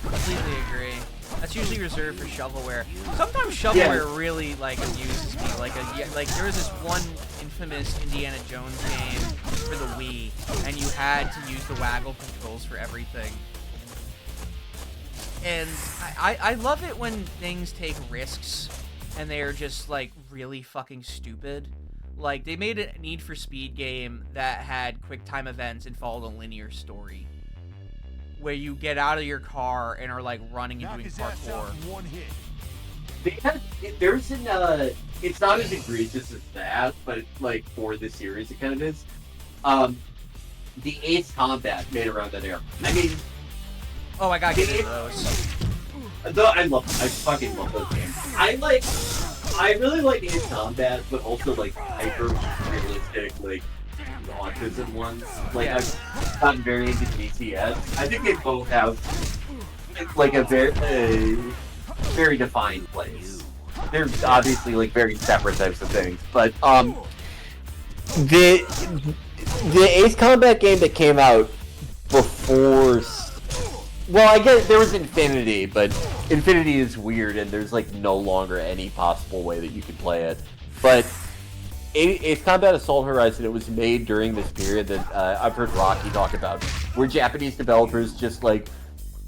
Completely agree. That's usually reserved for shovelware. Sometimes shovelware really like amuses me. Like there was this one infamous Indiana Jones game for the Wii, and you had to use the waggle controls for everything. And I love it when things take risks and they are just like really fucking stupid. Like they made a Need for Speed game that had quick time events and followed a linear story, where you get out of your car and are like running and doing parkour. There's an it's not as egregious as that, but like for this series it kind of is. The Ace Combat made around that era. I mean, oh, I gotta get into those. I fucking love those games. I really like Ace Combat, but also like hyper realistic like autism ones. Like I've gotten very into GTS. I think they both have like a very defined place. They're obviously like very separate types of things, but the Ace Combat game that came out before. Well, I guess there was Infinity, but Infinity is weird, and there's like no longer any possible way that you could play it. But Ace Combat Assault Horizon, it was made during this period that I've heard Rocky talk about, where Japanese developers just like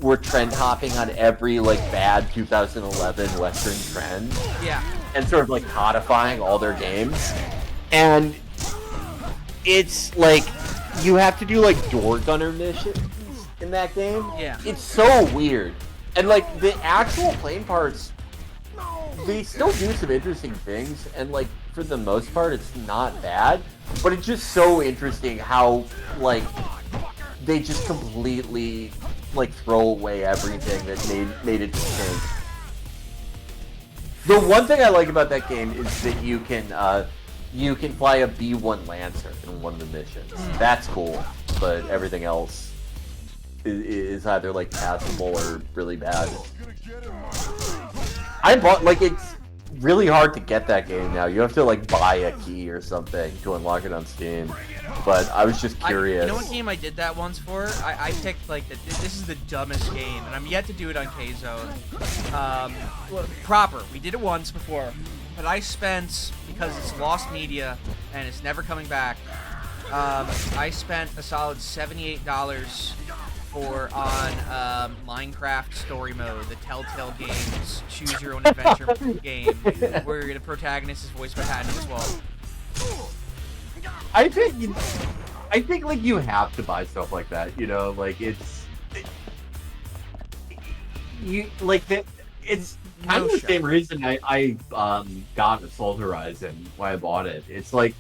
were trend hopping on every like bad 2011 Western trend. Yeah. And sort of like codifying all their games. And it's like you have to do like door gunner missions in that game. Yeah. It's so weird. And like the actual plane parts, they still do some interesting things, and like for the most part it's not bad, but it's just so interesting how like they just completely like throw away everything that made it distinct. The one thing I like about that game is that you can fly a B-1 Lancer in one of the missions. That's cool, but everything else is either like passable or really bad. I bought like it's really hard to get that game now. You have to like buy a key or something to unlock it on Steam. But I was just curious. You know what game I did that once for? I picked like this is the dumbest game, and I'm yet to do it on K-Zone. Proper. We did it once before, but I spent, because it's lost media and it's never coming back. I spent a solid $78 on Minecraft Story Mode, the Telltale Games Choose Your Own Adventure game, where the protagonist is voiced by Patton Oswalt. I think like you have to buy stuff like that, you know, like it's kind of the same reason I got Assault Horizon, why I bought it. It's like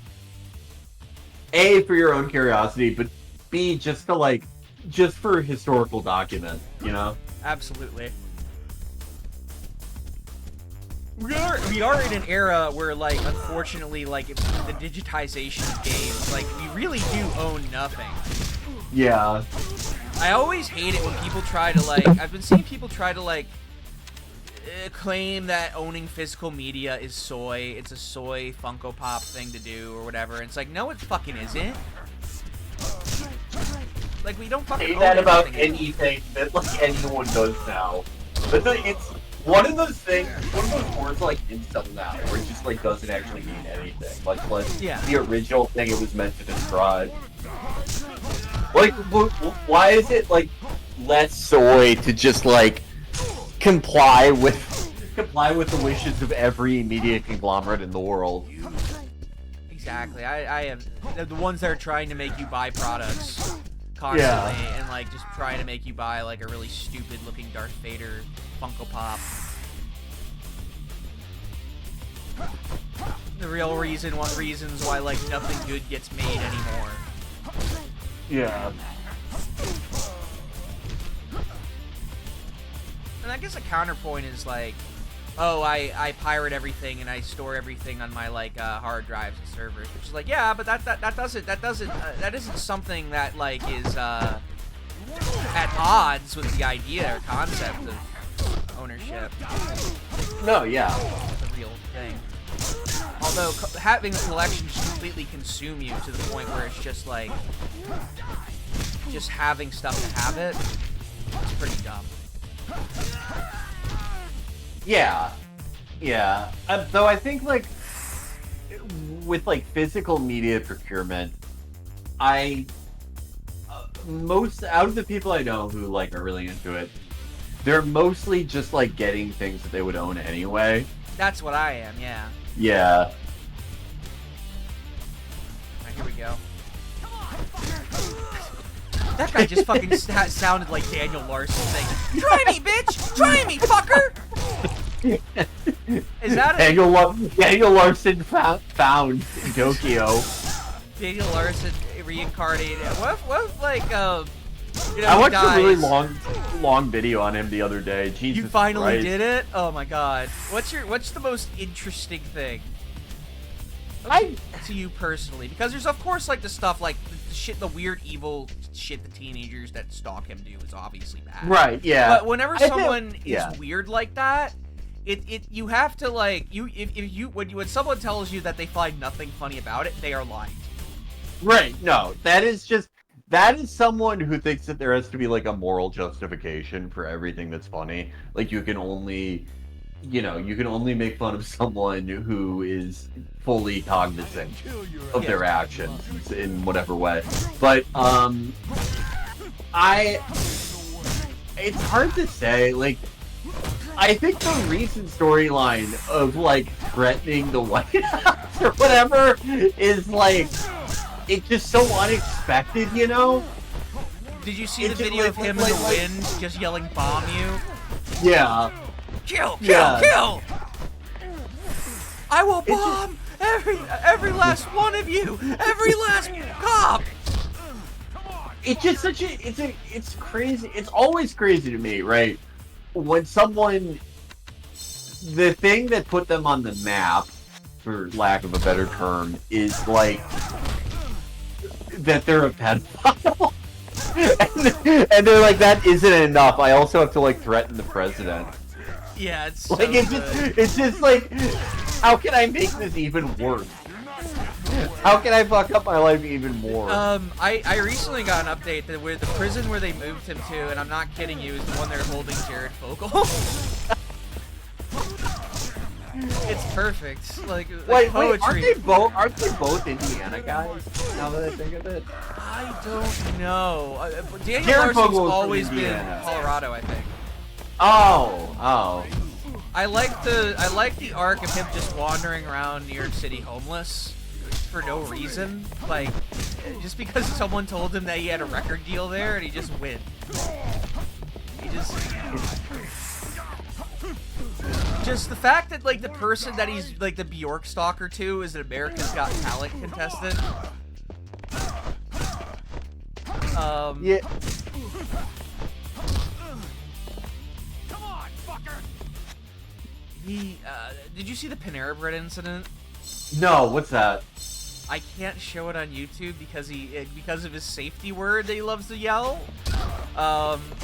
A, for your own curiosity, but B, just for historical document, you know? Absolutely. We are in an era where, like, unfortunately, like, the digitization of games, like, we really do own nothing. Yeah. I always hate it when people try to, like, I've been seeing people try to, like, claim that owning physical media is soy. It's a soy Funko Pop thing to do or whatever. And it's like, no, it fucking isn't. Like, we don't fucking say own that about anything. anything that like anyone does now. But it's one of those things, one of those words like incel now, where it just like doesn't actually mean anything. Like the original thing it was meant to describe. Like, why is it like less soy to just like comply with the wishes of every media conglomerate in the world? Exactly. I am the ones that are trying to make you buy products constantly and like just trying to make you buy like a really stupid looking Darth Vader Funko Pop. The real reasons why like nothing good gets made anymore. Yeah. And I guess a counterpoint is like, oh, I pirate everything and I store everything on my like hard drives and servers, which is like, yeah, but that isn't something that like is at odds with the idea or concept of ownership. No, yeah. It's a real thing. Although having a collection just completely consume you to the point where it's just like, just having stuff to have it, it's pretty dumb. Yeah. Though I think like with like physical media procurement, most out of the people I know who like are really into it, they're mostly just like getting things that they would own anyway. That's what I am, yeah. Yeah. Alright, here we go. That guy just fucking sounded like Daniel Larson saying, "Try me, bitch! Try me, fucker!" Is that Daniel Larson found in Tokyo? Daniel Larson reincarnated. What like you know, I watched a really long video on him the other day. Jesus You finally Christ. did it? Oh my god. What's the most interesting thing? To you personally, because there's of course like the stuff like the shit, the weird evil shit the teenagers that stalk him do is obviously bad. Right, yeah. But whenever someone is weird like that, it you have to like when someone tells you that they find nothing funny about it, they are lying. Right, no, that is someone who thinks that there has to be like a moral justification for everything that's funny. Like you can only make fun of someone who is fully cognizant of their actions in whatever way. But it's hard to say. Like, I think the recent storyline of like threatening the White House or whatever is like, it's just so unexpected, you know? Did you see the video of him in the wind just yelling "bomb you"? Yeah. Kill! I will bomb every last one of you! Every last cop! It's just it's crazy. It's always crazy to me, right? When someone, the thing that put them on the map, for lack of a better term, is like that they're a pedophile. and they're like, that isn't enough. I also have to like threaten the president. Yeah, it's like it's just like, how can I make this even worse? How can I fuck up my life even more? I recently got an update that where the prison where they moved him to, and I'm not kidding you, is the one they're holding Jared Fogle. It's perfect. Like poetry. Aren't they both Indiana guys? Now that I think of it, I don't know. Daniel Larson's always been Colorado, I think. Oh. I like the arc of him just wandering around New York City homeless for no reason, like just because someone told him that he had a record deal there, and he just went. Just the fact that like the person that he's like the Bjork stalker to is an America's Got Talent contestant. Yeah. Come on, fucker! Did you see the Panera Bread incident? No, what's that? I can't show it on YouTube because of his safety word that he loves to yell.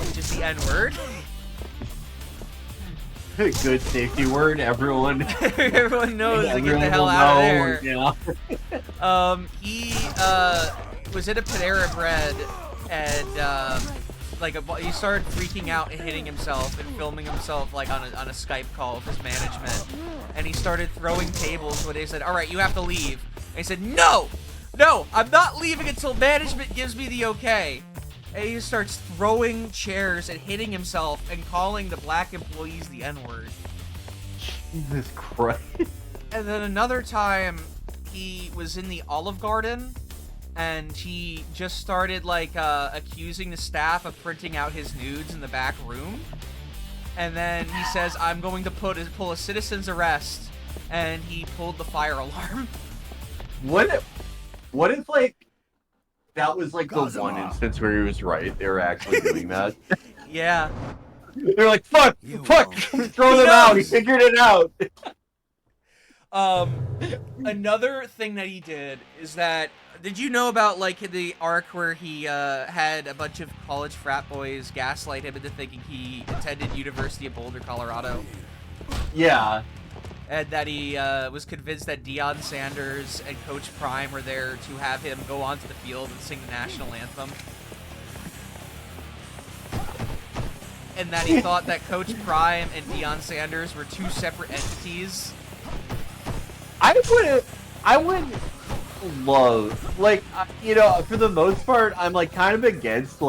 Which is the N-word. Good safety word, everyone. Everyone knows to get the hell out of there. Yeah. He was at a Panera Bread and he started freaking out and hitting himself and filming himself like on a Skype call with his management, and he started throwing tables when they said, "All right, you have to leave." And he said, "No, I'm not leaving until management gives me the okay." And he just starts throwing chairs and hitting himself and calling the black employees the N-word. Jesus Christ. And then another time, he was in the Olive Garden, and he just started, accusing the staff of printing out his nudes in the back room. And then he says, "I'm going to pull a citizen's arrest," and he pulled the fire alarm. What if that was, the one instance where he was right? They were actually doing that? Yeah. They're like, fuck, throw them out, he figured it out. Another thing that he did is that, did you know about, the arc where he, had a bunch of college frat boys gaslight him into thinking he attended University of Boulder, Colorado? Yeah. And that he, was convinced that Deion Sanders and Coach Prime were there to have him go onto the field and sing the national anthem. And that he thought that Coach Prime and Deion Sanders were two separate entities. I would love, for the most part, I'm, kind of against,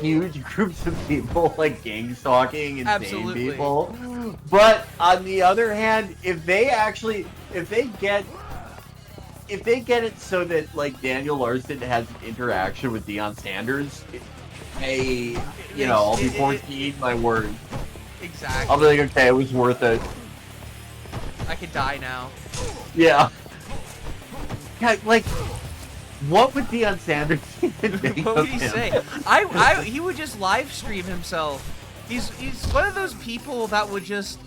huge groups of people, gang stalking and insane people. But, on the other hand, if they get it so that, Daniel Larson has an interaction with Deion Sanders, I'll be forced to eat my word. Exactly. I'll be like, okay, it was worth it. I could die now. Yeah. God, what would Deion Sanders even make What of would he him? say? He would just live stream himself. He's one of those people that would just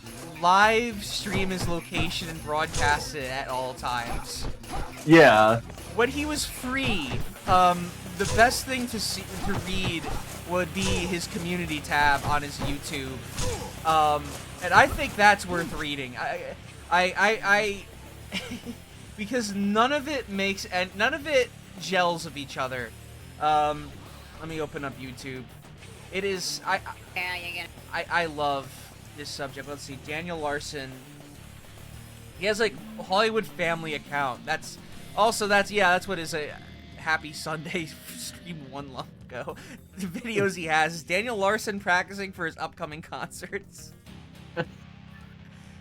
live stream his location and broadcast it at all times. Yeah. When he was free, the best thing to read would be his community tab on his YouTube. And I think that's worth reading. I because none of it gels of each other. Let me open up YouTube. It is I love this subject. Let's see, Daniel Larson. He has a Hollywood Family account. That's what his Happy Sunday stream 1 month ago. The videos he has is Daniel Larson practicing for his upcoming concerts.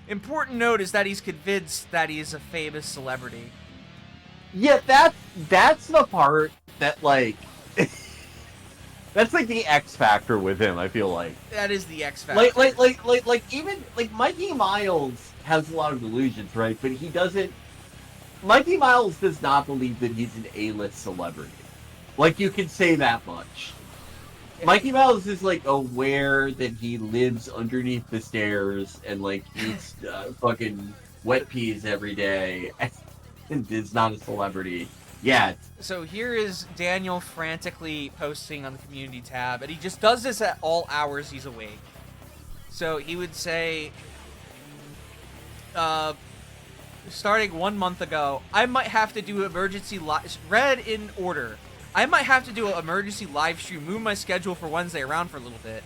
Important note is that he's convinced that he is a famous celebrity. Yeah, that's the part that that's the X factor with him. I feel like that is the X factor. Even Mikey Miles has a lot of delusions, right? But he doesn't. Mikey Miles does not believe that he's an A-list celebrity. You can say that much. Mikey Miles is aware that he lives underneath the stairs and eats fucking wet peas every day and is not a celebrity yet. So here is Daniel frantically posting on the community tab, and he just does this at all hours he's awake. So he would say, starting 1 month ago, I might have to do emergency read in order. I might have to do an emergency live stream, move my schedule for Wednesday around for a little bit.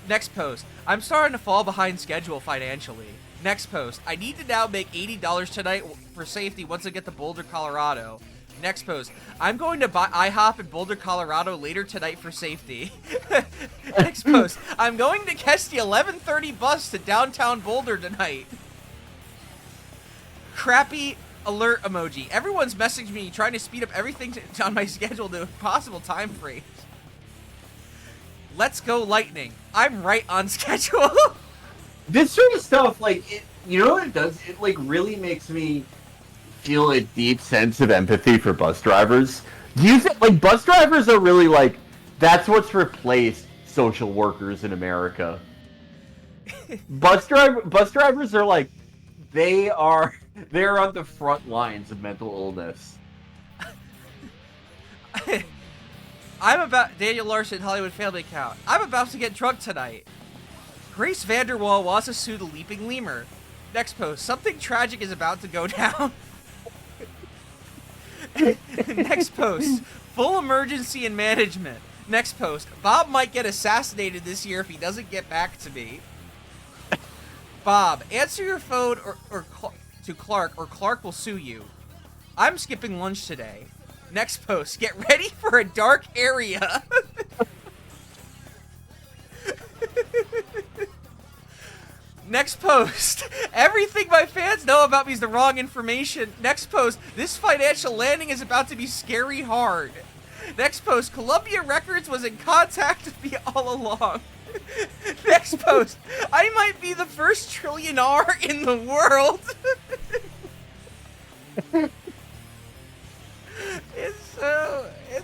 Next post, I'm starting to fall behind schedule financially. Next post, I need to now make $80 tonight for safety once I get to Boulder, Colorado. Next post, I'm going to buy IHOP in Boulder, Colorado later tonight for safety. Next post, I'm going to catch the 11:30 bus to downtown Boulder tonight. Crappy alert emoji. Everyone's messaging me trying to speed up everything on my schedule to possible time frames. Let's go lightning. I'm right on schedule. This sort of stuff, you know what it does? It really makes me feel a deep sense of empathy for bus drivers. Do you think bus drivers are really that's what's replaced social workers in America? Bus drivers are they're on the front lines of mental illness. Daniel Larson, Hollywood Family account. I'm about to get drunk tonight. Grace Vanderwall wants to sue the Leaping Lemur. Next post, something tragic is about to go down. Next post, Full emergency and management. Next post. Bob might get assassinated this year if he doesn't get back to me. Bob, answer your phone to Clark, or Clark will sue you. I'm skipping lunch today. Next post. Get ready for a dark area. Next post. Everything my fans know about me is the wrong information. Next post. This financial landing is about to be scary hard. Next post. Columbia Records was in contact with me all along. Next post. I might be the first trillionaire in the world. It's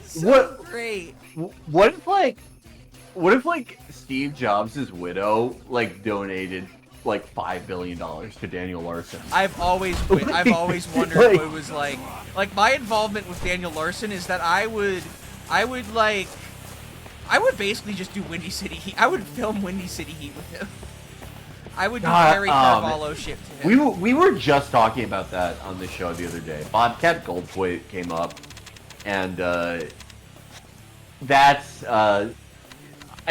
so great. What if Steve Jobs' widow donated like $5 billion to Daniel Larson? I've always wondered what it was like. Like, my involvement with Daniel Larson is that I would basically just do Windy City Heat. I would film Windy City Heat with him. I would do Harry Carvalho shit to him. We were just talking about that on the show the other day. Bobcat Goldthwait came up, and that's I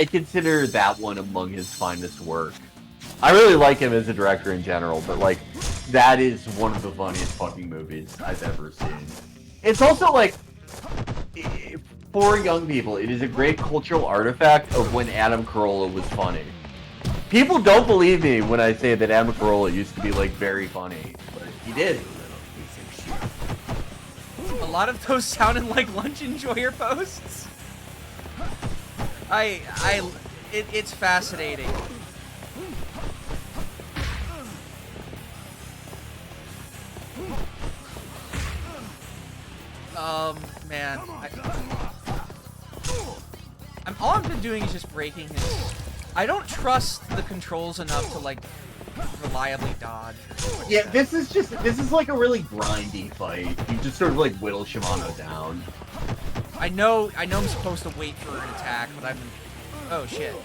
consider that one among his finest work. I really like him as a director in general, but like that is one of the funniest fucking movies I've ever seen. It's also like, for young people, it is a great cultural artifact of when Adam Carolla was funny. People don't believe me when I say that Adam Carolla used to be like very funny, but he did. A lot of those sounded like lunch enjoyer posts. It's fascinating. Man. All I've been doing is just breaking his... I don't trust the controls enough to, like, reliably dodge. Yeah, this is like a really grindy fight. You just sort of, like, whittle Shimano down. I know I'm supposed to wait for an attack, but I'm... Oh, shit.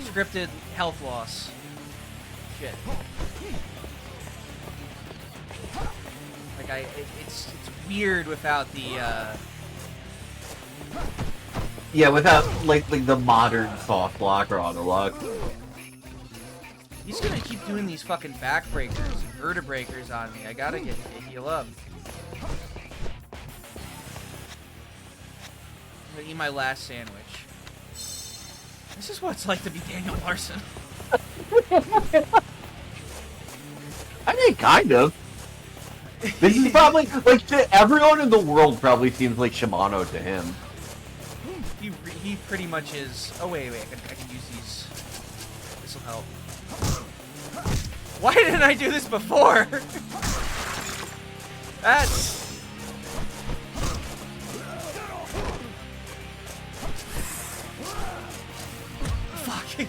Scripted health loss. Shit. Like, it's weird without the, Yeah, without, like the modern soft lock or auto lock. He's gonna keep doing these fucking backbreakers and vertebreakers on me. I gotta heal up. I'm gonna eat my last sandwich. This is what it's like to be Daniel Larson. I mean, kind of. This is probably, like, to everyone in the world probably seems like Shimano to him. He pretty much is... Oh, wait, I can use these. This'll help. Why didn't I do this before? That's... Fuck. He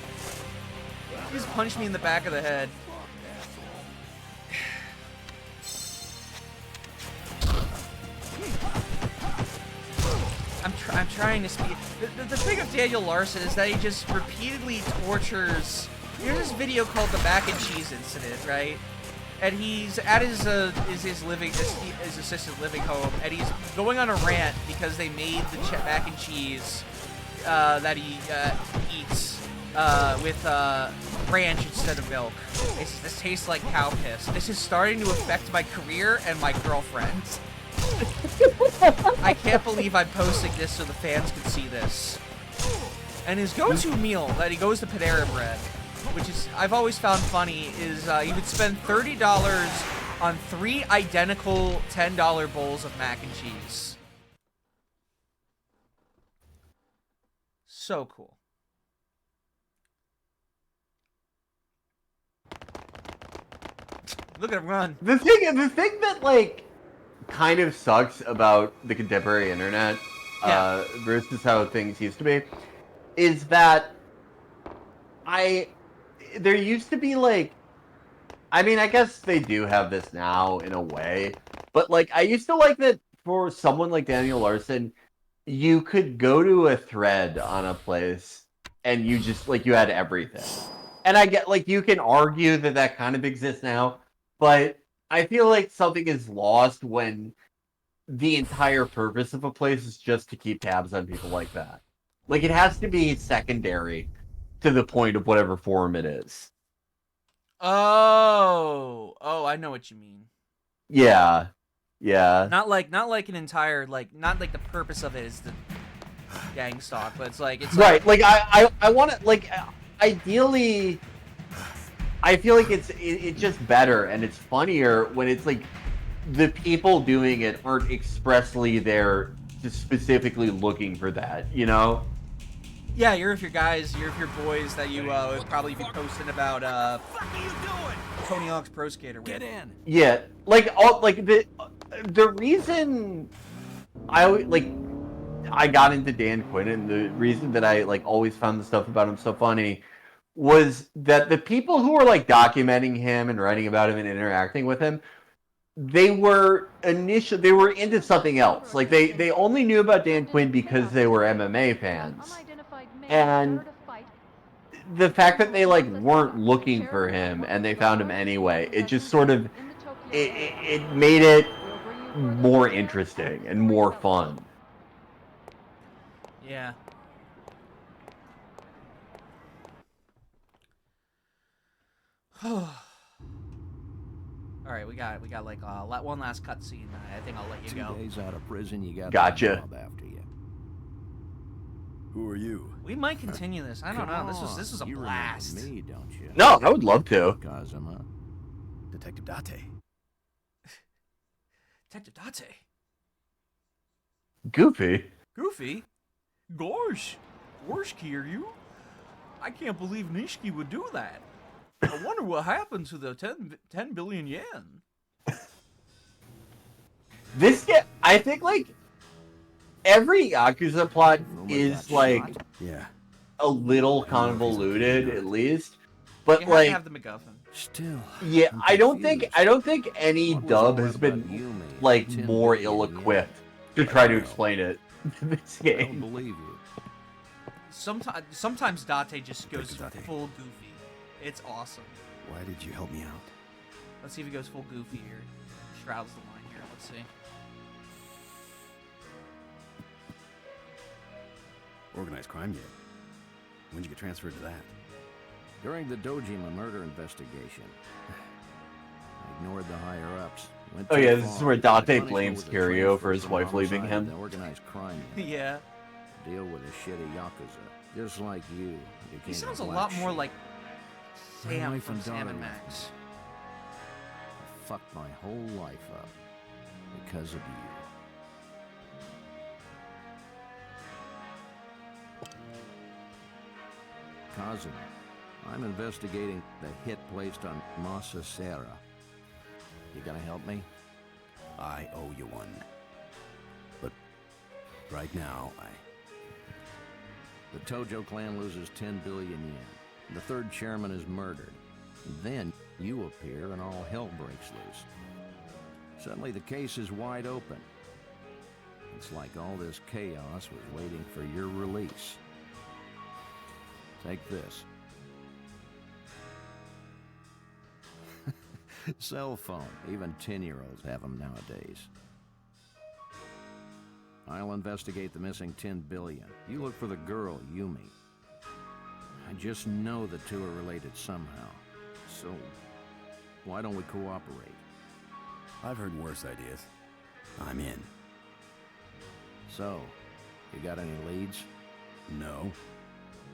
just punched me in the back of the head. I'm trying to speed. The thing of Daniel Larson is that he just repeatedly tortures. There's this video called the Mac and Cheese Incident, right? And he's at his assisted living home, and he's going on a rant because they made the mac and cheese that he eats with ranch instead of milk. This tastes like cow piss. This is starting to affect my career and my girlfriend. I can't believe I'm posting this so the fans can see this. And his go-to meal that he goes to Panera Bread, which is I've always found funny, is he would spend $30 on 3 identical $10 bowls of mac and cheese. So cool. Look at him run. The thing that, like, kind of sucks about the contemporary internet versus how things used to be is that there used to be, like, I mean, I guess they do have this now in a way, but, like, I used to like that for someone like Daniel Larson, you could go to a thread on a place and you just, like, you had everything. And I get, like, you can argue that that kind of exists now, but I feel like something is lost when the entire purpose of a place is just to keep tabs on people like that. Like, it has to be secondary to the point of whatever forum it is. Oh, I know what you mean. Yeah. Yeah. Not like an entire, like, not like the purpose of it is the gang stalk, but it's right. Like, I want to, like, ideally, I feel like it's just better and it's funnier when it's like the people doing it aren't expressly there just specifically looking for that, you know? Yeah, you're with your boys that you would probably be posting about Tony Hawk's Pro Skater with. Get in. Yeah, like the reason I got into Dan Quinn and the reason that I like always found the stuff about him so funny was that the people who were like documenting him and writing about him and interacting with him, they were into something else. Like they only knew about Dan Quinn because they were MMA fans. And the fact that they like weren't looking for him and they found him anyway, it just sort of it made it more interesting and more fun. Yeah. All right, we got like one last cutscene. I think I'll let you go. 2 days out of prison, you got gotcha. A job after you. Who are you? We might continue this. I don't know. This was a blast. Me, don't you? No, I would love to. Kazuma. Detective Date. Detective Date. Goofy. Goofy? Gosh, Gorshki, are you? I can't believe Nishiki would do that. I wonder what happened to the 10 billion yen. I think like every Yakuza plot is like a little convoluted at least, but you like have to have the MacGuffin. Still. Yeah, I don't think any dub has been like more ill-equipped to try to explain it to this game. I don't believe you. Sometimes Date just goes full goofy. It's awesome. Why did you help me out? Let's see if he goes full goofy here. Shrouds the line here. Let's see. Organized crime yet? When'd you get transferred to that? During the Dojima murder investigation, I ignored the higher-ups. Oh yeah, this is where Date blames Kirio for his wife leaving him. Organized crime. Yeah. Deal with a shitty Yakuza, just like you. He sounds a lot more like Sam from Sam and Max. I fucked my whole life up because of you. Kazuma, I'm investigating the hit placed on Masa Serra. You gonna help me? I owe you one. But right now, The Tojo Clan loses 10 billion yen. The third chairman is murdered. Then you appear and all hell breaks loose. Suddenly the case is wide open. It's like all this chaos was waiting for your release. Take this. Cell phone. Even 10-year-olds have them nowadays. I'll investigate the missing 10 billion. You look for the girl, Yumi. I just know the two are related somehow. So, why don't we cooperate? I've heard worse ideas. I'm in. So, you got any leads? No.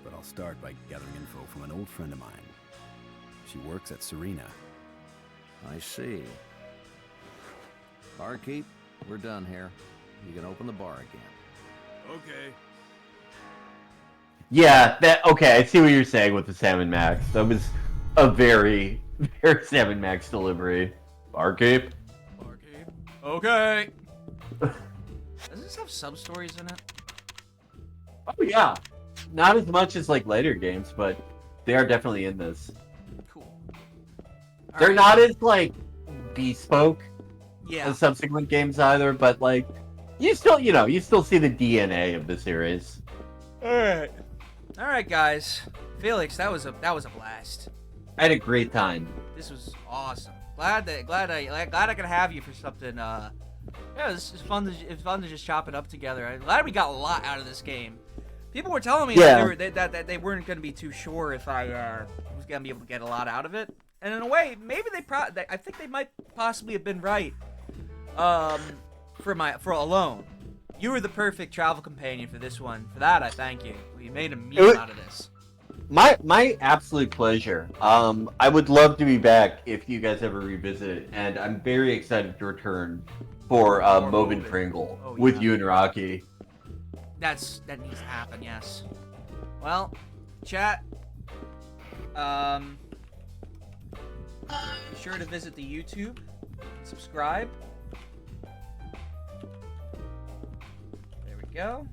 But I'll start by gathering info from an old friend of mine. She works at Serena. I see. Barkeep, we're done here. You can open the bar again. Okay. Yeah, okay, I see what you're saying with the Sam and Max. That was a very, very Sam and Max delivery. Barkeep. Okay. Does this have sub-stories in it? Oh yeah. Not as much as like later games, but they are definitely in this. Cool. They're not as like bespoke as subsequent games either, but like you still see the DNA of the series. All right, guys. Felix, that was a blast. I had a great time. This was awesome. Glad I could have you for something Yeah, it's fun to just chop it up together. I'm glad we got a lot out of this game. People were telling me that they weren't going to be too sure if I was going to be able to get a lot out of it. And in a way, maybe I think they might possibly have been right. For Alone, you were the perfect travel companion for this one. For that, I thank you. We made a meal out of this. My absolute pleasure. I would love to be back if you guys ever revisit it, and I'm very excited to return for Moven Pringle with you and Rocky. That needs to happen, yes. Well, chat. Be sure to visit the YouTube, subscribe. There we go.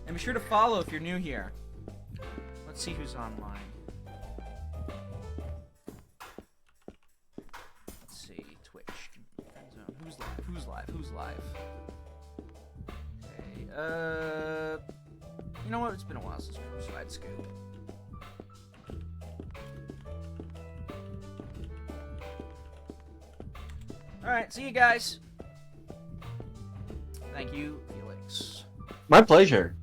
And be sure to follow if you're new here. Let's see who's online. Let's see, Twitch. Friend zone. Who's live? Okay, you know what? It's been a while since Crucified Scoop. Alright, see you guys. Thank you, Felix. My pleasure.